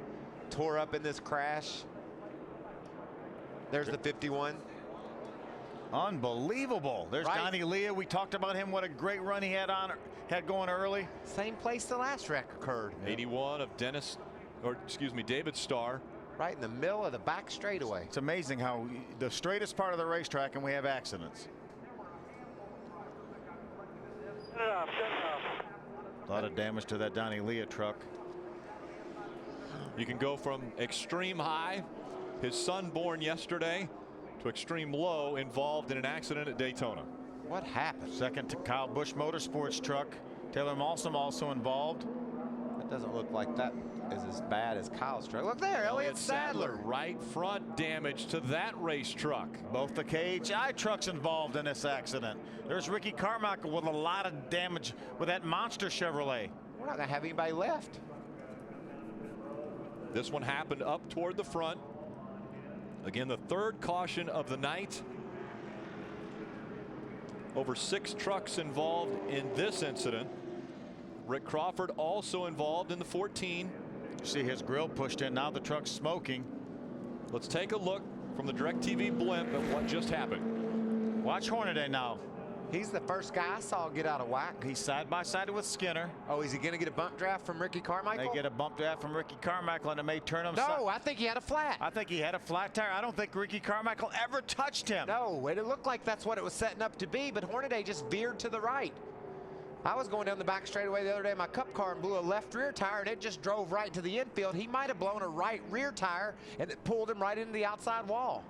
tore up in this crash. There's the 51. Unbelievable. There's Donnie Leah. We talked about him. What a great run he had going early. Same place the last wreck occurred. 81 of David Starr. Right in the middle of the back straightaway. It's amazing how the straightest part of the racetrack and we have accidents. A lot of damage to that Donnie Leah truck. You can go from extreme high, his son born yesterday, to extreme low, involved in an accident at Daytona. What happened? Second to Kyle Busch Motorsports truck. Taylor Malsom also involved. That doesn't look like that is as bad as Kyle's truck. Look there, Elliott Sadler. Right front damage to that race truck. Both the KHI trucks involved in this accident. There's Ricky Carmichael with a lot of damage with that monster Chevrolet. We're not going to have anybody left. This one happened up toward the front. Again, the 3rd caution of the night. Over 6 trucks involved in this incident. Rick Crawford also involved in the 14. See his grill pushed in. Now the truck's smoking. Let's take a look from the DirecTV blimp at what just happened. Watch Hornaday now. He's the first guy I saw get out of whack. He's side by side with Skinner. Oh, is he going to get a bump draft from Ricky Carmichael? They get a bump draft from Ricky Carmichael, and it may turn him. No, I think he had a flat. I think he had a flat tire. I don't think Ricky Carmichael ever touched him. No, it looked like that's what it was setting up to be, but Hornaday just veered to the right. I was going down the back straightaway the other day in my cup car and blew a left rear tire, and it just drove right to the infield. He might have blown a right rear tire, and it pulled him right into the outside wall.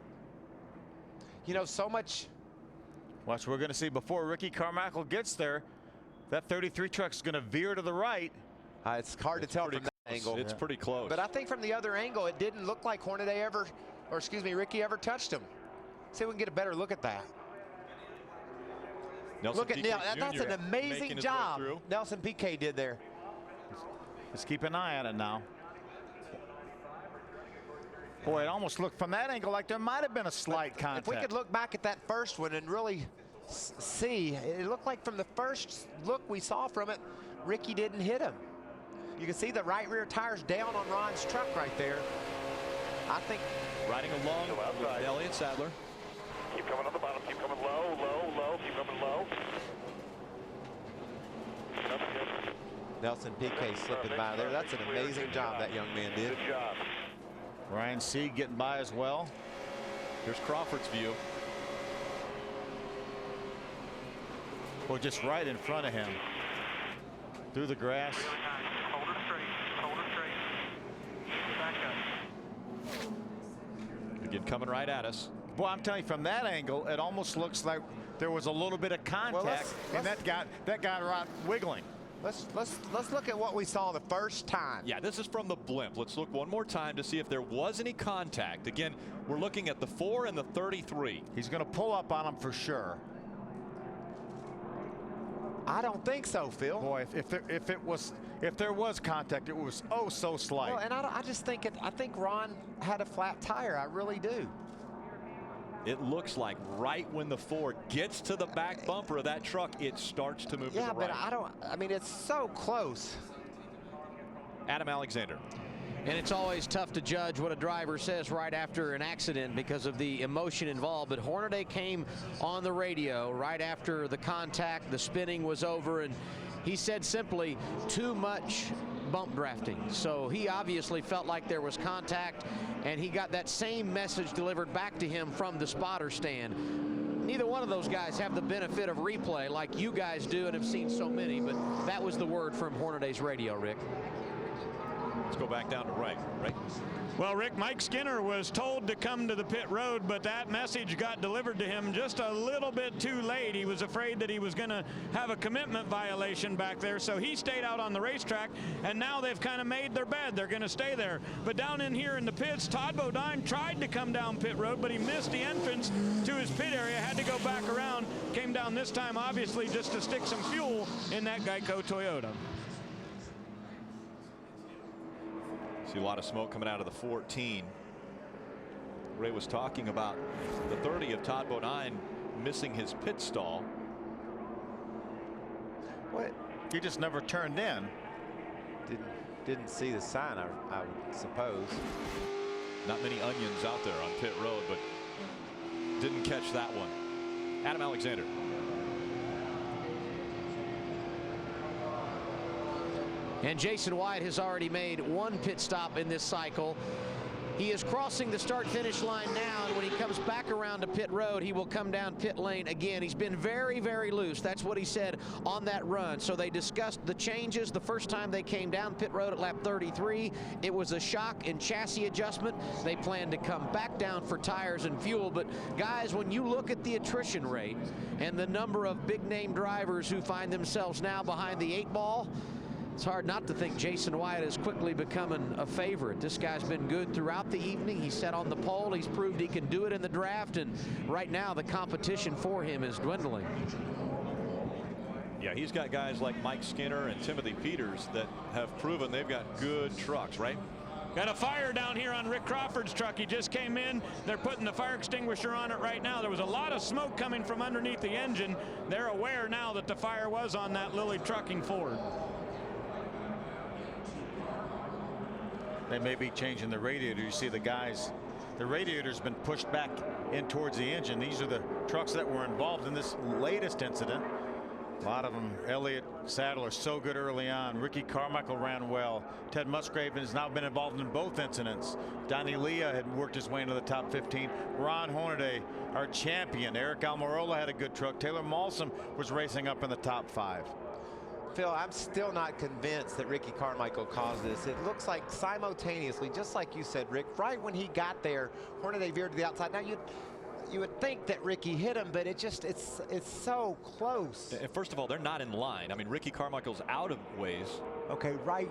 You know, so much. Watch, we're going to see before Ricky Carmichael gets there, that 33 truck's going to veer to the right. It's hard to tell from that angle. It's pretty close. But I think from the other angle, it didn't look like Hornaday ever, or excuse me, Ricky ever touched him. See if we can get a better look at that. Look at Neil. That's an amazing job Nelson Piquet did there. Let's keep an eye on it now. Boy, it almost looked from that angle like there might have been a slight contact. If we could look back at that first one and really see, it looked like from the first look we saw from it, Ricky didn't hit him. You can see the right rear tire's down on Ron's truck right there. I think riding along with Elliott Sadler. Keep coming on the bottom, keep coming low, low, low, keep coming low. Nelson Piquet slipping by there. That's an amazing job that young man did. Good job. Ryan Sieg getting by as well. Here's Crawford's view. Well, just right in front of him. Through the grass. Hold her straight. Hold her straight. Back up. Again, coming right at us. Boy, I'm telling you, from that angle, it almost looks like there was a little bit of contact, and that got right wiggling. Let's look at what we saw the first time. Yeah, this is from the blimp. Let's look one more time to see if there was any contact. Again, we're looking at the 4 and the 33. He's going to pull up on him for sure. I don't think so, Phil. Boy, if there was contact, it was oh so slight. Well, and I just think I think Ron had a flat tire. I really do. It looks like right when the 4 gets to the back bumper of that truck, it starts to move to the right. Yeah, but I mean, it's so close. Adam Alexander. And it's always tough to judge what a driver says right after an accident because of the emotion involved. But Hornaday came on the radio right after the contact, the spinning was over, and he said simply, too much bump drafting. So he obviously felt like there was contact, and he got that same message delivered back to him from the spotter stand. Neither one of those guys have the benefit of replay like you guys do and have seen so many, but that was the word from Hornaday's radio, Rick. Let's go back down to right. Well, Rick, Mike Skinner was told to come to the pit road, but that message got delivered to him just a little bit too late. He was afraid that he was going to have a commitment violation back there, so he stayed out on the racetrack, and now they've kind of made their bed. They're going to stay there. But down in here in the pits, Todd Bodine tried to come down pit road, but he missed the entrance to his pit area, had to go back around, came down this time, obviously, just to stick some fuel in that Geico Toyota. See a lot of smoke coming out of the 14. Ray was talking about the 30 of Todd Bodine missing his pit stall. What? He just never turned in. Didn't see the sign, I would suppose. Not many onions out there on pit road, but didn't catch that one. Adam Alexander. And Jason White has already made one pit stop in this cycle. He is crossing the start-finish line now, and when he comes back around to pit road, he will come down pit lane again. He's been very, very loose. That's what he said on that run. So they discussed the changes the first time they came down pit road at lap 33. It was a shock and chassis adjustment. They plan to come back down for tires and fuel. But guys, when you look at the attrition rate and the number of big-name drivers who find themselves now behind the 8 ball, it's hard not to think Jason White is quickly becoming a favorite. This guy's been good throughout the evening. He's set on the pole. He's proved he can do it in the draft, and right now the competition for him is dwindling. Yeah, he's got guys like Mike Skinner and Timothy Peters that have proven they've got good trucks, right? Got a fire down here on Rick Crawford's truck. He just came in. They're putting the fire extinguisher on it right now. There was a lot of smoke coming from underneath the engine. They're aware now that the fire was on that Lilly Trucking Ford. They may be changing the radiator. You see the guys, the radiator's been pushed back in towards the engine. These are the trucks that were involved in this latest incident. A lot of them. Elliott Sadler so good early on. Ricky Carmichael ran well. Ted Musgrave has now been involved in both incidents. Donnie Leah had worked his way into the top 15. Ron Hornaday, our champion. Eric Almirola had a good truck. Taylor Malsom was racing up in the top 5. Phil, I'm still not convinced that Ricky Carmichael caused this. It looks like simultaneously, just like you said, Rick, right when he got there, Hornaday veered to the outside. Now you would think that Ricky hit him, but it's so close. And first of all, they're not in line. I mean, Ricky Carmichael's out of ways. Okay, right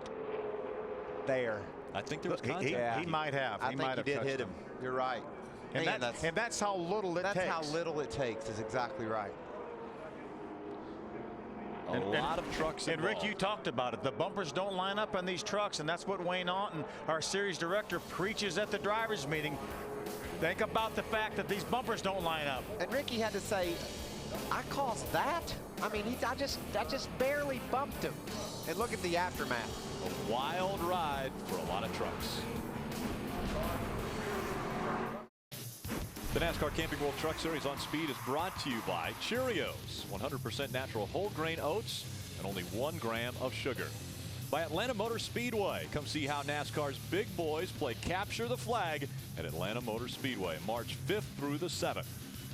there. I think there was contact. He might have. I think he did hit him. You're right. And that's how little it takes. That's how little it takes is exactly right. A lot of trucks involved. And Rick, you talked about it. The bumpers don't line up on these trucks, and that's what Wayne Auten, our series director, preaches at the drivers' meeting. Think about the fact that these bumpers don't line up. And Ricky had to say, I caused that? I mean, I just barely bumped him. And look at the aftermath. A wild ride for a lot of trucks. The NASCAR Camping World Truck Series on Speed is brought to you by Cheerios, 100% natural whole grain oats, and only 1 gram of sugar. By Atlanta Motor Speedway. Come see how NASCAR's big boys play capture the flag at Atlanta Motor Speedway, March 5th through the 7th.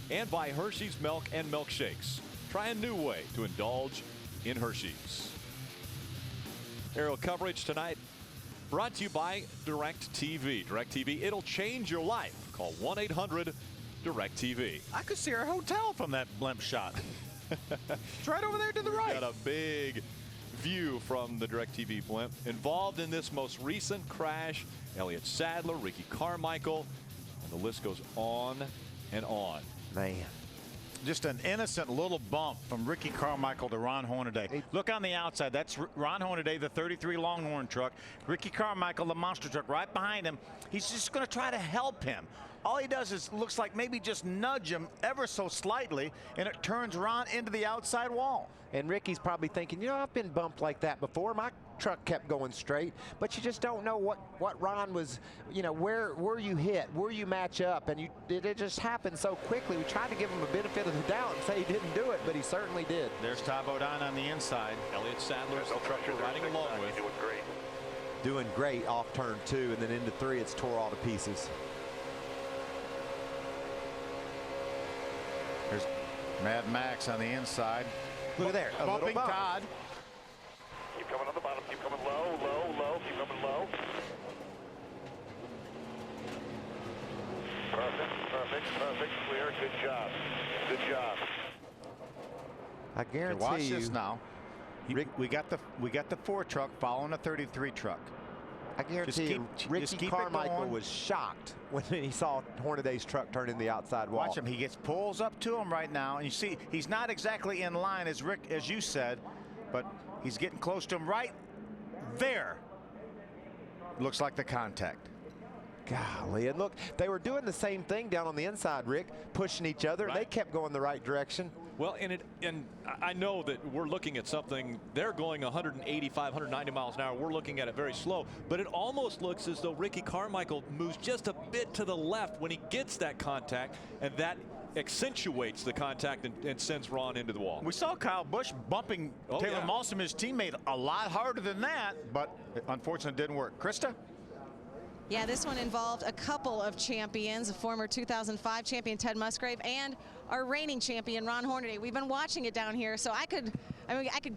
And by Hershey's Milk and Milkshakes. Try a new way to indulge in Hershey's. Aerial coverage tonight brought to you by DirecTV. DirecTV, it'll change your life. Call 1-800-DirecTV. I could see our hotel from that blimp shot. It's right over there to the right. Got a big view from the DirecTV blimp. Involved in this most recent crash, Elliott Sadler, Ricky Carmichael, and the list goes on and on. Man. Just an innocent little bump from Ricky Carmichael to Ron Hornaday. Look on the outside. That's Ron Hornaday, the 33 Longhorn truck. Ricky Carmichael, the monster truck, right behind him. He's just going to try to help him. All he does is looks like maybe just nudge him ever so slightly, and it turns Ron into the outside wall. And Ricky's probably thinking, you know, I've been bumped like that before. My truck kept going straight, but you just don't know what Ron was, you know, where you hit, where you match up, and it just happened so quickly. We tried to give him a benefit of the doubt and say he didn't do it, but he certainly did. There's Ty Bodine on the inside. Elliott Sadler's the truck you're riding along with. Doing great. Doing great off turn 2, and then into 3, it's tore all to pieces. There's Mad Max on the inside. Look at there, a little bumping bump. Todd. Keep coming on the bottom. Keep coming low, low, low. Keep coming low. Perfect, perfect, perfect. Clear. Good job. Good job. I guarantee Watch you. this now. We got the 4 truck following a 33 truck. I guarantee you, Ricky Carmichael was shocked when he saw Hornaday's truck turn in the outside wall. Watch him. He pulls up to him right now, and you see he's not exactly in line as Rick, as you said, but he's getting close to him right there. Looks like the contact. Golly, and look, they were doing the same thing down on the inside, Rick, pushing each other. Right. They kept going the right direction. Well, and I know that we're looking at something, they're going 185, 190 miles an hour. We're looking at it very slow, but it almost looks as though Ricky Carmichael moves just a bit to the left when he gets that contact, and that accentuates the contact and sends Ron into the wall. We saw Kyle Busch bumping Taylor Malsom, his teammate, a lot harder than that, but unfortunately it didn't work. Krista? Yeah, this one involved a couple of champions, a former 2005 champion Ted Musgrave and our reigning champion Ron Hornaday. We've been watching it down here, so I could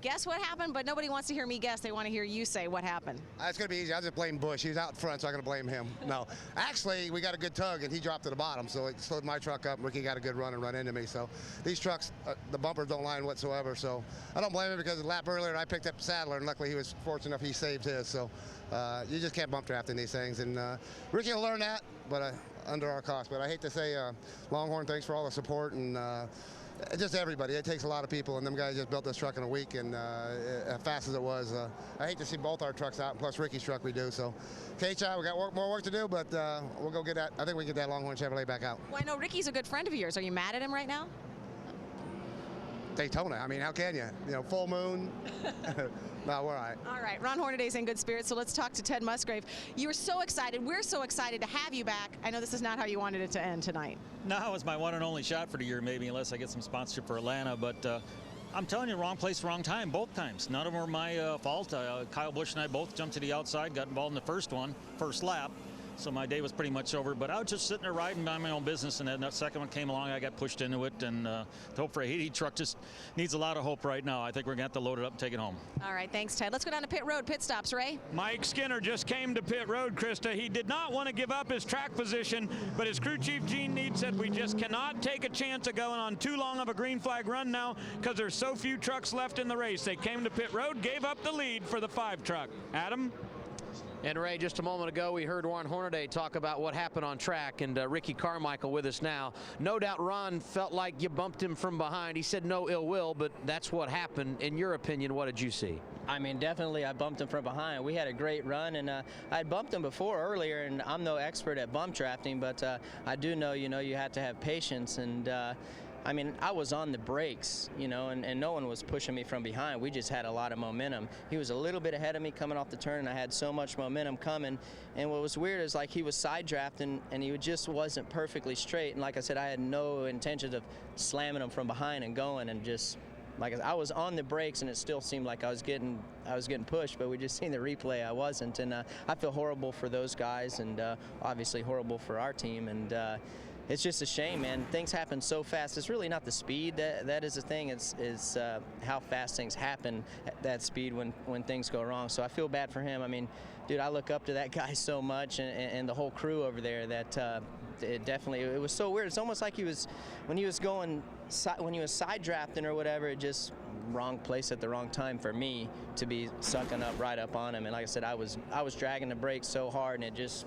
guess what happened, but nobody wants to hear me guess. They want to hear you say what happened. It's going to be easy. I'll just blame Busch. He was out in front, so I'm going to blame him. No, actually, we got a good tug, and he dropped to the bottom, so it slowed my truck up. Ricky got a good run and run into me. So these trucks, the bumpers don't line whatsoever. So I don't blame him because the lap earlier I picked up Sadler, and luckily he was fortunate enough he saved his. So you just can't bump draft in these things, and Ricky will learn that, but under our cost. But I hate to say, Longhorn, thanks for all the support and just everybody. It takes a lot of people, and them guys just built this truck in a week, and as fast as it was. I hate to see both our trucks out, and plus Ricky's truck we do. So, K-Chai, we got more work to do, but we'll go get that. I think we can get that Longhorn Chevrolet back out. Well, I know Ricky's a good friend of yours. Are you mad at him right now? Daytona. I mean, how can you? You know, full moon. No, we're all right. All right, Ron Hornaday's in good spirits, so let's talk to Ted Musgrave. You were so excited. We're so excited to have you back. I know this is not how you wanted it to end tonight. No, it was my one and only shot for the year, maybe, unless I get some sponsorship for Atlanta. But I'm telling you, wrong place, wrong time, both times. None of them were my fault. Kyle Busch and I both jumped to the outside, got involved in the first lap. So my day was pretty much over, but I was just sitting there riding by my own business, and then that second one came along, I got pushed into it, and the Hope for a Haiti truck just needs a lot of hope right now. I think we're going to have to load it up and take it home. All right, thanks, Ted. Let's go down to pit road. Pit stops, Ray. Mike Skinner just came to pit road, Krista. He did not want to give up his track position, but his crew chief, Gene Need, said we just cannot take a chance of going on too long of a green flag run now because there's so few trucks left in the race. They came to pit road, gave up the lead for the 5 truck. Adam? And Ray, just a moment ago, we heard Ron Hornaday talk about what happened on track, and Ricky Carmichael with us now. No doubt Ron felt like you bumped him from behind. He said no ill will, but that's what happened. In your opinion, what did you see? I mean, definitely I bumped him from behind. We had a great run, and I'd bumped him before earlier, and I'm no expert at bump drafting, but I do know, you have to have patience, and I mean, I was on the brakes, and no one was pushing me from behind. We just had a lot of momentum. He was a little bit ahead of me coming off the turn, and I had so much momentum coming. And what was weird is, like, he was side drafting, and he just wasn't perfectly straight. And like I said, I had no intention of slamming him from behind and going, and just like I was on the brakes, and it still seemed like I was getting pushed, but we just seen the replay. I wasn't, and I feel horrible for those guys, and obviously horrible for our team, and it's just a shame, man. Things happen so fast. It's really not the speed that is the thing. It's how fast things happen at that speed when things go wrong. So I feel bad for him. I mean, dude, I look up to that guy so much, and the whole crew over there. That it was so weird. It's almost like when he was side drafting or whatever. It just wrong place at the wrong time for me to be sucking up right up on him. And like I said, I was dragging the brakes so hard, and it just,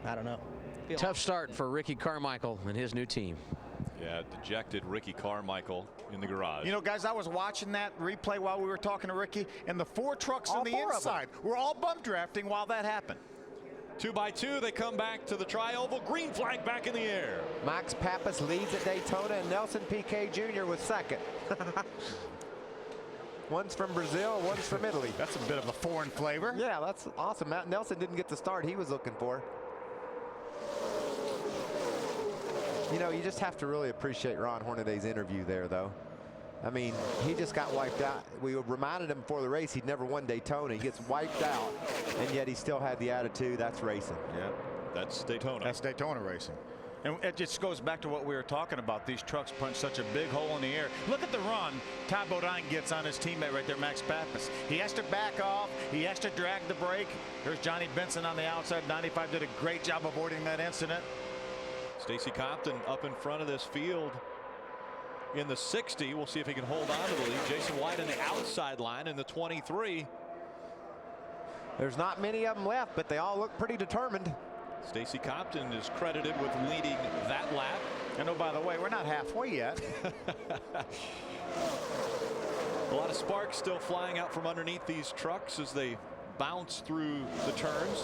I don't know. Tough start for Ricky Carmichael and his new team. Yeah, dejected Ricky Carmichael in the garage. You know, guys, I was watching that replay while we were talking to Ricky, and the 4 trucks on the inside were all bump drafting while that happened. 2 by 2, they come back to the tri-oval. Green flag back in the air. Max Pappas leads at Daytona, and Nelson Piquet Jr. was second. One's from Brazil, one's from Italy. That's a bit of a foreign flavor. Yeah, that's awesome. Matt Nelson didn't get the start he was looking for. You know, you just have to really appreciate Ron Hornaday's interview there, though. I mean, he just got wiped out. We reminded him before the race he'd never won Daytona. He gets wiped out, and yet he still had the attitude. That's racing. Yeah, that's Daytona. That's Daytona racing. And it just goes back to what we were talking about. These trucks punch such a big hole in the air. Look at the run Todd Bodine gets on his teammate right there, Max Pappas. He has to back off. He has to drag the brake. There's Johnny Benson on the outside. 95 did a great job avoiding that incident. Stacey Compton up in front of this field in the 60. We'll see if he can hold on to the lead. Jason White on the outside line in the 23. There's not many of them left, but they all look pretty determined. Stacey Compton is credited with leading that lap. And oh, by the way, we're not halfway yet. A lot of sparks still flying out from underneath these trucks as they bounce through the turns.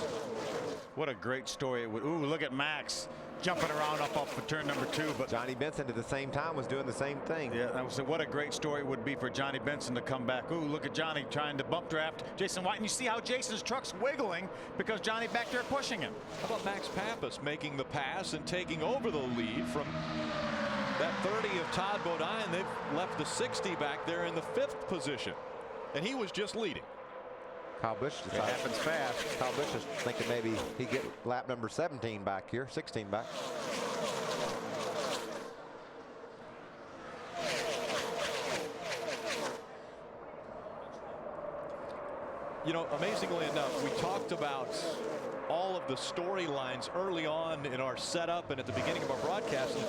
What a great story it would. Ooh, look at Max jumping around up off of turn number 2. But Johnny Benson at the same time was doing the same thing. Yeah, that was what a great story it would be for Johnny Benson to come back. Ooh, look at Johnny trying to bump draft Jason White, and you see how Jason's truck's wiggling because Johnny back there pushing him. How about Max Pappas making the pass and taking over the lead from that 30 of Todd Bodine? They've left the 60 back there in the 5th position, and he was just leading. Kyle Busch It happens fast. Kyle Busch is thinking maybe he'd get lap number 17 back here, 16 back. You know, amazingly enough, we talked about all of the storylines early on in our setup and at the beginning of our broadcast. And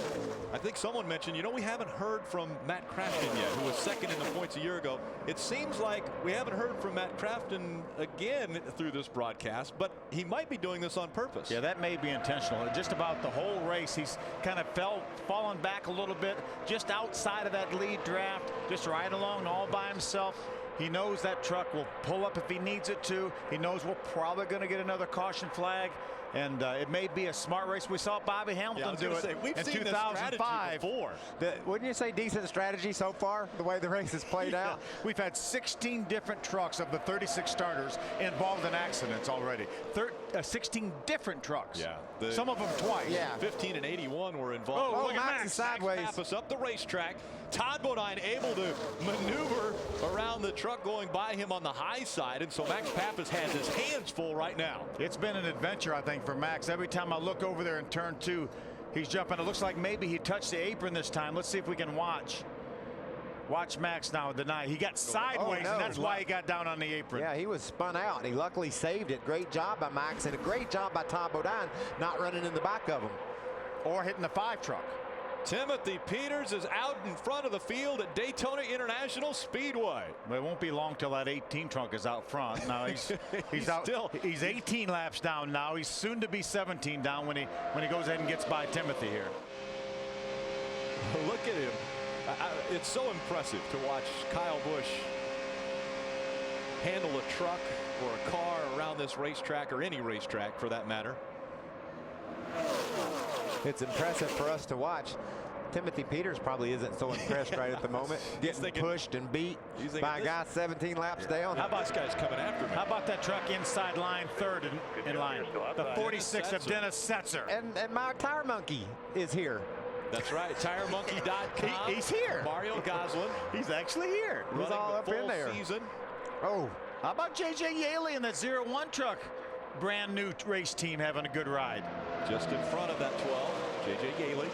I think someone mentioned, you know, we haven't heard from Matt Crafton yet, who was second in the points a year ago. It seems like we haven't heard from Matt Crafton again through this broadcast, but he might be doing this on purpose. Yeah, that may be intentional. Just about the whole race, he's kind of fallen back a little bit, just outside of that lead draft, just right along all by himself. He knows that truck will pull up if he needs it to. He knows we're probably going to get another caution flag, and it may be a smart race. We saw Bobby Hamilton do it we've in seen 2005. Before. Wouldn't you say decent strategy so far, the way the race has played out? We've had 16 different trucks of the 36 starters involved in accidents already. 16 different trucks. Yeah. Some of them twice. Yeah. 15 and 81 were involved. Oh, look at Max is sideways. Max Pappas up the racetrack. Todd Bodine able to maneuver around the truck going by him on the high side, and so Max Pappas has his hands full right now. It's been an adventure, I think, for Max. Every time I look over there in turn 2, he's jumping. It looks like maybe he touched the apron this time. Let's see if we can watch. Watch Max now deny. He got sideways, and that's why he got down on the apron. Yeah, he was spun out. He luckily saved it. Great job by Max, and a great job by Todd Bodine not running in the back of him. Or hitting the 5 truck. Timothy Peters is out in front of the field at Daytona International Speedway. But it won't be long till that 18 trunk is out front. Now he's out. He's 18 laps down now. He's soon to be 17 down when he goes ahead and gets by Timothy here. Look at him. It's so impressive to watch Kyle Busch handle a truck or a car around this racetrack, or any racetrack for that matter. It's impressive for us to watch. Timothy Peters probably isn't so impressed right at the moment. Getting pushed and beat by a guy 17 laps down. How about this guy's coming after me? How about that truck inside line, third in line? The 46 of Dennis Setzer. And my tire monkey is here. That's right. TireMonkey.com. He's here. Mario Goslin. He's actually here. He's all up in there. Season. Oh. How about J.J. Yaley in that 01 truck? Brand new race team having a good ride. Just in front of that 12, J.J. Yaley.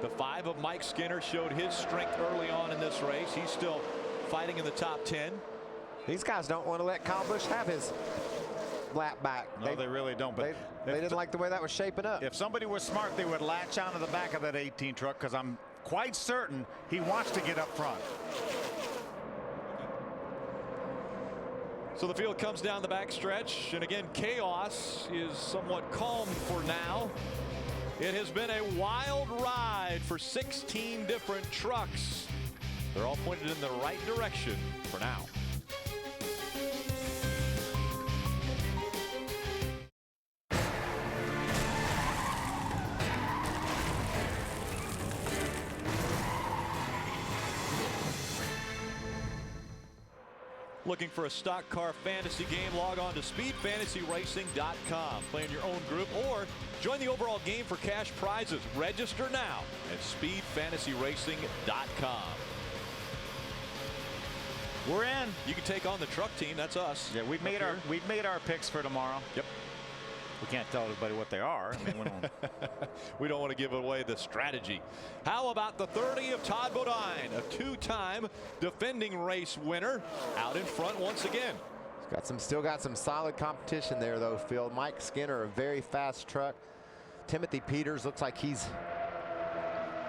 The 5 of Mike Skinner showed his strength early on in this race. He's still fighting in the top 10. These guys don't want to let Kyle Busch have his lap back. No, they really don't. But they didn't like the way that was shaping up. If somebody was smart, they would latch onto the back of that 18 truck, because I'm quite certain he wants to get up front. So the field comes down the back stretch, and again, chaos is somewhat calm for now. It has been a wild ride for 16 different trucks. They're all pointed in the right direction for now. Looking for a stock car fantasy game? Log on to speedfantasyracing.com. Play in your own group or join the overall game for cash prizes. Register now at speedfantasyracing.com. We're in. You can take on the truck team. That's us. Yeah, we've made our picks for tomorrow. Yep. We can't tell everybody what they are. I mean, we don't want to give away the strategy. How about the 30 of Todd Bodine, a 2-time defending race winner, out in front once again. Still got some solid competition there, though, Phil. Mike Skinner, a very fast truck. Timothy Peters looks like he's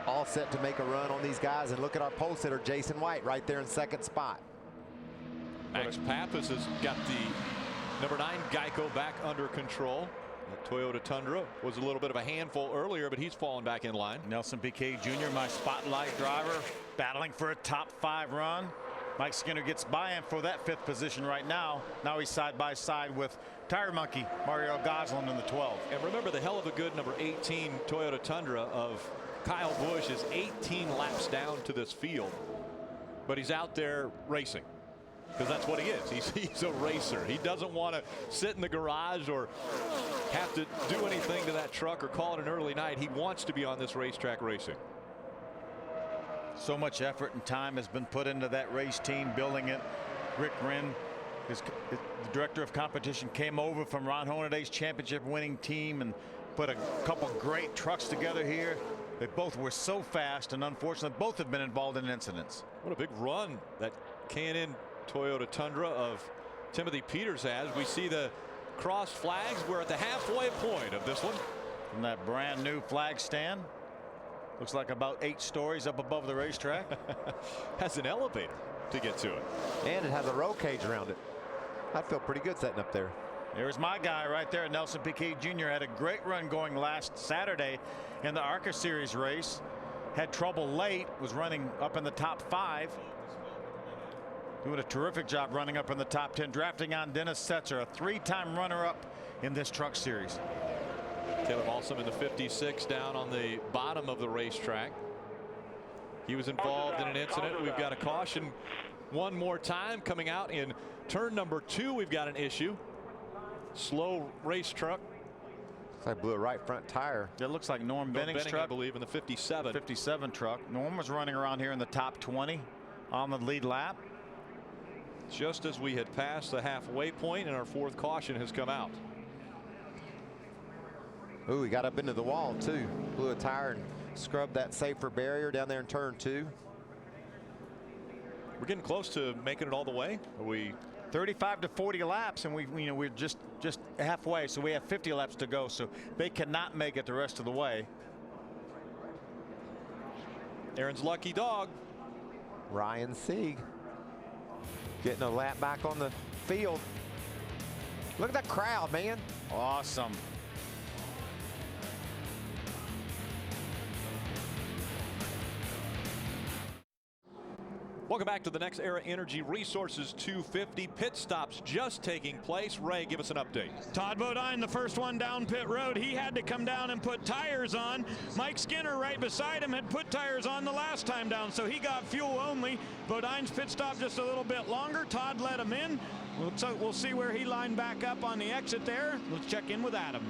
all set to make a run on these guys. And look at our pole sitter, Jason White, right there in second spot. Max Pappas has got the number 9 Geico back under control. That Toyota Tundra was a little bit of a handful earlier, but he's fallen back in line. Nelson Piquet Jr., my spotlight driver, battling for a top 5 run. Mike Skinner gets by him for that 5th position right now. Now he's side by side with Tire Monkey Mario Goslin in the 12. And remember, the hell of a good number 18 Toyota Tundra of Kyle Busch is 18 laps down to this field, but he's out there racing. Because that's what he is. He's a racer. He doesn't want to sit in the garage or have to do anything to that truck or call it an early night. He wants to be on this racetrack racing. So much effort and time has been put into that race team, building it. Rick Wren, the director of competition, came over from Ron Hornaday's championship winning team and put a couple great trucks together here. They both were so fast, and unfortunately both have been involved in incidents. What a big run that K&N Toyota Tundra of Timothy Peters has. We see the crossed flags. We're at the halfway point of this one. From that brand new flag stand. Looks like about 8 stories up above the racetrack. Has an elevator to get to it. And it has a roll cage around it. I'd feel pretty good setting up there. There's my guy right there. Nelson Piquet Jr. had a great run going last Saturday in the ARCA Series race. Had trouble late. Was running up in the top 5. Doing a terrific job running up in the top 10, drafting on Dennis Setzer, a 3-time runner-up in this truck series. Caleb Alstom in the 56 down on the bottom of the racetrack. He was involved in an incident. We've got a caution one more time coming out in turn number 2. We've got an issue. Slow race truck. Looks like blew a right front tire. It looks like Norm Benning's truck. I believe in the 57. 57 truck. Norm was running around here in the top 20 on the lead lap. Just as we had passed the halfway point, and our 4th caution has come out. Ooh, he got up into the wall too. Blew a tire and scrubbed that safer barrier down there in turn 2. We're getting close to making it all the way. Are we 35 to 40 laps, and we're just halfway, so we have 50 laps to go, so they cannot make it the rest of the way. Aaron's lucky dog, Ryan Sieg, getting a lap back on the field. Look at that crowd, man. Awesome. Welcome back to the Nextera Energy Resources 250. Pit stops just taking place. Ray, give us an update. Todd Bodine, the first one down pit road. He had to come down and put tires on. Mike Skinner right beside him had put tires on the last time down, so he got fuel only. Bodine's pit stop just a little bit longer. Todd let him in. We'll see where he lined back up on the exit there. Let's check in with Adam.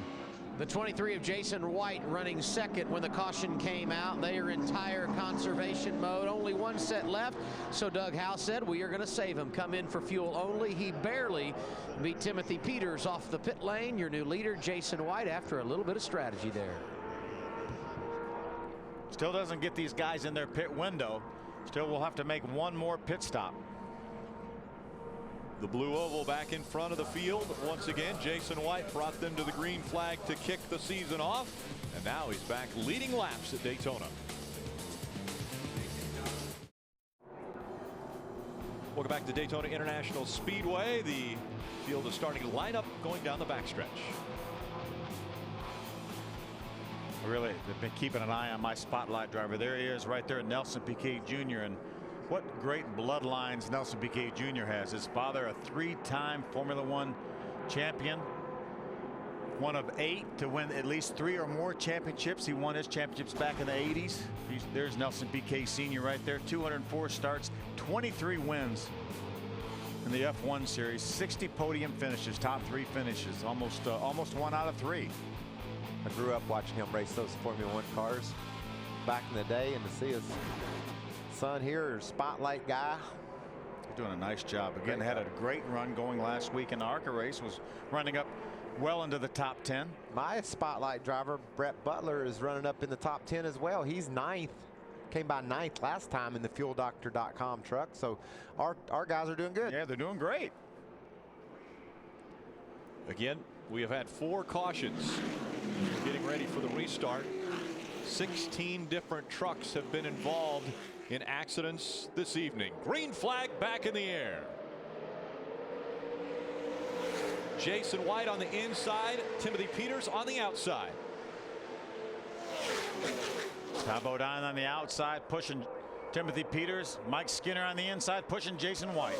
The 23 of Jason White running second when the caution came out. They are in tire conservation mode. Only one set left. So Doug Howe said, we are going to save him. Come in for fuel only. He barely beat Timothy Peters off the pit lane. Your new leader, Jason White, after a little bit of strategy there. Still doesn't get these guys in their pit window. Still will have to make one more pit stop. The blue oval back in front of the field. Once again, Jason White brought them to the green flag to kick the season off. And now he's back leading laps at Daytona. Welcome back to Daytona International Speedway. The field is starting to line up going down the backstretch. Really, they've been keeping an eye on my spotlight driver. There he is right there, Nelson Piquet Jr. And what great bloodlines Nelson Piquet Jr. has. His father, a three-time Formula One champion. One of 8 to win at least 3 or more championships. He won his championships back in the 80s. There's Nelson Piquet Sr. right there. 204 starts, 23 wins in the F1 series, 60 podium finishes, top 3 finishes, almost 1 out of 3. I grew up watching him race those Formula One cars back in the day, and to see his son here, spotlight guy. He's doing a nice job. Again, had a great run going last week in the ARCA race, was running up well into the top 10. My spotlight driver, Brett Butler, is running up in the top 10 as well. He's 9th. Came by 9th last time in the FuelDoctor.com truck. So our guys are doing good. Yeah, they're doing great. Again, we have had 4 cautions getting ready for the restart. 16 different trucks have been involved in accidents this evening. Green flag back in the air. Jason White on the inside, Timothy Peters on the outside. Tom Bodine on the outside pushing Timothy Peters. Mike Skinner on the inside pushing Jason White.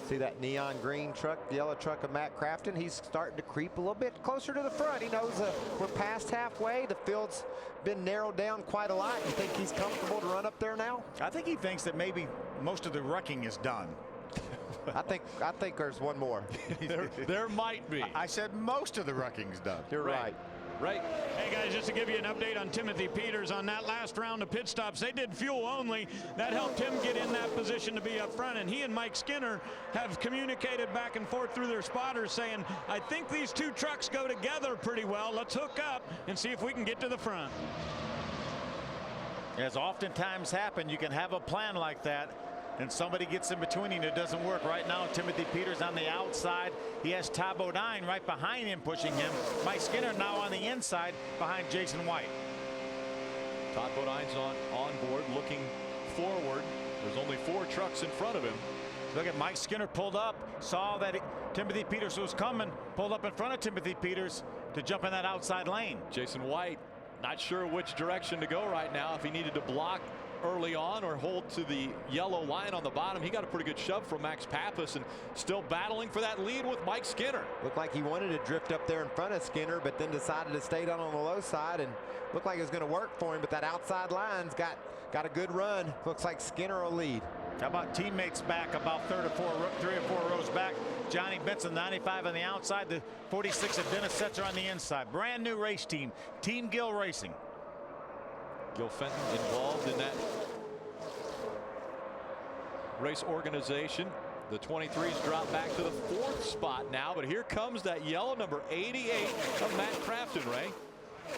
See that neon green truck, the yellow truck of Matt Crafton? He's starting to creep a little bit closer to the front. He knows we're past halfway. The field's been narrowed down quite a lot. You think he's comfortable to run up there now? I think he thinks that maybe most of the wrecking is done. I think there's one more. there might be. I said most of the wrecking's done. You're right. Right. Hey guys, just to give you an update on Timothy Peters on that last round of pit stops, they did fuel only. That helped him get in that position to be up front, and he and Mike Skinner have communicated back and forth through their spotters saying, I think these 2 trucks go together pretty well. Let's hook up and see if we can get to the front. As oftentimes happen, you can have a plan like that and somebody gets in between and it doesn't work. Right now, Timothy Peters on the outside. He has Ty Bodine right behind him pushing him. Mike Skinner now on the inside behind Jason White. Todd Bodine's on board looking forward. There's only 4 trucks in front of him. Look at Mike Skinner pulled up, saw that Timothy Peters was coming, pulled up in front of Timothy Peters to jump in that outside lane. Jason White not sure which direction to go right now, if he needed to block early on or hold to the yellow line on the bottom. He got a pretty good shove from Max Pappas and still battling for that lead with Mike Skinner. Looked like he wanted to drift up there in front of Skinner, but then decided to stay down on the low side, and looked like it was going to work for him, but that outside line's got a good run. Looks like Skinner will lead. How about teammates back about 3 or 4 rows back? Johnny Benson, 95 on the outside. The 46 of Dennis Setzer on the inside. Brand new race team, Team Gill Racing. Gil Fenton involved in that race organization. The 23s drop back to the 4th spot now, but here comes that yellow number 88 of Matt Crafton, Ray.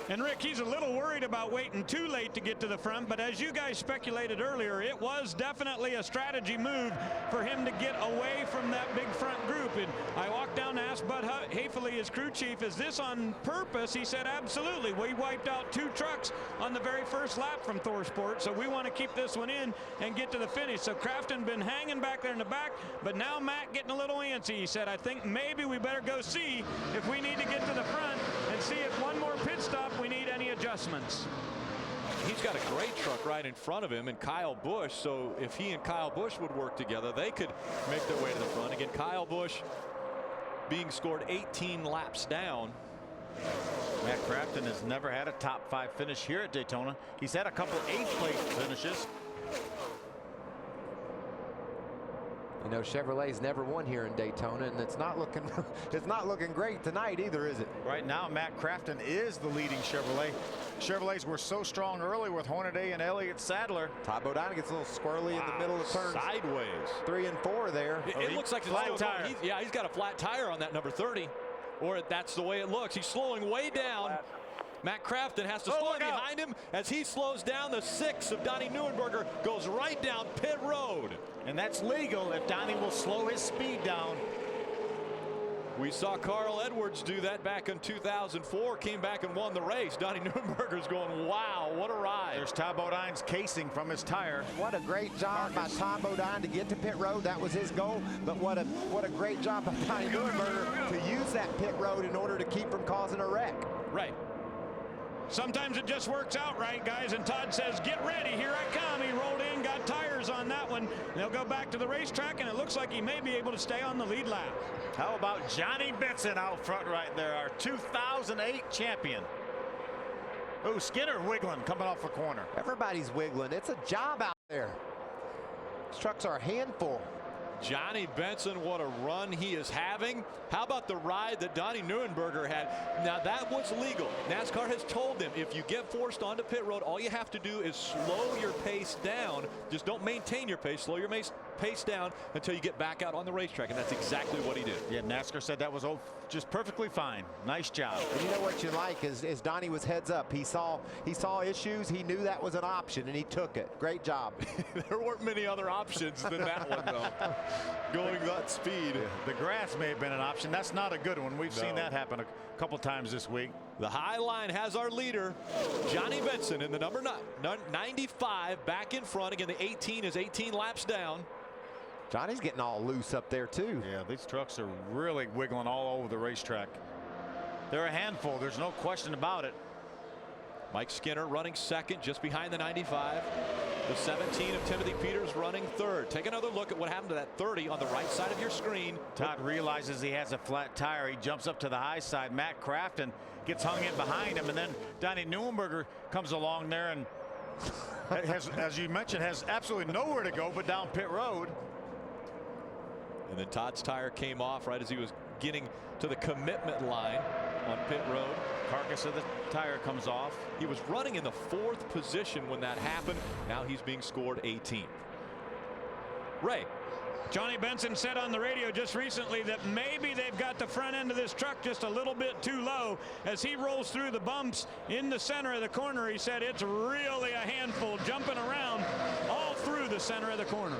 And Rick, he's a little worried about waiting too late to get to the front, but as you guys speculated earlier, it was definitely a strategy move for him to get away from that big front group. And I walked down and asked Bud Hafele, his crew chief, is this on purpose? He said, absolutely. We wiped out 2 trucks on the very first lap from Thorsport, so we want to keep this one in and get to the finish. So Crafton been hanging back there in the back, but now Matt getting a little antsy. He said, I think maybe we better go see if we need to get to the front and see if one more pit stop we need any adjustments. He's got a great truck right in front of him and Kyle Busch, so if he and Kyle Busch would work together, they could make their way to the front. Again, Kyle Busch being scored 18 laps down. Matt Crafton has never had a top 5 finish here at Daytona. He's had a couple 8th place finishes. You know, Chevrolet's never won here in Daytona, and it's not looking it's not looking great tonight either, is it? Right now, Matt Crafton is the leading Chevrolet. Chevrolets were so strong early with Hornaday and Elliott Sadler. Ty Bodine gets a little squirrely in the middle of turns. Sideways. 3 and 4 there. It looks like flat tire. He's got a flat tire on that number 30, or that's the way it looks. He's slowing way down. Matt Crafton has to slow behind him. As he slows down, the 6 of Donnie Neuenberger goes right down pit road. And that's legal if Donnie will slow his speed down. We saw Carl Edwards do that back in 2004, came back and won the race. Donnie Neuenberger's going, wow, what a ride. There's Ty Bodine's casing from his tire. What a great job by Ty Bodine to get to pit road. That was his goal. But what a great job by Donnie Neuenberger to use that pit road in order to keep from causing a wreck. Right. Sometimes it just works out right, guys, and Todd says, get ready, here I come. He rolled in, got tires on that one. They'll go back to the racetrack, and it looks like he may be able to stay on the lead lap. How about Johnny Benson out front right there, our 2008 champion. Oh, Skinner wiggling coming off the corner. Everybody's wiggling. It's a job out there. These trucks are a handful. Johnny Benson, what a run he is having. How about the ride that Donnie Neuenberger had? Now that was legal. NASCAR has told them if you get forced onto pit road, all you have to do is slow your pace down. Just don't maintain your pace. Slow your pace down until you get back out on the racetrack, and that's exactly what he did. Yeah, NASCAR said that was just perfectly fine. Nice job. And you know what you like is Donnie was heads up. He saw issues. He knew that was an option, and he took it. Great job. There weren't many other options than that one, though. Going that speed. The grass may have been an option. That's not a good one. We've seen that happen a couple times this week. The high line has our leader, Johnny Benson, in the number 95 back in front. Again, the 18 is 18 laps down. Johnny's getting all loose up there, too. Yeah, these trucks are really wiggling all over the racetrack. They're a handful. There's no question about it. Mike Skinner running second, just behind the 95. The 17 of Timothy Peters running third. Take another look at what happened to that 30 on the right side of your screen. Todd realizes he has a flat tire. He jumps up to the high side. Matt Crafton gets hung in behind him, and then Donnie Neuenberger comes along there and as you mentioned, has absolutely nowhere to go but down pit road. And then Todd's tire came off right as he was getting to the commitment line on pit road. Carcass of the tire comes off. He was running in the 4th position when that happened. Now he's being scored 18th. Ray. Johnny Benson said on the radio just recently that maybe they've got the front end of this truck just a little bit too low. As he rolls through the bumps in the center of the corner, he said it's really a handful, jumping around all through the center of the corner.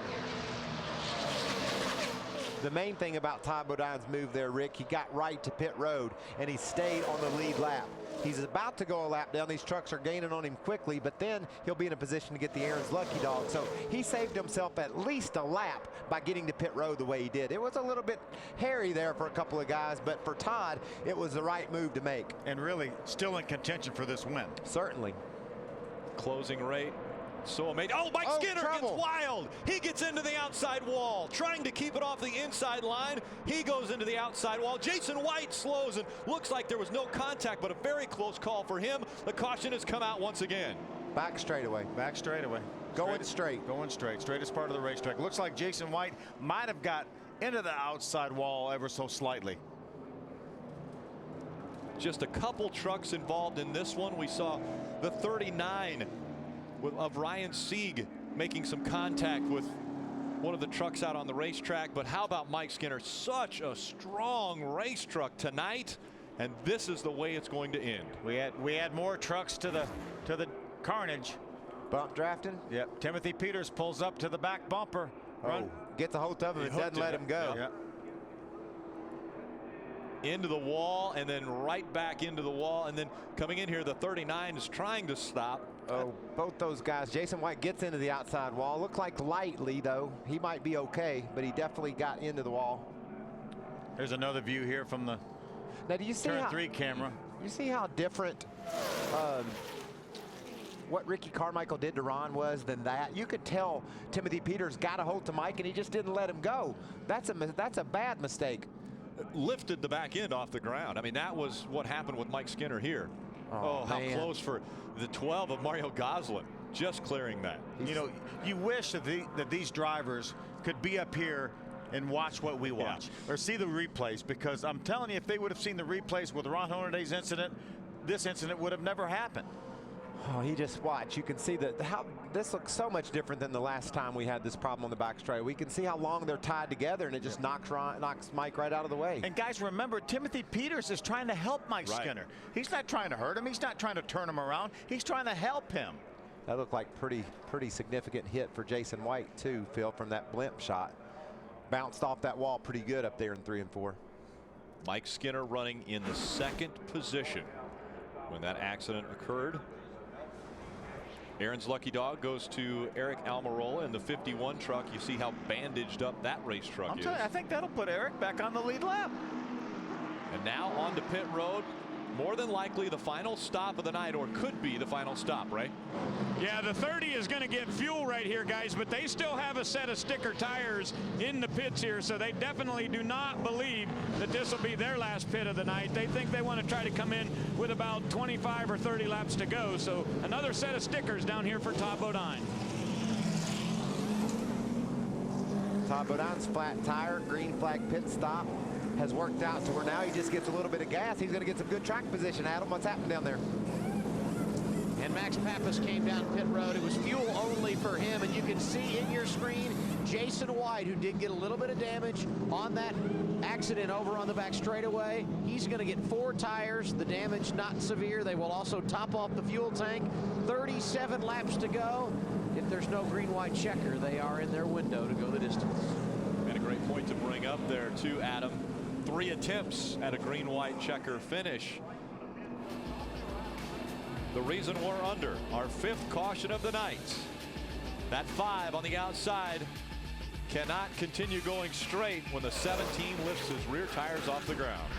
The main thing about Ty Bodine's move there, Rick, he got right to pit road, and he stayed on the lead lap. He's about to go a lap down. These trucks are gaining on him quickly, but then he'll be in a position to get the Aaron's Lucky Dog. So he saved himself at least a lap by getting to pit road the way he did. It was a little bit hairy there for a couple of guys, but for Todd, it was the right move to make. And really still in contention for this win. Certainly. Closing rate. So amazing. Oh, Mike Skinner gets wild. He gets into the outside wall, trying to keep it off the inside line. He goes into the outside wall. Jason White slows, and looks like there was no contact, but a very close call for him. The caution has come out once again. Back straightaway. Back straightaway. Going straight. Going straight. Straightest part of the racetrack. Looks like Jason White might have got into the outside wall ever so slightly. Just a couple trucks involved in this one. We saw the 39 of Ryan Sieg making some contact with one of the trucks out on the racetrack. But how about Mike Skinner? Such a strong race truck tonight, and this is the way it's going to end. We add more trucks to the carnage. Bump drafting. Yep. Timothy Peters pulls up to the back bumper. Gets a hold of him and doesn't let him go. Yep. Into the wall, and then right back into the wall, and then coming in here, the 39 is trying to stop. Oh, both those guys. Jason White gets into the outside wall. Looked like lightly, though. He might be okay, but he definitely got into the wall. There's another view here from the now, do you see turn 3 camera. You see how different what Ricky Carmichael did to Ron was than that? You could tell Timothy Peters got a hold to Mike, and he just didn't let him go. That's a bad mistake. Lifted the back end off the ground. I mean, that was what happened with Mike Skinner here. Oh, how close for the 12 of Mario Goslin, just clearing that. You know, you wish that these drivers could be up here and watch what we watch. Or see the replays, because I'm telling you, if they would have seen the replays with Ron Hornaday's incident, this incident would have never happened. Oh, you just watch. You can see that how this looks so much different than the last time we had this problem on the back straight. We can see how long they're tied together, and it just knocks Mike right out of the way. And guys, remember, Timothy Peters is trying to help Mike Skinner. He's not trying to hurt him. He's not trying to turn him around. He's trying to help him. That looked like pretty significant hit for Jason White too, Phil, from that blimp shot. Bounced off that wall pretty good up there in 3 and 4. Mike Skinner running in the 2nd position when that accident occurred. Aaron's lucky dog goes to Eric Almirola in the 51 truck. You see how bandaged up that race truck is. I think that'll put Eric back on the lead lap. And now on to pit road. More than likely the final stop of the night, or could be the final stop, right? Yeah, the 30 is going to get fuel right here, guys, but they still have a set of sticker tires in the pits here, so they definitely do not believe that this will be their last pit of the night. They think they want to try to come in with about 25 or 30 laps to go, so another set of stickers down here for Todd Bodine. Todd Bodine's flat tire, green flag pit stop has worked out to where now he just gets a little bit of gas. He's going to get some good track position. Adam, what's happening down there? And Max Pappas came down pit road. It was fuel only for him, and you can see in your screen Jason White, who did get a little bit of damage on that accident over on the back straightaway. He's going to get 4 tires. The damage not severe. They will also top off the fuel tank. 37 laps to go. If there's no green-white checker, they are in their window to go the distance. And a great point to bring up there too, Adam. 3 attempts at a green-white checker finish. The reason we're under our 5th caution of the night. That 5 on the outside cannot continue going straight when the 17 lifts his rear tires off the ground.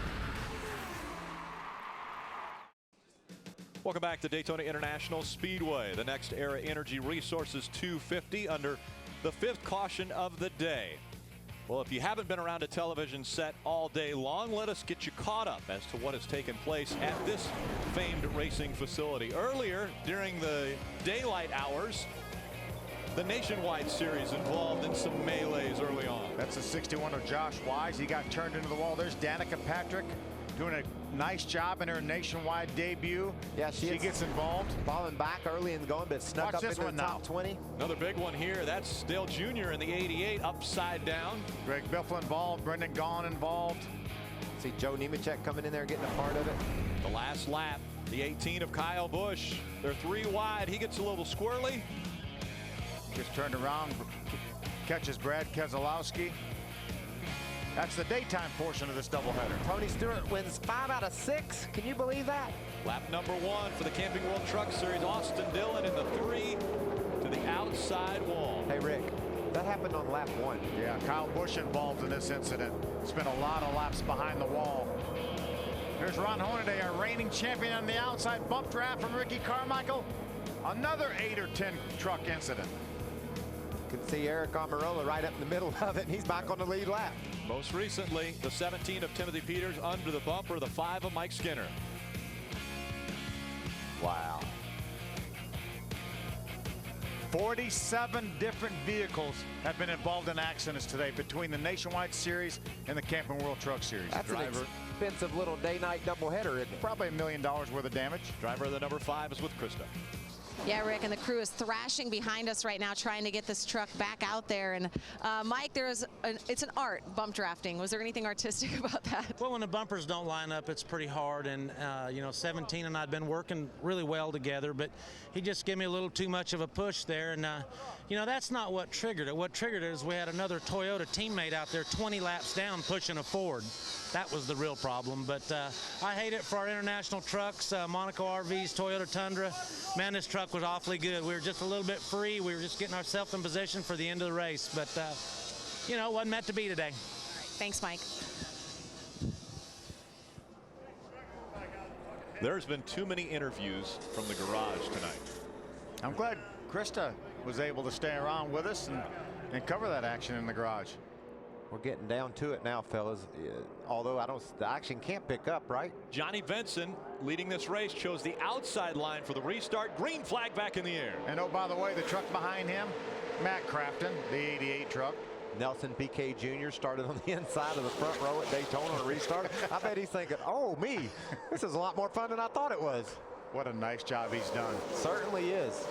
Welcome back to Daytona International Speedway. The Nextera Energy Resources 250 under the 5th caution of the day. Well, if you haven't been around a television set all day long, let us get you caught up as to what has taken place at this famed racing facility. Earlier, during the daylight hours, the Nationwide Series involved in some melees early on. That's the 61 of Josh Wise. He got turned into the wall. There's Danica Patrick doing a nice job in her Nationwide debut. Yeah, she gets involved. Falling back early and going, but snuck up into the top 20. Another big one here. That's Dale Jr. in the 88, upside down. Greg Biffle involved. Brendan Gaughan involved. See Joe Nemechek coming in there getting a part of it. The last lap, the 18 of Kyle Busch. They're 3 wide. He gets a little squirrely. Just turned around, catches Brad Keselowski. That's the daytime portion of this doubleheader. Tony Stewart wins 5 out of 6. Can you believe that? Lap number 1 for the Camping World Truck Series. Austin Dillon in the 3 to the outside wall. Hey, Rick, that happened on lap 1. Yeah, Kyle Busch involved in this incident. Spent a lot of laps behind the wall. Here's Ron Hornaday, our reigning champion on the outside. Bump draft from Ricky Carmichael. Another 8 or 10 truck incident. You can see Eric Almirola right up in the middle of it, and he's back on the lead lap. Most recently, the 17 of Timothy Peters under the bumper, the 5 of Mike Skinner. Wow. 47 different vehicles have been involved in accidents today between the Nationwide Series and the Camping World Truck Series. That's an expensive little day-night doubleheader, isn't it? Probably $1 million worth of damage. Driver of the number 5 is with Krista. Yeah, Rick, and the crew is thrashing behind us right now trying to get this truck back out there. And Mike, it's an art, bump drafting. Was there anything artistic about that? Well, when the bumpers don't line up, it's pretty hard. And, 17 and I had been working really well together, but he just gave me a little too much of a push there. And, that's not what triggered it. What triggered it is we had another Toyota teammate out there 20 laps down pushing a Ford. That was the real problem. But I hate it for our international trucks, Monaco RVs, Toyota Tundra. Man, this truck was awfully good. We were just a little bit free. We were just getting ourselves in position for the end of the race. But, it wasn't meant to be today. Thanks, Mike. There's been too many interviews from the garage tonight. I'm glad Krista was able to stay around with us and cover that action in the garage. We're getting down to it now, fellas. Although the action can't pick up, right? Johnny Benson leading this race chose the outside line for the restart. Green flag back in the air. And oh, by the way, the truck behind him, Matt Crafton, the 88 truck, Nelson Piquet Jr. started on the inside of the front row at Daytona on a restart. I bet he's thinking, oh me, this is a lot more fun than I thought it was. What a nice job he's done. Certainly is.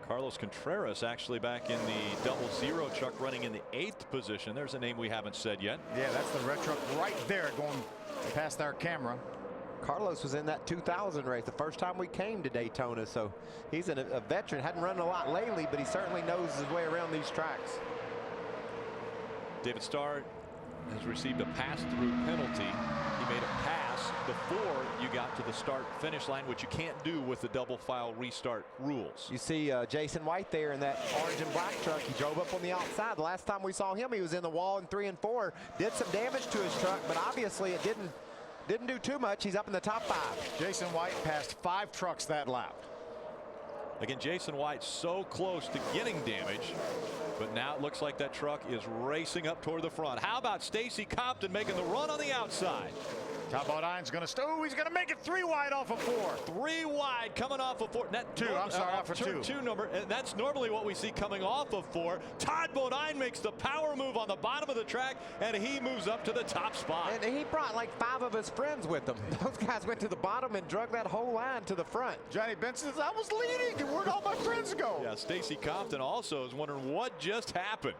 Carlos Contreras actually back in the double zero truck running in the 8th position. There's a name we haven't said yet. Yeah, that's the red truck right there going past our camera. Carlos was in that 2000 race the first time we came to Daytona, so he's a veteran. Hadn't run a lot lately, but he certainly knows his way around these tracks. David Starr has received a pass-through penalty. He made a pass before you got to the start-finish line, which you can't do with the double file restart rules. You see Jason White there in that orange and black truck. He drove up on the outside. The last time we saw him, he was in the wall in 3 and 4. Did some damage to his truck, but obviously it didn't do too much. He's up in the top 5. Jason White passed 5 trucks that lap. Again, Jason White so close to getting damage, but now it looks like that truck is racing up toward the front. How about Stacy Compton making the run on the outside? Todd Bodine's going to he's going to make it 3 wide off of 4. 3 wide coming off of 4. That, 2, I'm sorry, off of 2. 2 number, and that's normally what we see coming off of 4. Todd Bodine makes the power move on the bottom of the track, and he moves up to the top spot. And he brought like 5 of his friends with him. Those guys went to the bottom and drug that whole line to the front. Johnny Benson says, I was leading, and where'd all my friends go? Yeah, Stacy Compton also is wondering what just happened.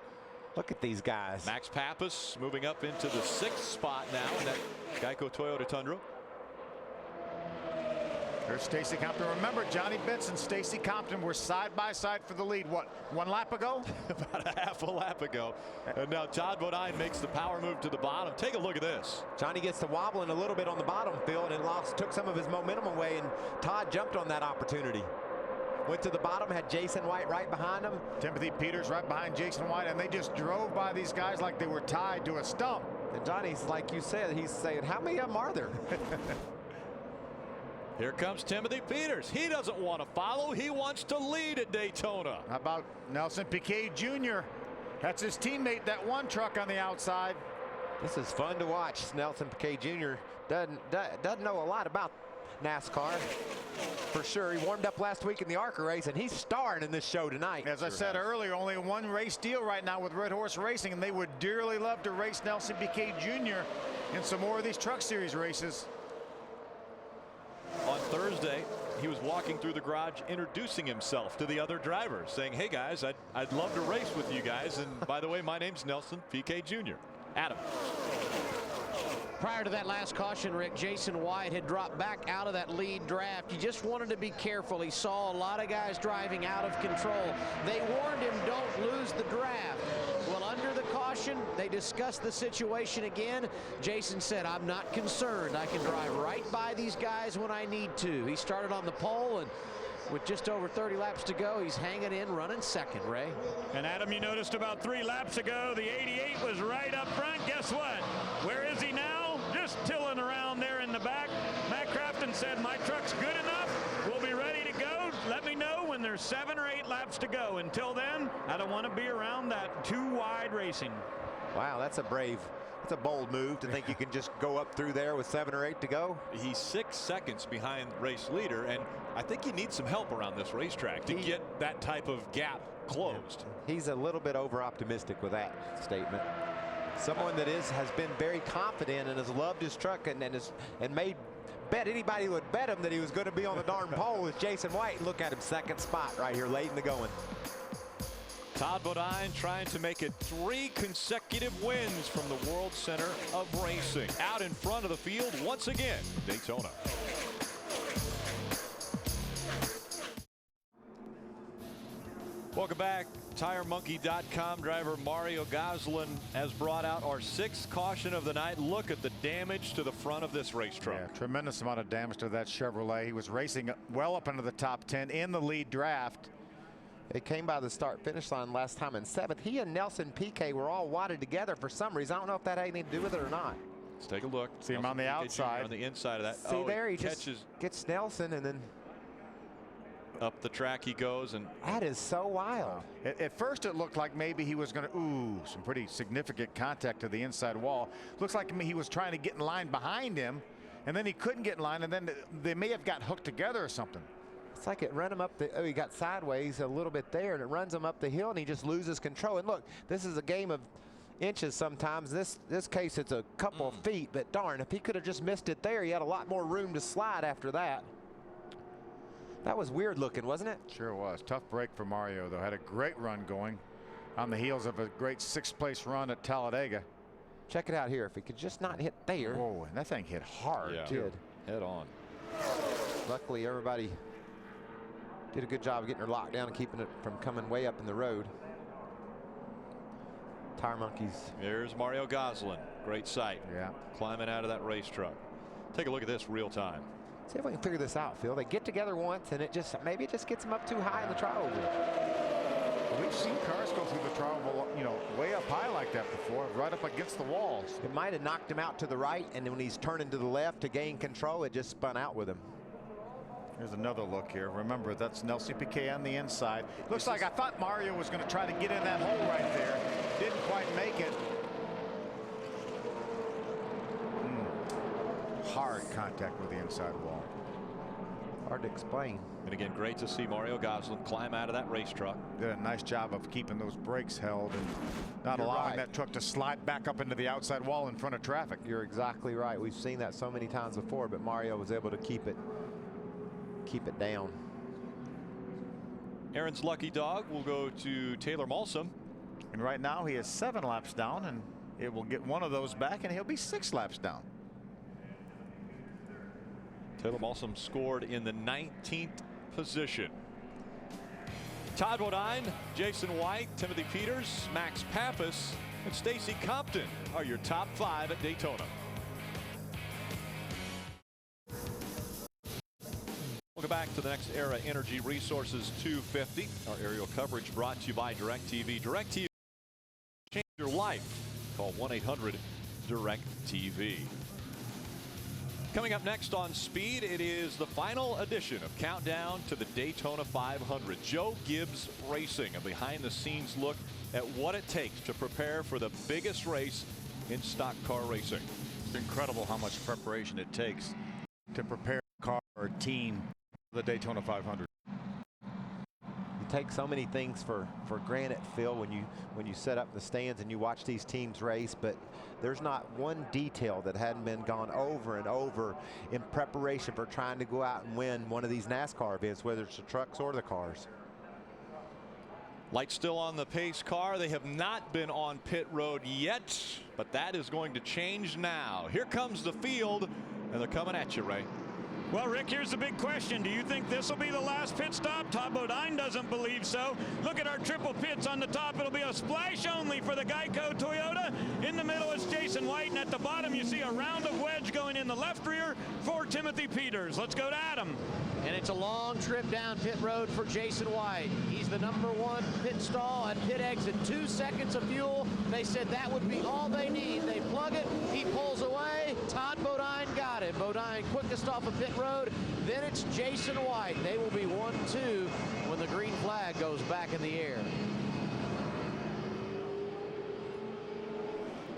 Look at these guys. Max Pappas moving up into the 6th spot now in that Geico Toyota Tundra. There's Stacy Compton. Remember, Johnny Benson, Stacy Compton were side by side for the lead. What, 1 lap ago? About a half a lap ago. And now Todd Bodine makes the power move to the bottom. Take a look at this. Johnny gets to wobbling a little bit on the bottom, Phil, and took some of his momentum away, and Todd jumped on that opportunity. Went to the bottom, had Jason White right behind him. Timothy Peters right behind Jason White, and they just drove by these guys like they were tied to a stump. And Johnny's, like you said, he's saying, how many of them are there? Here comes Timothy Peters. He doesn't want to follow. He wants to lead at Daytona. How about Nelson Piquet Jr.? That's his teammate, that 1 truck on the outside. This is fun to watch. Nelson Piquet Jr. doesn't know a lot about NASCAR. For sure, he warmed up last week in the ARCA race, and he's starring in this show tonight. As I said earlier, only 1 race deal right now with Red Horse Racing, and they would dearly love to race Nelson Piquet Jr. in some more of these Truck Series races. On Thursday, he was walking through the garage introducing himself to the other drivers, saying, hey guys, I'd love to race with you guys, and by the way, my name's Nelson Piquet Jr. Adam. Prior to that last caution, Rick, Jason White had dropped back out of that lead draft. He just wanted to be careful. He saw a lot of guys driving out of control. They warned him, don't lose the draft. Well, under the caution, they discussed the situation again. Jason said, I'm not concerned. I can drive right by these guys when I need to. He started on the pole, and with just over 30 laps to go, he's hanging in, running 2nd, Ray. And Adam, you noticed about 3 laps ago, the 88 was right up front. Guess what? Where is he now? Just tilling around there in the back. Matt Crafton said, my truck's good enough. We'll be ready to go. Let me know when there's 7 or 8 laps to go. Until then, I don't want to be around that 2 wide racing. Wow, that's a bold move to think you can just go up through there with 7 or 8 to go. He's 6 seconds behind race leader, and I think he needs some help around this racetrack to get that type of gap closed. He's a little bit over optimistic with that statement. Someone that has been very confident and has loved his truck and bet anybody would bet him that he was going to be on the darn pole with Jason White. And look at him, 2nd spot right here late in the going. Todd Bodine trying to make it 3 consecutive wins from the World Center of Racing. Out in front of the field once again, Daytona. Welcome back. TireMonkey.com driver Mario Goslin has brought out our 6th caution of the night. Look at the damage to the front of this race truck. Yeah, tremendous amount of damage to that Chevrolet. He was racing well up into the top 10 in the lead draft. It came by the start-finish line last time in 7th. He and Nelson Piquet were all wadded together for some reason. I don't know if that had anything to do with it or not. Let's take a look. See him on the outside. On the inside of that. See there, he just gets Nelson and then up the track he goes. And that is so wild. At first it looked like maybe he was going to, some pretty significant contact to the inside wall. Looks like he was trying to get in line behind him, and then he couldn't get in line, and then they may have got hooked together or something. It's like it ran him up the, oh, he got sideways a little bit there, and it runs him up the hill, and he just loses control. And look, this is a game of inches sometimes. This case, it's a couple of feet, but darn, if he could have just missed it there, he had a lot more room to slide after that. That was weird looking, wasn't it? Sure was. Tough break for Mario, though. Had a great run going on the heels of a great 6th place run at Talladega. Check it out here. If he could just not hit there. Whoa, and that thing hit hard, too. Head on. Luckily, everybody did a good job of getting her locked down and keeping it from coming way up in the road. Tire monkeys. There's Mario Gosselin. Great sight. Yeah. Climbing out of that race truck. Take a look at this real time. See if we can figure this out, Phil. They get together once, and maybe it just gets them up too high in the tri-oval. We've seen cars go through the tri-oval, you know, way up high like that before, right up against the walls. It might have knocked him out to the right, and then when he's turning to the left to gain control, it just spun out with him. Here's another look here. Remember, that's Nelson Piquet on the inside. Looks like I thought Mario was going to try to get in that hole right there. Didn't quite make it. Hard contact with the inside wall. Hard to explain. And again, great to see Mario Gosselin climb out of that race truck. Did a nice job of keeping those brakes held and not allowing that truck to slide back up into the outside wall in front of traffic. You're exactly right. We've seen that so many times before, but Mario was able to keep it down. Aaron's lucky dog will go to Taylor Malsom. And right now he is 7 laps down, and it will get one of those back, and he'll be 6 laps down. Taylor Malsom scored in the 19th position. Todd Bodine, Jason White, Timothy Peters, Max Pappas, and Stacy Compton are your top 5 at Daytona. Welcome back to the Nextera Energy Resources 250. Our aerial coverage brought to you by DirecTV. DirecTV, change your life. Call 1-800-DirecTV. Coming up next on Speed, it is the final edition of Countdown to the Daytona 500. Joe Gibbs Racing, a behind-the-scenes look at what it takes to prepare for the biggest race in stock car racing. It's incredible how much preparation it takes to prepare a car or team for the Daytona 500. You take so many things for granted, Phil, when you set up the stands and you watch these teams race, but there's not one detail that hadn't been gone over and over in preparation for trying to go out and win one of these NASCAR events, whether it's the trucks or the cars. Lights still on the pace car. They have not been on pit road yet, but that is going to change now. Here comes the field, and they're coming at you, Ray. Well, Rick, here's the big question. Do you think this will be the last pit stop? Todd Bodine doesn't believe so. Look at our triple pits on the top. It'll be a splash only for the Geico Toyota. In the middle is Jason White, and at the bottom you see a round of wedge going in the left rear for Timothy Peters. Let's go to Adam. And it's a long trip down pit road for Jason White. He's the #1 pit stall at pit exit. 2 seconds of fuel. They said that would be all they need. They plug it. He pulls away. Todd Bodine got it. Bodine quickest off of pit road. Then it's Jason White. They will be 1-2 when the green flag goes back in the air.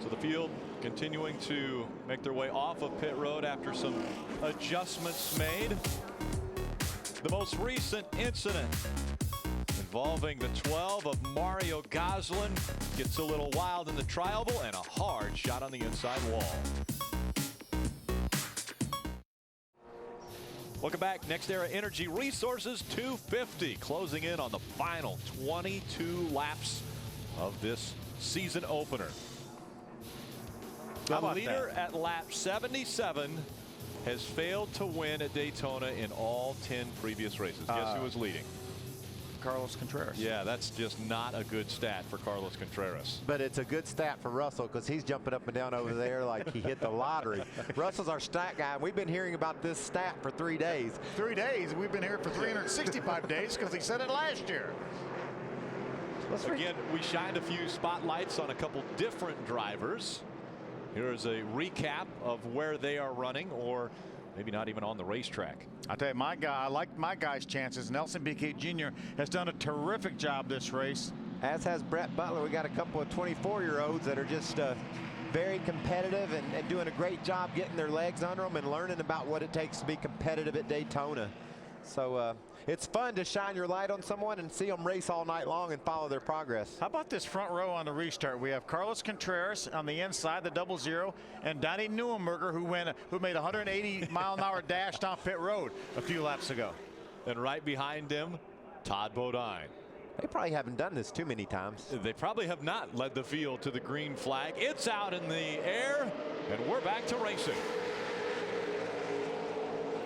So the field continuing to make their way off of pit road after some adjustments made. The most recent incident involving the 12 of Mario Gosselin gets a little wild in the tri-oval, and a hard shot on the inside wall. Welcome back. Nextera Energy Resources 250, closing in on the final 22 laps of this season opener. The leader at lap 77 has failed to win at Daytona in all 10 previous races. Guess who was leading? Carlos Contreras. Yeah, that's just not a good stat for Carlos Contreras. But it's a good stat for Russell, because he's jumping up and down over there like he hit the lottery. Russell's our stat guy. We've been hearing about this stat for 3 days. 3 days? We've been here for 365 days because he said it last year. Again, we shined a few spotlights on a couple different drivers. Here's a recap of where they are running, or maybe not even on the racetrack. I'll tell you, my guy, I like my guy's chances. Nelson Piquet Jr. has done a terrific job this race. As has Brett Butler. We got a couple of 24-year-olds that are just very competitive and doing a great job getting their legs under them and learning about what it takes to be competitive at Daytona. So it's fun to shine your light on someone and see them race all night long and follow their progress. How about this front row on the restart? We have Carlos Contreras on the inside, the 00, and Donnie Neuenberger, who made a 180-mile-an-hour dash down pit road a few laps ago. And right behind him, Todd Bodine. They probably haven't done this too many times. They probably have not led the field to the green flag. It's out in the air, and we're back to racing.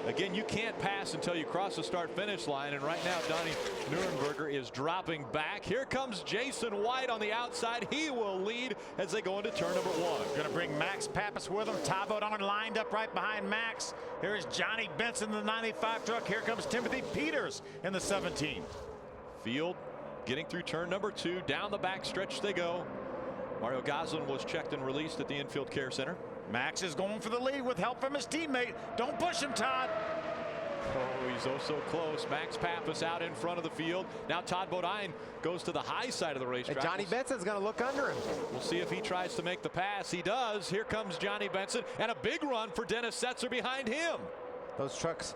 Again, you can't pass until you cross the start-finish line, and right now Donnie Neuenberger is dropping back. Here comes Jason White on the outside. He will lead as they go into turn number 1. Going to bring Max Pappas with him. Todd Bodine lined up right behind Max. Here's Johnny Benson in the 95 truck. Here comes Timothy Peters in the 17. Field getting through turn number 2. Down the back stretch they go. Mario Goslin was checked and released at the infield care center. Max is going for the lead with help from his teammate. Don't push him, Todd. Oh, he's oh so close. Max Pappas out in front of the field. Now Todd Bodine goes to the high side of the racetrack. And Johnny Benson's going to look under him. We'll see if he tries to make the pass. He does. Here comes Johnny Benson, and a big run for Dennis Setzer behind him. Those trucks,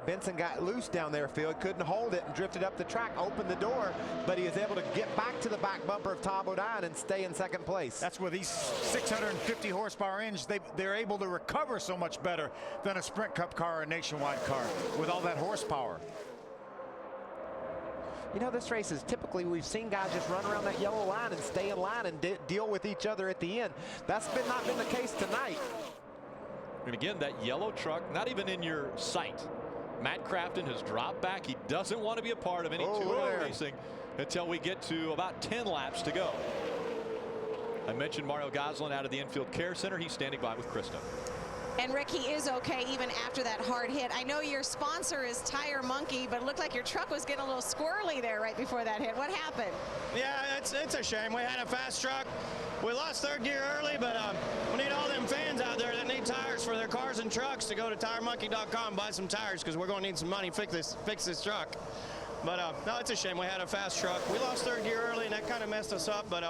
Benson got loose down there, Phil. He couldn't hold it and drifted up the track, opened the door, but he was able to get back to the back bumper of Todd Bodine and stay in second place. That's where these 650 horsepower engines, they're able to recover so much better than a Sprint Cup car or a Nationwide car with all that horsepower. You know, this race is typically, we've seen guys just run around that yellow line and stay in line and deal with each other at the end. That's not been the case tonight. And again, that yellow truck, not even in your sight. Matt Crafton has dropped back. He doesn't want to be a part of any two-row racing until we get to about 10 laps to go. I mentioned Mario Goslin out of the infield care center. He's standing by with Krista. And Rick, he is okay even after that hard hit. I know your sponsor is Tire Monkey, but it looked like your truck was getting a little squirrely there right before that hit. What happened? Yeah, it's a shame. We had a fast truck. We lost third gear early, but we need all them fans out there that need tires for their cars and trucks to go to TireMonkey.com and buy some tires, because we're going to need some money to fix this truck. But no, it's a shame. We had a fast truck. We lost third gear early, and that kind of messed us up. But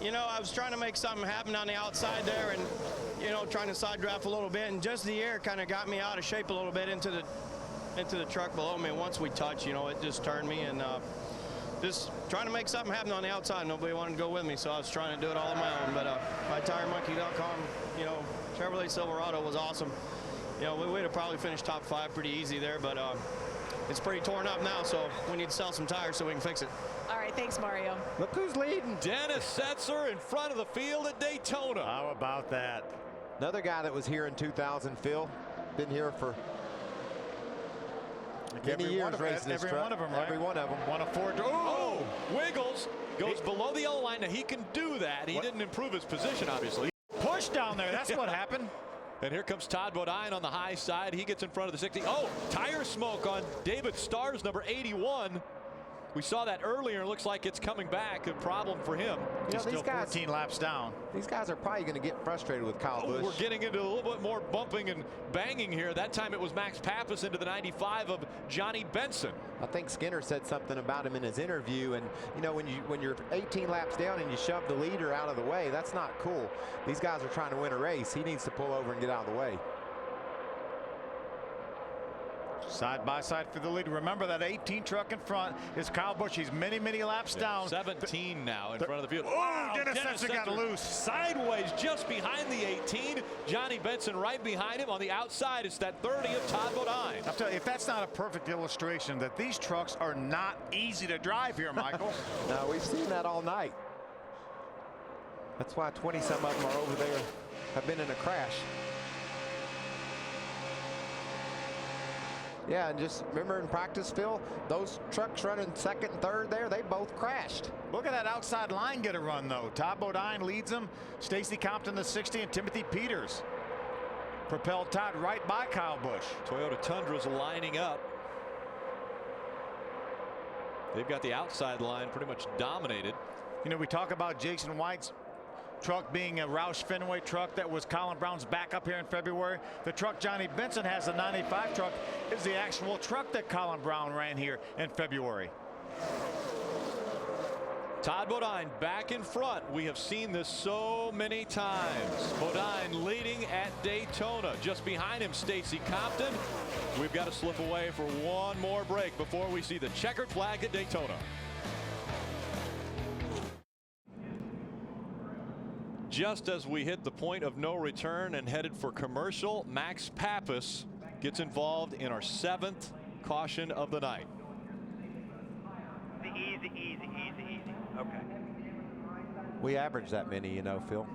you know, I was trying to make something happen on the outside there, and you know, trying to side draft a little bit, and just the air kind of got me out of shape a little bit into the truck below me. And once we touched, you know, it just turned me, and just trying to make something happen on the outside. Nobody wanted to go with me, so I was trying to do it all on my own. But my TireMonkey.com, you know, Chevrolet Silverado was awesome. You know, we'd have probably finished top 5 pretty easy there, but it's pretty torn up now, so we need to sell some tires so we can fix it. All right, thanks, Mario. Look who's leading. Dennis Setzer in front of the field at Daytona. How about that? Another guy that was here in 2000, Phil. Been here for many years racing this truck. Every one of them, right? Every one of them. One of 4. Oh, Wiggles goes below the yellow line. Now he can do that. He didn't improve his position, obviously. Push down there. That's what happened. And here comes Todd Bodine on the high side. He gets in front of the 60. Oh, tire smoke on David Starr's number 81. We saw that earlier. It looks like it's coming back. A problem for him. You know, He's still 14 laps down. These guys are probably going to get frustrated with Kyle Busch. We're getting into a little bit more bumping and banging here. That time it was Max Pappas into the 95 of Johnny Benson. I think Skinner said something about him in his interview, and you know, when you're 18 laps down and you shove the leader out of the way, that's not cool. These guys are trying to win a race. He needs to pull over and get out of the way. Side by side for the lead. Remember that 18 truck in front is Kyle Busch. He's many laps down. 17 now in front of the field. Oh, wow, Dennis Setzer got loose. Sideways just behind the 18. Johnny Benson right behind him. On the outside, it's that 30 of Todd Bodine. I'll tell you, if that's not a perfect illustration that these trucks are not easy to drive here, Michael. No, we've seen that all night. That's why 20-some of them are over there, have been in a crash. Yeah, and just remember in practice, Phil, those trucks running second and third there, they both crashed. Look at that outside line get a run, though. Todd Bodine leads them. Stacy Compton, the 60, and Timothy Peters propelled Todd right by Kyle Busch. Toyota Tundra's lining up. They've got the outside line pretty much dominated. You know, we talk about Jason White's truck being a Roush Fenway truck that was Colin Brown's backup here in February. The truck Johnny Benson has, the 95 truck, is the actual truck that Colin Brown ran here in February. Todd Bodine back in front. We have seen this so many times. Bodine leading at Daytona. Just behind him, Stacy Compton. We've got to slip away for one more break before we see the checkered flag at Daytona. Just as we hit the point of no return and headed for commercial, Max Pappas gets involved in our 7th caution of the night. Easy. Okay. We average that many, you know, Phil.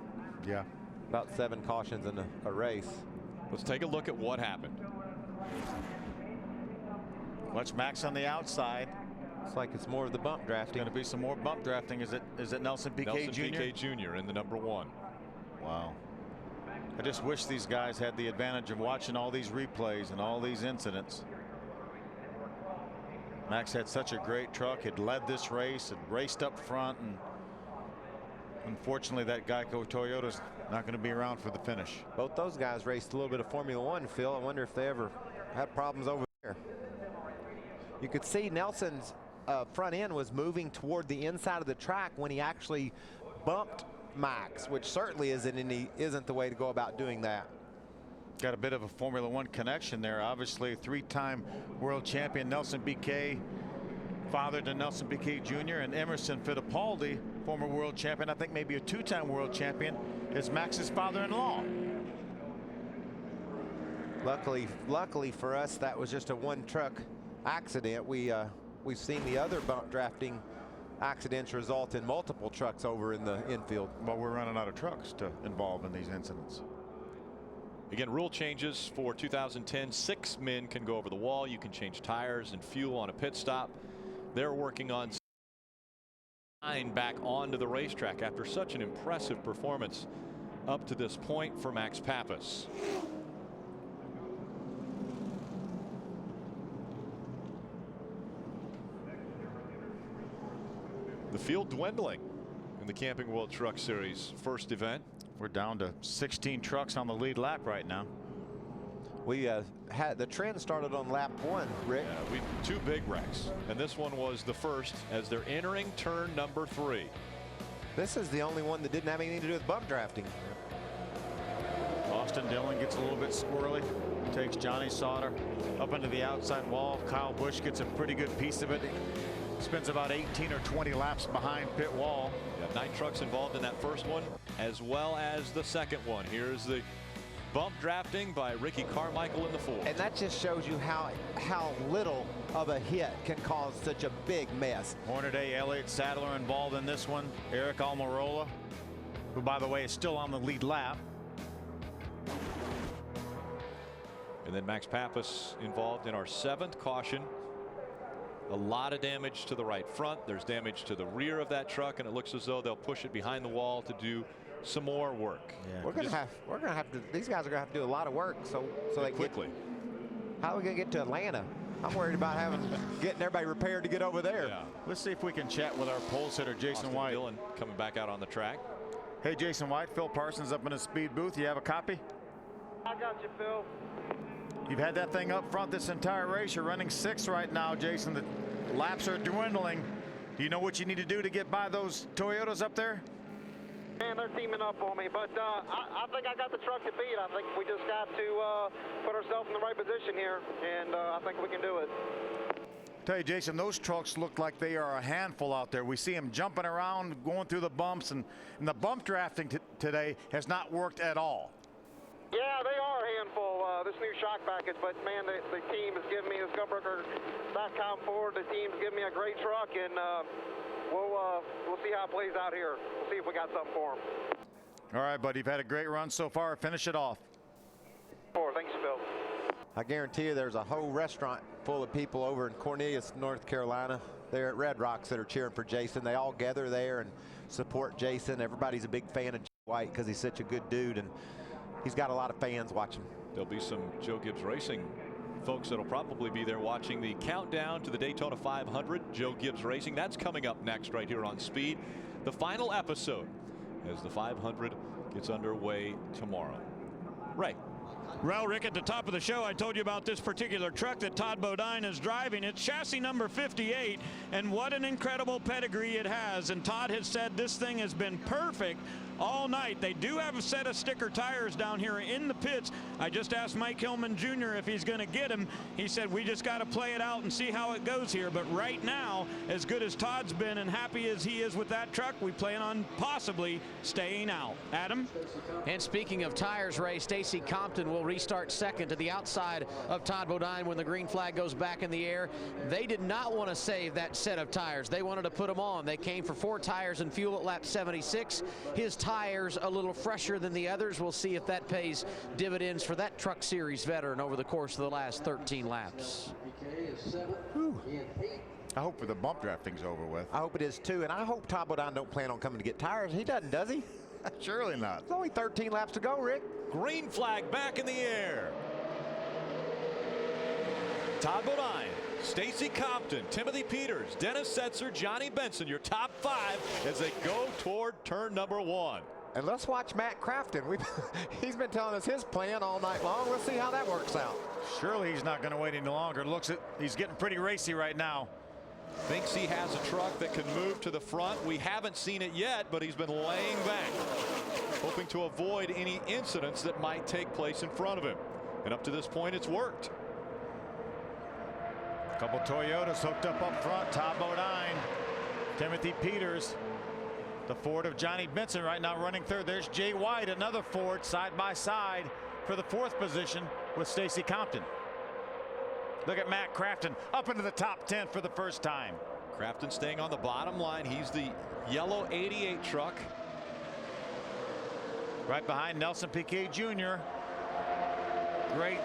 Yeah. About 7 cautions in a race. Let's take a look at what happened. Watch Max on the outside. It's like it's more of the bump drafting. Going to be some more bump drafting. Is it Nelson Piquet Jr.? Nelson Piquet Jr. in the number 1. Wow. I just wish these guys had the advantage of watching all these replays and all these incidents. Max had such a great truck, had led this race, had raced up front, and unfortunately that Geico Toyota's not going to be around for the finish. Both those guys raced a little bit of Formula One, Phil. I wonder if they ever had problems over there. You could see Nelson's front end was moving toward the inside of the track when he actually bumped Max, which certainly isn't the way to go about doing that. Got a bit of a Formula One connection there. Obviously, 3-time world champion Nelson Piquet, father to Nelson Piquet Jr., and Emerson Fittipaldi, former world champion, I think maybe a 2-time world champion, is Max's father-in-law. Luckily for us, that was just a one-truck accident. We've seen the other bump drafting accidents result in multiple trucks over in the infield. But we're running out of trucks to involve in these incidents. Again, rule changes for 2010. 6 men can go over the wall. You can change tires and fuel on a pit stop. They're working on 9 back onto the racetrack after such an impressive performance up to this point for Max Pappas. The field dwindling in the Camping World Truck Series first event. We're down to 16 trucks on the lead lap right now. We had the trend started on lap 1, Rick. Yeah, we 2 big wrecks, and this one was the first as they're entering turn number 3. This is the only one that didn't have anything to do with bump drafting. Austin Dillon gets a little bit squirrely, takes Johnny Sauter up into the outside wall. Kyle Busch gets a pretty good piece of it. Spends about 18 or 20 laps behind pit wall. Yeah, 9 trucks involved in that first one as well as the second one. Here's the bump drafting by Ricky Carmichael in the 4. And that just shows you how little of a hit can cause such a big mess. Hornaday, Elliott Sadler involved in this one. Eric Almirola, who by the way is still on the lead lap. And then Max Pappas involved in our 7th caution. A lot of damage to the right front. There's damage to the rear of that truck, and it looks as though they'll push it behind the wall to do some more work. Yeah. We're gonna have to. These guys are gonna have to do a lot of work. So they quickly. How are we gonna get to Atlanta? I'm worried about getting everybody repaired to get over there. Yeah. Let's see if we can chat with our pole sitter, Jason Austin White. Dillon coming back out on the track. Hey, Jason White, Phil Parsons up in the speed booth. You have a copy? I got you, Phil. You've had that thing up front this entire race. You're running 6 right now, Jason. The laps are dwindling. Do you know what you need to do to get by those Toyotas up there? Man, they're teaming up on me, but I think I got the truck to beat. I think we just got to put ourselves in the right position here, and I think we can do it. Tell you, Jason, those trucks look like they are a handful out there. We see them jumping around, going through the bumps, and the bump drafting today has not worked at all. Yeah, they are a handful, this new shock package, but man, the team has given me, this Gunbreaker.com Ford, the team's given me a great truck, and we'll see how it plays out here. We'll see if we got something for them. All right, buddy, you've had a great run so far. Finish it off. Thanks, Phil. I guarantee you there's a whole restaurant full of people over in Cornelius, North Carolina. They're at Red Rocks that are cheering for Jason. They all gather there and support Jason. Everybody's a big fan of White because he's such a good dude, and he's got a lot of fans watching. There'll be some Joe Gibbs Racing folks that'll probably be there watching the countdown to the Daytona 500. Joe Gibbs Racing, that's coming up next right here on Speed. The final episode as the 500 gets underway tomorrow. Ray. Well, Rick, at the top of the show, I told you about this particular truck that Todd Bodine is driving. It's chassis number 58, and what an incredible pedigree it has. And Todd has said this thing has been perfect all night. They do have a set of sticker tires down here in the pits. I just asked Mike Hillman Jr. if he's going to get them. He said, we just got to play it out and see how it goes here. But right now, as good as Todd's been and happy as he is with that truck, we plan on possibly staying out. Adam? And speaking of tires, Ray, Stacy Compton will restart second to the outside of Todd Bodine when the green flag goes back in the air. They did not want to save that set of tires. They wanted to put them on. They came for 4 tires and fuel at lap 76. His tires a little fresher than the others. We'll see if that pays dividends for that Truck Series veteran over the course of the last 13 laps. Whew. I hope the bump drafting's over with. I hope it is too, and I hope Todd Bodine don't plan on coming to get tires. He doesn't, does he? Surely not. It's only 13 laps to go, Rick. Green flag back in the air. Todd Bodine, Stacy Compton, Timothy Peters, Dennis Setzer, Johnny Benson, your top 5 as they go toward turn number 1. And let's watch Matt Crafton. He's been telling us his plan all night long. Let's see how that works out. Surely he's not going to wait any longer. Looks at he's getting pretty racy right now. Thinks he has a truck that can move to the front. We haven't seen it yet, but he's been laying back, hoping to avoid any incidents that might take place in front of him. And up to this point, it's worked. A couple Toyotas hooked up front. Todd Bodine, Timothy Peters, the Ford of Johnny Benson right now running third. There's Jay White, another Ford side by side for the 4th position with Stacy Compton. Look at Matt Crafton up into the top 10 for the first time. Crafton staying on the bottom line. He's the yellow 88 truck. Right behind Nelson Piquet Jr. Great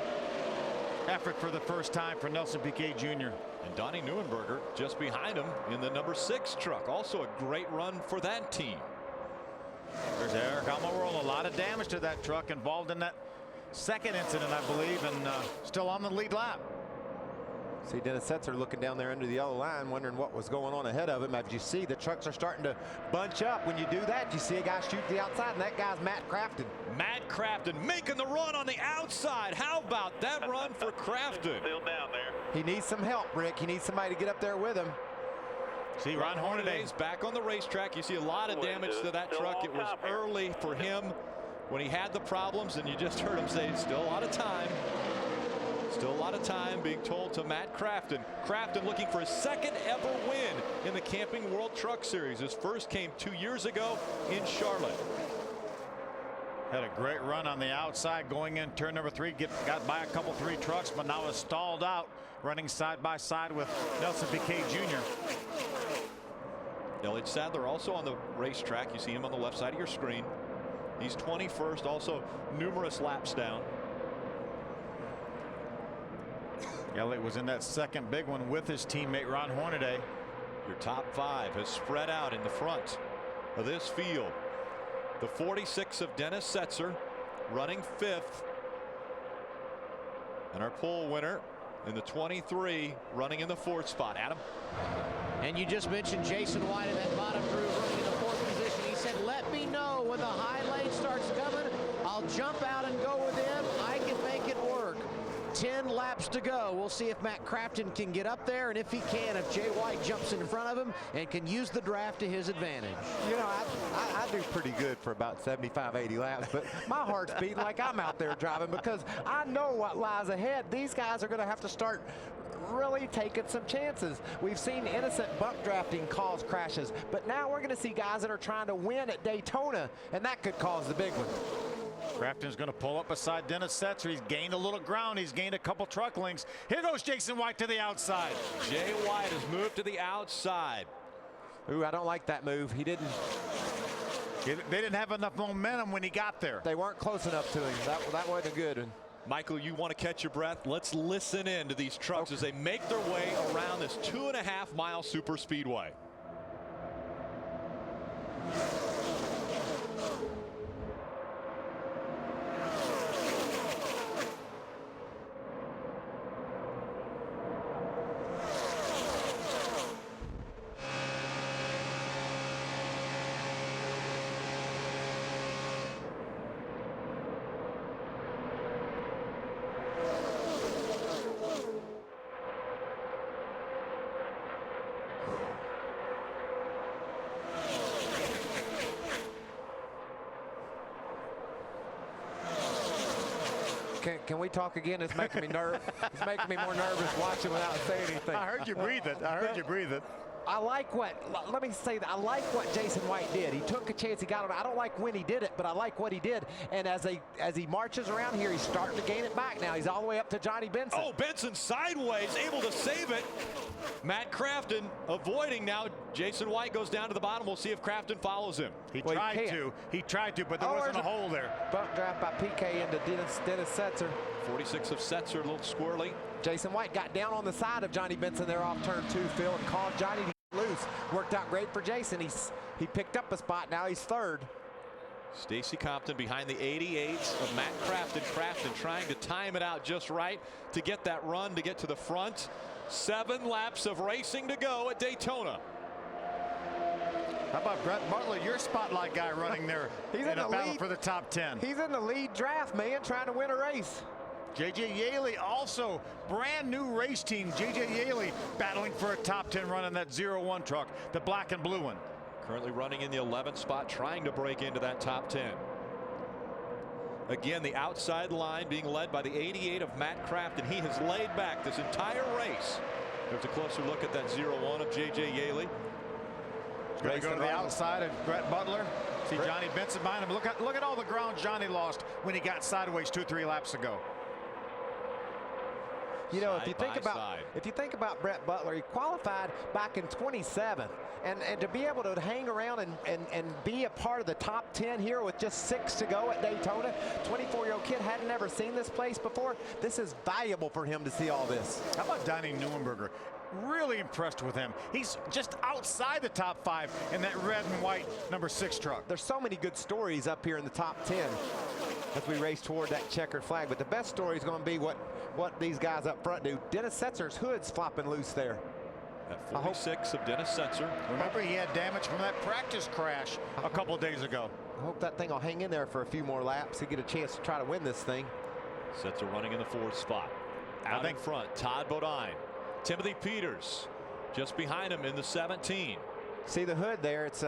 effort for the first time for Nelson Piquet Jr. And Donnie Neuenberger just behind him in the number 6 truck. Also a great run for that team. There's Eric Almirola. A lot of damage to that truck involved in that second incident, I believe, and still on the lead lap. See Dennis Setzer looking down there under the yellow line, wondering what was going on ahead of him. As you see, the trucks are starting to bunch up. When you do that, you see a guy shoot the outside, and that guy's Matt Crafton. Matt Crafton making the run on the outside. How about that run for Crafton? Still down there. He needs some help, Rick. He needs somebody to get up there with him. See, Ron Hornaday's back on the racetrack. You see a lot of damage to that truck. It was early for him when he had the problems, and you just heard him say, still a lot of time. Still a lot of time being told to Matt Crafton. Crafton looking for his 2nd ever win in the Camping World Truck Series. His first came 2 years ago in Charlotte. Had a great run on the outside going in turn number 3. Got by a couple 3 trucks, but now is stalled out, running side by side with Nelson Piquet Jr. Elliott Sadler also on the racetrack. You see him on the left side of your screen. He's 21st, also numerous laps down. Elliott was in that second big one with his teammate Ron Hornaday. Your top 5 has spread out in the front of this field. The 46 of Dennis Setzer running 5th. And our pole winner in the 23 running in the 4th spot. Adam? And you just mentioned Jason White in that bottom groove running in the 4th position. He said, let me know when the high lane starts coming. I'll jump out and go with him. I can make it work. 10 laps to go. We'll see if Matt Crafton can get up there, and if he can, if Jay White jumps in front of him and can use the draft to his advantage. You know, I do pretty good for about 75, 80 laps, but my heart's beating like I'm out there driving because I know what lies ahead. These guys are going to have to start really taking some chances. We've seen innocent bump drafting cause crashes, but now we're going to see guys that are trying to win at Daytona, and that could cause the big one. Crafton's going to pull up beside Dennis Setzer. He's gained a little ground. He's gained a couple truck lengths. Here goes Jason White to the outside. Jay White has moved to the outside. Ooh, I don't like that move. He didn't. They didn't have enough momentum when he got there. They weren't close enough to him. That wasn't good. Michael, you want to catch your breath? Let's listen in to these trucks as they make their way around this 2.5-mile super speedway. can we talk again? It's making me It's making me more nervous watching without saying anything. I heard you breathe it. I heard you breathe it. I like let me say that I like what Jason White did. He took a chance, he got it. I don't like when he did it, but I like what he did. And as he marches around here, he's starting to gain it back now. He's all the way up to Johnny Benson. Oh, Benson sideways, able to save it. Matt Crafton avoiding now. Jason White goes down to the bottom. We'll see if Crafton follows him. He tried to, but there wasn't a hole there. Bump draft by PK into Dennis Setzer. 46 of Setzer, a little squirrely. Jason White got down on the side of Johnny Benson there off turn 2, Phil, and called Johnny to get loose. Worked out great for Jason. He picked up a spot. Now he's third. Stacy Compton behind the 88s of Matt Crafton. Crafton trying to time it out just right to get that run to get to the front. 7 laps of racing to go at Daytona. How about Brett Butler, your spotlight guy running there He's in a battle for the top 10. He's in the lead draft, man, trying to win a race. J.J. Yaley also brand new race team. J.J. Yaley battling for a top 10 run in that 0-1 truck, the black and blue one. Currently running in the 11th spot, trying to break into that top 10. Again, the outside line being led by the 88 of Matt Crafton. He has laid back this entire race. There's a closer look at that 0-1 of J.J. Yaley. Going to go to the outside of Brett Butler. See Johnny Benson behind him. Look at all the ground Johnny lost when he got sideways 2-3 laps ago. You know, if you think about Brett Butler, he qualified back in 27, and to be able to hang around and be a part of the top 10 here with just 6 to go at Daytona, 24-year-old kid hadn't ever seen this place before. This is valuable for him to see all this. How about Donnie Neuenberger? Really impressed with him. He's just outside the top 5 in that red and white number 6 truck. There's so many good stories up here in the top 10 as we race toward that checkered flag, but the best story is going to be what these guys up front do. Dennis Setzer's hood's flopping loose there. At 46 of Dennis Setzer. Remember, he had damage from that practice crash a couple days ago. I hope that thing will hang in there for a few more laps to get a chance to try to win this thing. Setzer running in the 4th spot. Out in front, Todd Bodine. Timothy Peters just behind him in the 17. See the hood there? It's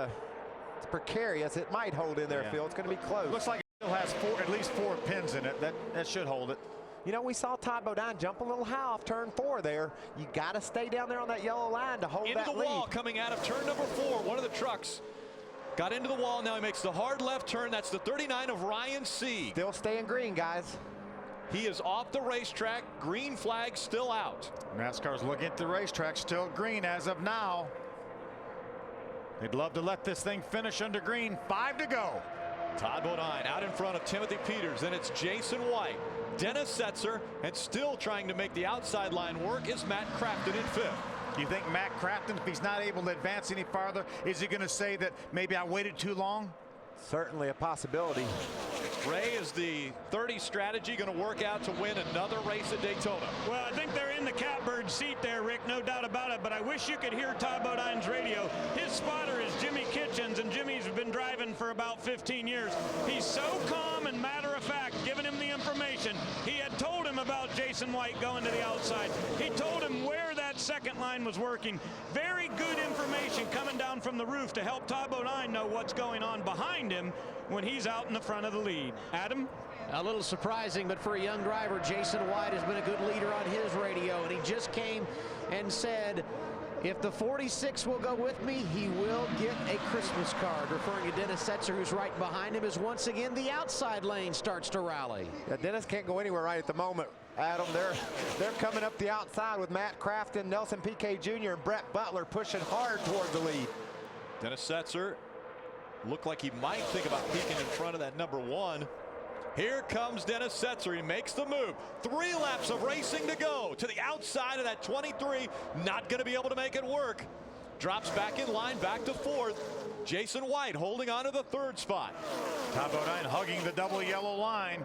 precarious. It might hold in there, Phil. It's going to be close. Looks like it still has at least 4 pins in it. That should hold it. You know, we saw Todd Bodine jump a little high off turn 4 there. You got to stay down there on that yellow line to hold that lead. Into the wall coming out of turn number 4. One of the trucks got into the wall. Now he makes the hard left turn. That's the 39 of Ryan Sieg. Still staying green, guys. He is off the racetrack. Green flag still out. NASCAR's looking at the racetrack, still green as of now. They'd love to let this thing finish under green. 5 to go. Todd Bodine out in front of Timothy Peters. Then it's Jason White, Dennis Setzer, and still trying to make the outside line work is Matt Crafton in 5th. Do you think Matt Crafton, if he's not able to advance any farther, is he going to say that maybe I waited too long? Certainly a possibility. Ray, is the 30 strategy going to work out to win another race at Daytona? Well, I think they're in the catbird seat there, Rick, no doubt about it, but I wish you could hear Todd Bodine's radio. His spotter is Jimmy Kitchens, and Jimmy's been driving for about 15 years. He's so calm and matter-of-fact, giving him the information. He had told him about Jason White going to the outside. He told him where that second line was working. Very good information coming down from the roof to help Todd Bodine know what's going on behind him when he's out in the front of the lead. Adam? A little surprising, but for a young driver, Jason White has been a good leader on his radio, and he just came and said, if the 46 will go with me, he will get a Christmas card, referring to Dennis Setzer, who's right behind him, as once again the outside lane starts to rally. Yeah, Dennis can't go anywhere right at the moment, Adam. They're coming up the outside with Matt Crafton, Nelson Piquet Jr., and Brett Butler pushing hard toward the lead. Dennis Setzer looked like he might think about peeking in front of that number 1. Here comes Dennis Setzer. He makes the move. 3 laps of racing to go to the outside of that 23. Not going to be able to make it work. Drops back in line, back to 4th. Jason White holding on to the 3rd spot. Todd Bodine hugging the double yellow line.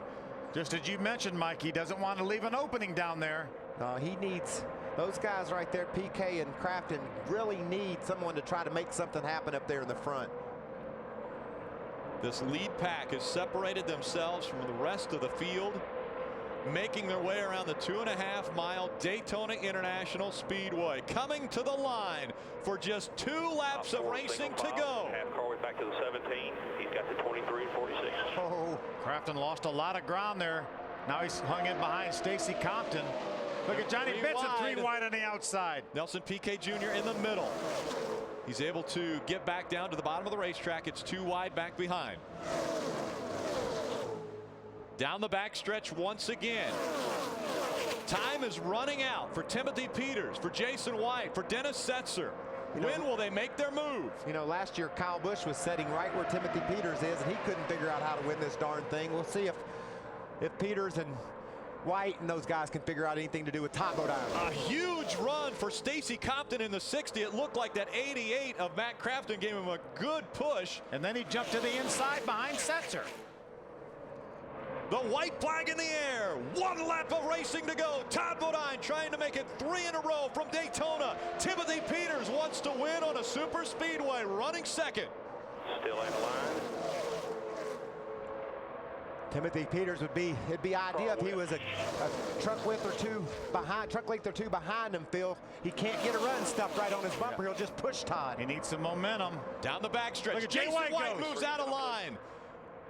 Just as you mentioned, Mike, he doesn't want to leave an opening down there. He needs those guys right there, PK and Crafton, really need someone to try to make something happen up there in the front. This lead pack has separated themselves from the rest of the field, making their way around the 2.5-mile Daytona International Speedway, coming to the line for just 2 laps of racing to go. Half car way back to the 17. He's got the 23 and 46. Oh, Crafton lost a lot of ground there. Now he's hung in behind Stacy Compton. Look at Johnny Benson, 3 wide on the outside. Nelson Piquet Jr. in the middle. He's able to get back down to the bottom of the racetrack. It's 2 wide back behind. Down the backstretch once again. Time is running out for Timothy Peters, for Jason White, for Dennis Setzer. When will they make their move? You know, last year Kyle Busch was sitting right where Timothy Peters is, and he couldn't figure out how to win this darn thing. We'll see if Peters and White and those guys can figure out anything to do with Todd Bodine. A huge run for Stacy Compton in the 60. It looked like that 88 of Matt Crafton gave him a good push. And then he jumped to the inside behind Setzer. The white flag in the air. 1 lap of racing to go. Todd Bodine trying to make it 3 in a row from Daytona. Timothy Peters wants to win on a super speedway, running second. Still in line. Timothy Peters it'd be ideal if he was a truck length or two behind him, Phil. He can't get a run stuffed right on his bumper. He'll just push Todd. He needs some momentum. Down the backstretch. Look at Jason White moves out of line.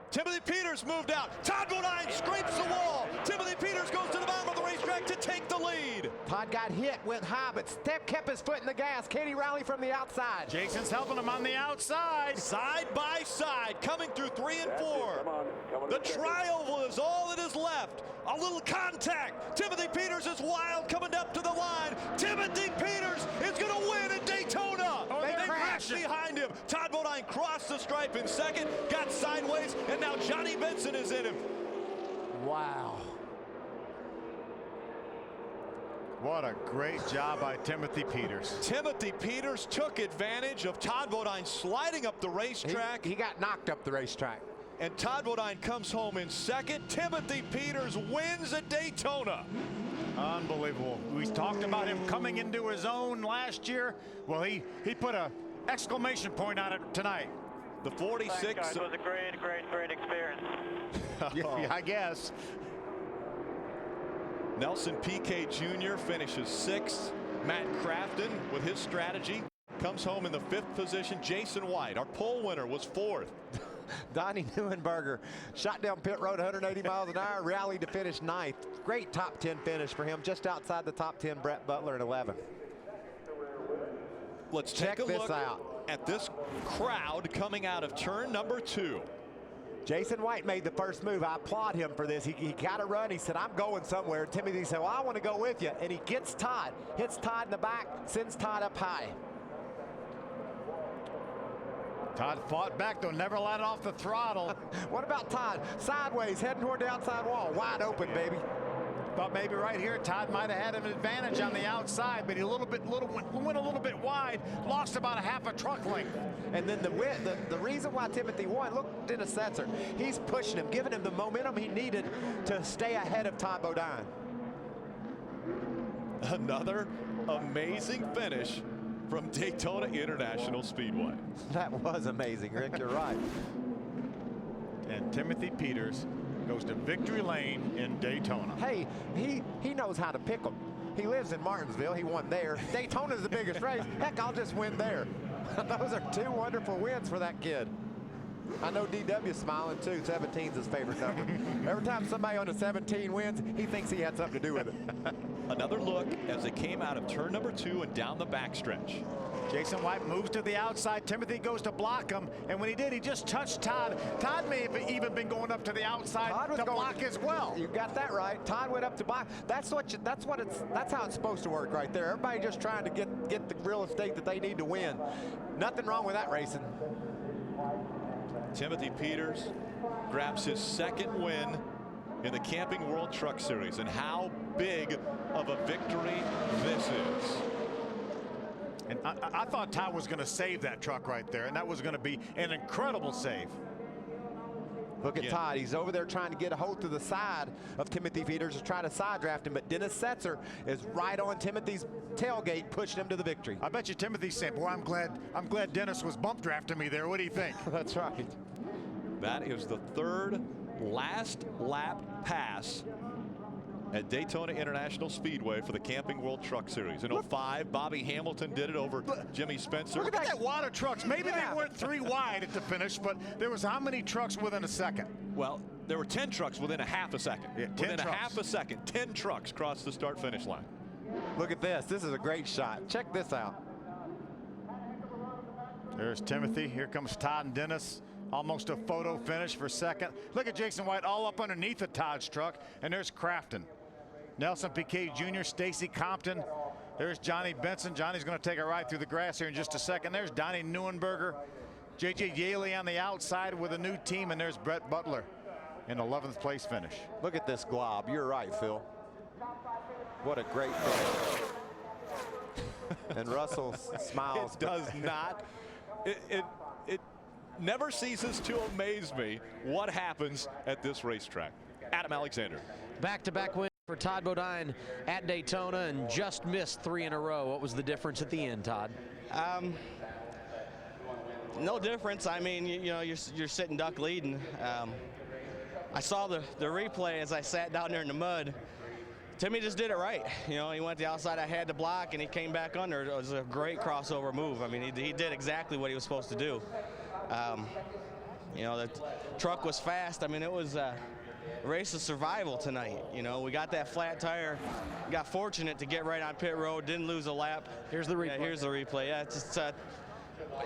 Timothy Peters moved out. Todd Bodine scrapes the wall. Timothy Peters goes to the bottom of the racetrack to take the lead. Todd got hit, went high, but kept his foot in the gas. Can he rally from the outside? Jason's helping him on the outside. Side by side, coming through 3 and 4. The tri-oval is all that is left. A little contact. Timothy Peters is wild coming up to the line. Timothy Peters is going to win at Daytona. They crash behind him. Todd Bodine crossed the stripe in second, got sideways, and now Johnny Benson is in him. Wow. What a great job by Timothy Peters. Timothy Peters took advantage of Todd Bodine sliding up the racetrack. He got knocked up the racetrack. And Todd Bodine comes home in second. Timothy Peters wins at Daytona. Unbelievable. We talked about him coming into his own last year. Well, he put a exclamation point on it tonight. The 46. Thanks, guys. It was a great experience. Yeah, I guess. Nelson Piquet Jr. finishes 6th. Matt Crafton with his strategy comes home in the 5th position. Jason White, our pole winner, was 4th. Donnie Neuenberger shot down pit road 180 miles an hour, rallied to finish 9th. Great top 10 finish for him, just outside the top 10, Brett Butler at 11. Let's take a look at this crowd coming out of turn number 2. Jason White made the first move. I applaud him for this. He got a run. He said, I'm going somewhere. Timothy said, well, I want to go with you. And he gets Todd, hits Todd in the back, sends Todd up high. Todd fought back, though, never let it off the throttle. What about Todd? Sideways, heading toward the outside wall. Wide open, baby. Thought maybe right here Todd might have had an advantage on the outside, but he went a little bit wide, lost about a half a truck length. And then the reason why Timothy won, look, Dennis Setzer, he's pushing him, giving him the momentum he needed to stay ahead of Todd Bodine. Another amazing finish from Daytona International Speedway. That was amazing, Rick, you're right. And Timothy Peters goes to victory lane in Daytona. Hey, he knows how to pick them. He lives in Martinsville. He won there. Daytona's the biggest race. Heck, I'll just win there. Those are 2 wonderful wins for that kid. I know DW's smiling too. 17's his favorite number. Every time somebody on a 17 wins, he thinks he had something to do with it. Another look as they came out of turn number 2 and down the backstretch. Jason White moves to the outside. Timothy goes to block him, and when he did, he just touched Todd. Todd may have even been going up to the outside to block as well. You got that right. Todd went up to block. That's how it's supposed to work right there. Everybody just trying to get the real estate that they need to win. Nothing wrong with that racing. Timothy Peters grabs his 2nd win in the Camping World Truck Series, and how big of a victory this is. And I thought Todd was going to save that truck right there, and that was going to be an incredible save. Look at Todd. He's over there trying to get a hold to the side of Timothy Peters to try to side draft him, but Dennis Setzer is right on Timothy's tailgate, pushing him to the victory. I bet you Timothy's saying, boy, I'm glad Dennis was bump drafting me there. What do you think? That's right. That is the 3rd last lap pass at Daytona International Speedway for the Camping World Truck Series. In 05, Bobby Hamilton did it over Jimmy Spencer. Look at that wad of trucks. Maybe they weren't 3 wide at the finish, but there was how many trucks within a second? Well, there were 10 trucks within a half a second. Yeah, within a half a second, 10 trucks crossed the start-finish line. Look at this. This is a great shot. Check this out. There's Timothy. Here comes Todd and Dennis. Almost a photo finish for second. Look at Jason White all up underneath the Todd's truck. And there's Crafton. Nelson Piquet Jr., Stacy Compton. There's Johnny Benson. Johnny's going to take a ride through the grass here in just a second. There's Donnie Neuenberger. J.J. Yaley on the outside with a new team. And there's Brett Butler in 11th place finish. Look at this glob. You're right, Phil. What a great finish. And Russell smiles. It does not. It never ceases to amaze me what happens at this racetrack. Adam Alexander. Back-to-back win for Todd Bodine at Daytona and just missed 3 in a row. What was the difference at the end, Todd? No difference. I mean, you know, you're sitting duck leading. I saw the replay as I sat down there in the mud. Timmy just did it right. You know, he went the outside. I had to block, and he came back under. It was a great crossover move. I mean, he did exactly what he was supposed to do. You know, the truck was fast. I mean, it was a race of survival tonight. You know, we got that flat tire. Got fortunate to get right on pit road. Didn't lose a lap. Here's the replay. Yeah, here's the replay. Yeah, it's just,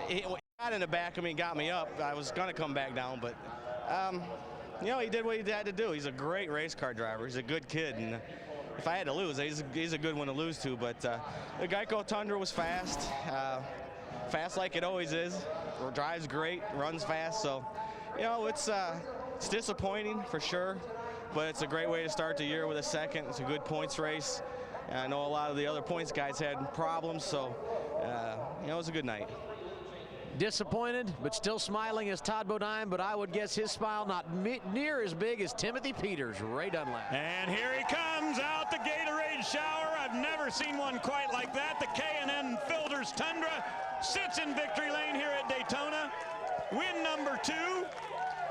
he got in the back of me, got me up. I was going to come back down, but, you know, he did what he had to do. He's a great race car driver. He's a good kid. And if I had to lose, he's a good one to lose to. But the Geico Tundra was fast. Fast like it always is. Drives great, runs fast. So, you know, it's disappointing for sure, but it's a great way to start the year with a second. It's a good points race. I know a lot of the other points guys had problems, so, you know, it was a good night. Disappointed, but still smiling as Todd Bodine, but I would guess his smile not near as big as Timothy Peters, Ray Dunlap. And here he comes out the Gatorade shower. I've never seen one quite like that. The K&N Filters Tundra sits in victory lane here at Daytona. Win number 2.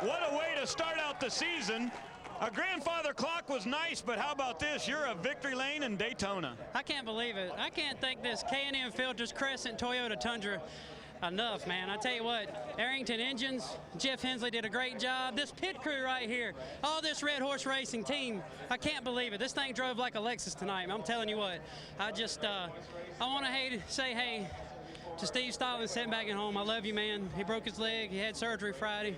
What a way to start out the season. A grandfather clock was nice, but how about this? You're a victory lane in Daytona. I can't believe it. I can't thank this K&N Filters Crescent Toyota Tundra enough, man. I tell you what, Arrington Engines, Jeff Hensley did a great job. This pit crew right here, all this Red Horse Racing team, I can't believe it. This thing drove like a Lexus tonight. I'm telling you what, I just, I want to say hey to Steve Stallings sitting back at home. I love you, man. He broke his leg. He had surgery Friday.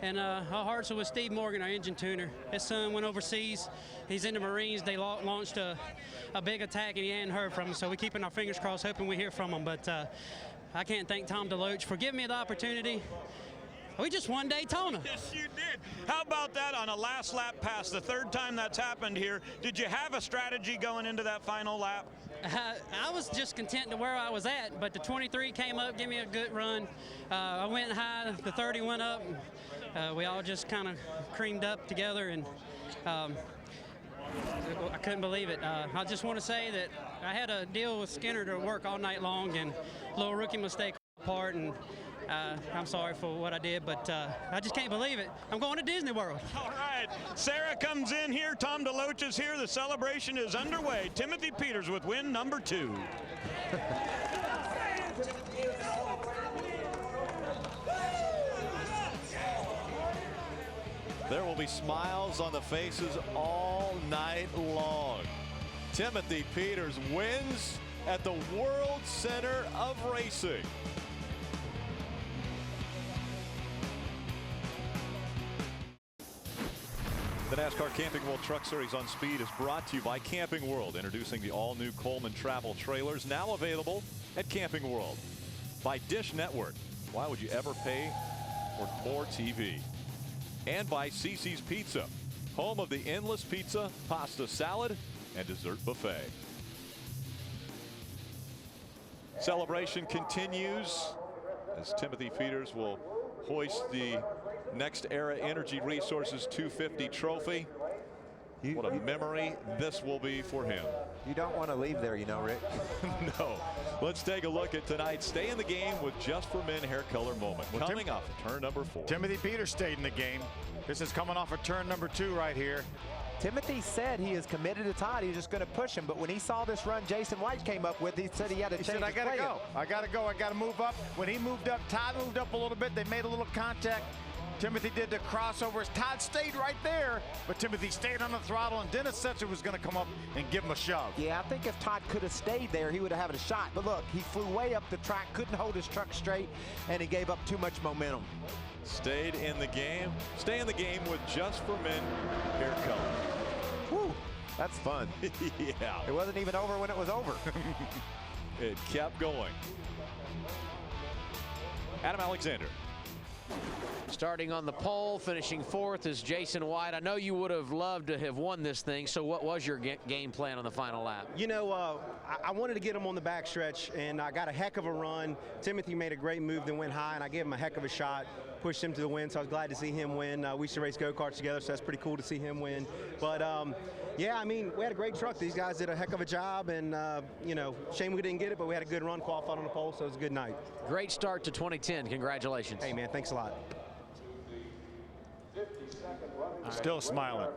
And our hearts are with Steve Morgan, our engine tuner. His son went overseas. He's in the Marines. They launched a big attack, and he hadn't heard from him. So we're keeping our fingers crossed, hoping we hear from him. But I can't thank Tom DeLoach for giving me the opportunity. We just won Daytona. Yes, you did. How about that on a last lap pass, the 3rd time that's happened here? Did you have a strategy going into that final lap? I was just content to where I was at, but the 23 came up, gave me a good run. I went high, the 30 went up. We all just kind of creamed up together, and I couldn't believe it. I just want to say that I had a deal with Skinner to work all night long, and a little rookie mistake part, and I'm sorry for what I did, but I just can't believe it. I'm going to Disney World. All right, Sarah comes in here. Tom DeLoach is here. The celebration is underway. Timothy Peters with win number 2. There will be smiles on the faces all night long. Timothy Peters wins at the World Center of Racing. The NASCAR Camping World Truck Series on Speed is brought to you by Camping World, introducing the all-new Coleman Travel Trailers, now available at Camping World. By Dish Network, why would you ever pay for more TV? And by CiCi's Pizza, home of the endless pizza, pasta salad, and dessert buffet. Celebration continues as Timothy Peters will hoist the Nextera Energy Resources 250 trophy. What a memory this will be for him. You don't want to leave there, you know, Rick. No. Let's take a look at tonight's Stay in the Game with Just for Men hair color moment. Well, coming off turn number 4. Timothy Peters stayed in the game. This is coming off of turn number 2 right here. Timothy said he is committed to Todd. He was just going to push him. But when he saw this run Jason White came up with, he said he had to change his I got to plan. go. I got to go. I got to move up. When he moved up, Todd moved up a little bit. They made a little contact. Timothy did the crossovers. Todd stayed right there, but Timothy stayed on the throttle, and Dennis Setzer was going to come up and give him a shove. Yeah, I think if Todd could have stayed there, he would have had a shot. But look, he flew way up the track, couldn't hold his truck straight, and he gave up too much momentum. Stayed in the game. Stay in the game with Just for Men hair color. Whew, that's fun. Yeah. It wasn't even over when it was over. It kept going. Adam Alexander. Starting on the pole, finishing fourth is Jason White. I know you would have loved to have won this thing, so what was your game plan on the final lap? You know, I wanted to get him on the backstretch, and I got a heck of a run. Timothy made a great move that went high, and I gave him a heck of a shot, pushed him to the win, so I was glad to see him win. We used to race go-karts together, so that's pretty cool to see him win. But, yeah, I mean, we had a great truck. These guys did a heck of a job, and, you know, shame we didn't get it, but we had a good run, qualified on the pole, so it was a good night. Great start to 2010. Congratulations. Hey, man, thanks a lot. Still smiling.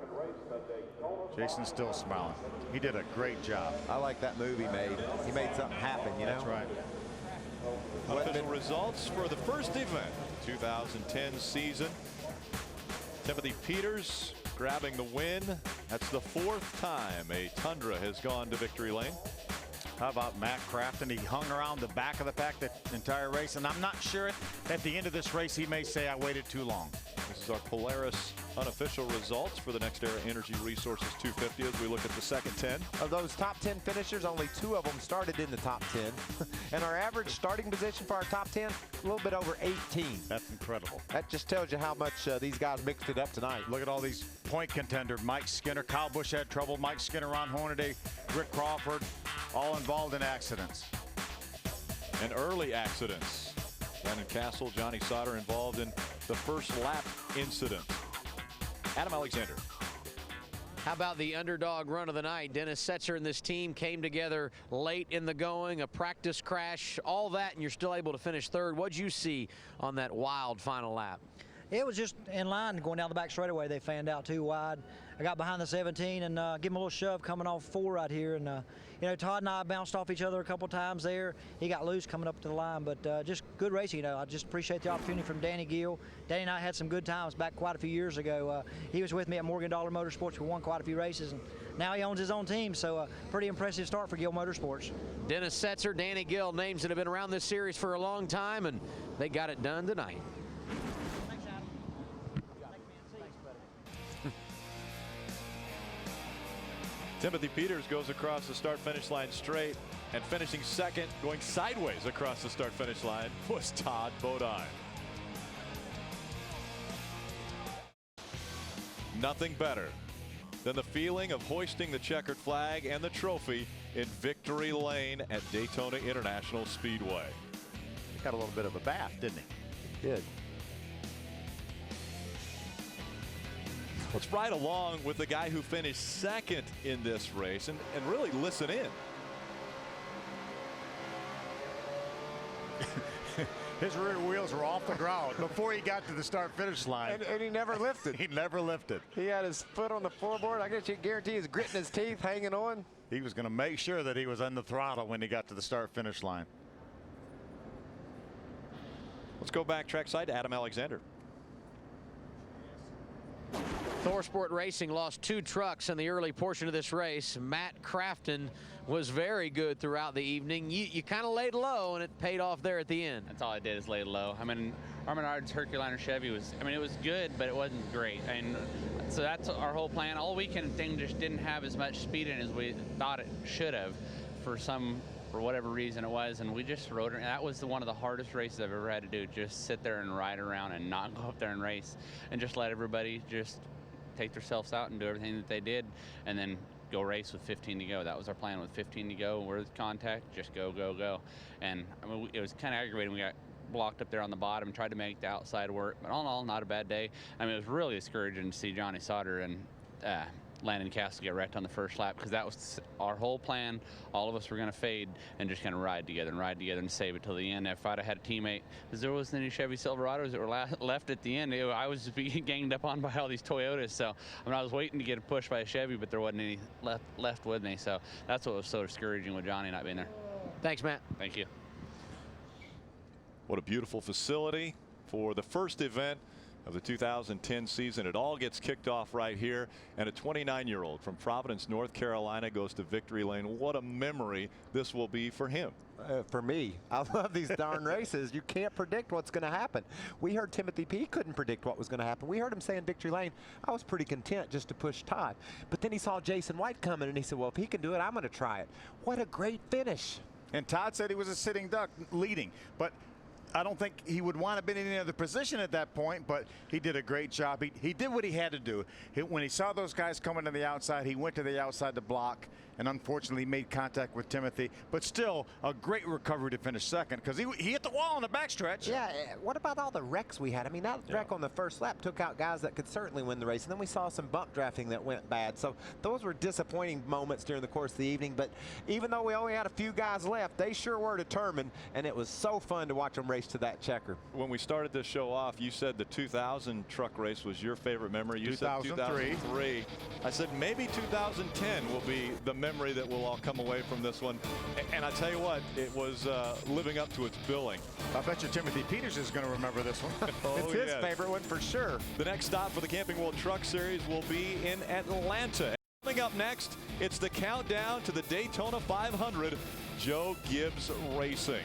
Jason's still smiling. He did a great job. I like that move he made. He made something happen, you know? That's right. Official results for the first event, 2010 season. Timothy Peters grabbing the win. That's the fourth time a Tundra has gone to victory lane. How about Matt Crafton? He hung around the back of the pack the entire race, and I'm not sure at the end of this race he may say I waited too long. This is our Polaris unofficial results for the Nextera Energy Resources 250 as we look at the second 10. Of those top 10 finishers, only 2 of them started in the top 10. And our average starting position for our top 10, a little bit over 18. That's incredible. That just tells you how much these guys mixed it up tonight. Look at all these point contenders. Mike Skinner, Kyle Busch had trouble. Mike Skinner, Ron Hornaday, Rick Crawford, all involved in accidents. And early accidents. Brandon Castle, Johnny Sauter involved in the first lap incident. Adam Alexander. How about the underdog run of the night? Dennis Setzer and this team came together late in the going, a practice crash, all that, and you're still able to finish third. What'd you see on that wild final lap? It was just in line going down the back straightaway. They fanned out too wide. I got behind the 17 and give him a little shove coming off 4 right here. And, you know, Todd and I bounced off each other a couple times there. He got loose coming up to the line, but just good racing. You know, I just appreciate the opportunity from Danny Gill. Danny and I had some good times back quite a few years ago. He was with me at Morgan Dollar Motorsports. We won quite a few races, and now he owns his own team. So pretty impressive start for Gill Motorsports. Dennis Setzer, Danny Gill, names that have been around this series for a long time, and they got it done tonight. Timothy Peters goes across the start-finish line straight, and finishing second, going sideways across the start-finish line, was Todd Bodine. Nothing better than the feeling of hoisting the checkered flag and the trophy in victory lane at Daytona International Speedway. He got a little bit of a bath, didn't he? He did. Let's ride along with the guy who finished second in this race and really listen in. His rear wheels were off the ground before he got to the start-finish line. And he never lifted. He never lifted. He had his foot on the floorboard. I guarantee he's gritting his teeth, hanging on. He was going to make sure that he was on the throttle when he got to the start-finish line. Let's go back trackside to Adam Alexander. Thorsport Racing lost 2 trucks in the early portion of this race. Matt Crafton was very good throughout the evening. You kind of laid low, and it paid off there at the end. That's all I did is lay low. I mean, Armenard's Herculiner Chevy was, I mean, it was good, but it wasn't great. And so that's our whole plan. All weekend thing just didn't have as much speed in as we thought it should have for whatever reason it was, and we just rode it. And that was one of the hardest races I've ever had to do. Just sit there and ride around and not go up there and race, and just let everybody just take themselves out and do everything that they did, and then go race with 15 to go. That was our plan with 15 to go. We're the contact, just go, go, go. And I mean, it was kind of aggravating. We got blocked up there on the bottom, tried to make the outside work, but all in all, not a bad day. I mean, it was really discouraging to see Johnny Sauter and Landon Castle get wrecked on the first lap, because that was our whole plan. All of us were going to fade and just kind of ride together and save it till the end. If I'd have had a teammate, because there wasn't any Chevy Silverados that were left at the end, I was just being ganged up on by all these Toyotas. So I mean, I was waiting to get a push by a Chevy, but there wasn't any left with me. So that's what was so discouraging with Johnny not being there. Thanks, Matt. Thank you. What a beautiful facility for the first event of the 2010 season. It all gets kicked off right here, and a 29-year-old from Providence, North Carolina goes to victory lane. What a memory this will be for him. For me, I love these darn races. You can't predict what's going to happen. We heard Timothy P. couldn't predict what was going to happen. We heard him say in victory lane, I was pretty content just to push Todd. But then he saw Jason White coming, and he said, well, if he can do it, I'm going to try it. What a great finish. And Todd said he was a sitting duck leading, but I don't think he would want to be in any other position at that point, but he did a great job. He did what he had to do. When he saw those guys coming to the outside, he went to the outside to block, and unfortunately made contact with Timothy. But still, a great recovery to finish second, because he hit the wall on the backstretch. Yeah, what about all the wrecks we had? I mean, that wreck on the first lap took out guys that could certainly win the race, and then we saw some bump drafting that went bad. So those were disappointing moments during the course of the evening, but even though we only had a few guys left, they sure were determined, and it was so fun to watch them race to that checker. When we started this show off, you said the 2000 truck race was your favorite memory. You 2003. said 2003. I said maybe 2010 will be the memory that we'll all come away from this one. And I tell you what, it was living up to its billing. I bet you Timothy Peters is going to remember this one. It's his favorite one for sure. The next stop for the Camping World Truck Series will be in Atlanta. Coming up next, it's the countdown to the Daytona 500, Joe Gibbs Racing.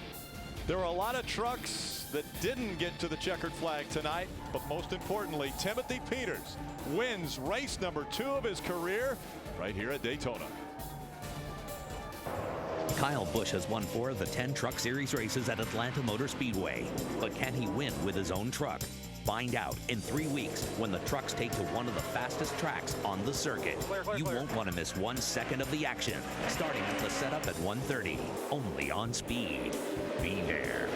There were a lot of trucks that didn't get to the checkered flag tonight, but most importantly, Timothy Peters wins race number 2 of his career right here at Daytona. Kyle Busch has won 4 of the 10 Truck Series races at Atlanta Motor Speedway. But can he win with his own truck? Find out in 3 weeks when the trucks take to one of the fastest tracks on the circuit. You won't want to miss 1 second of the action, starting at the setup at 1:30, only on Speed. Be there.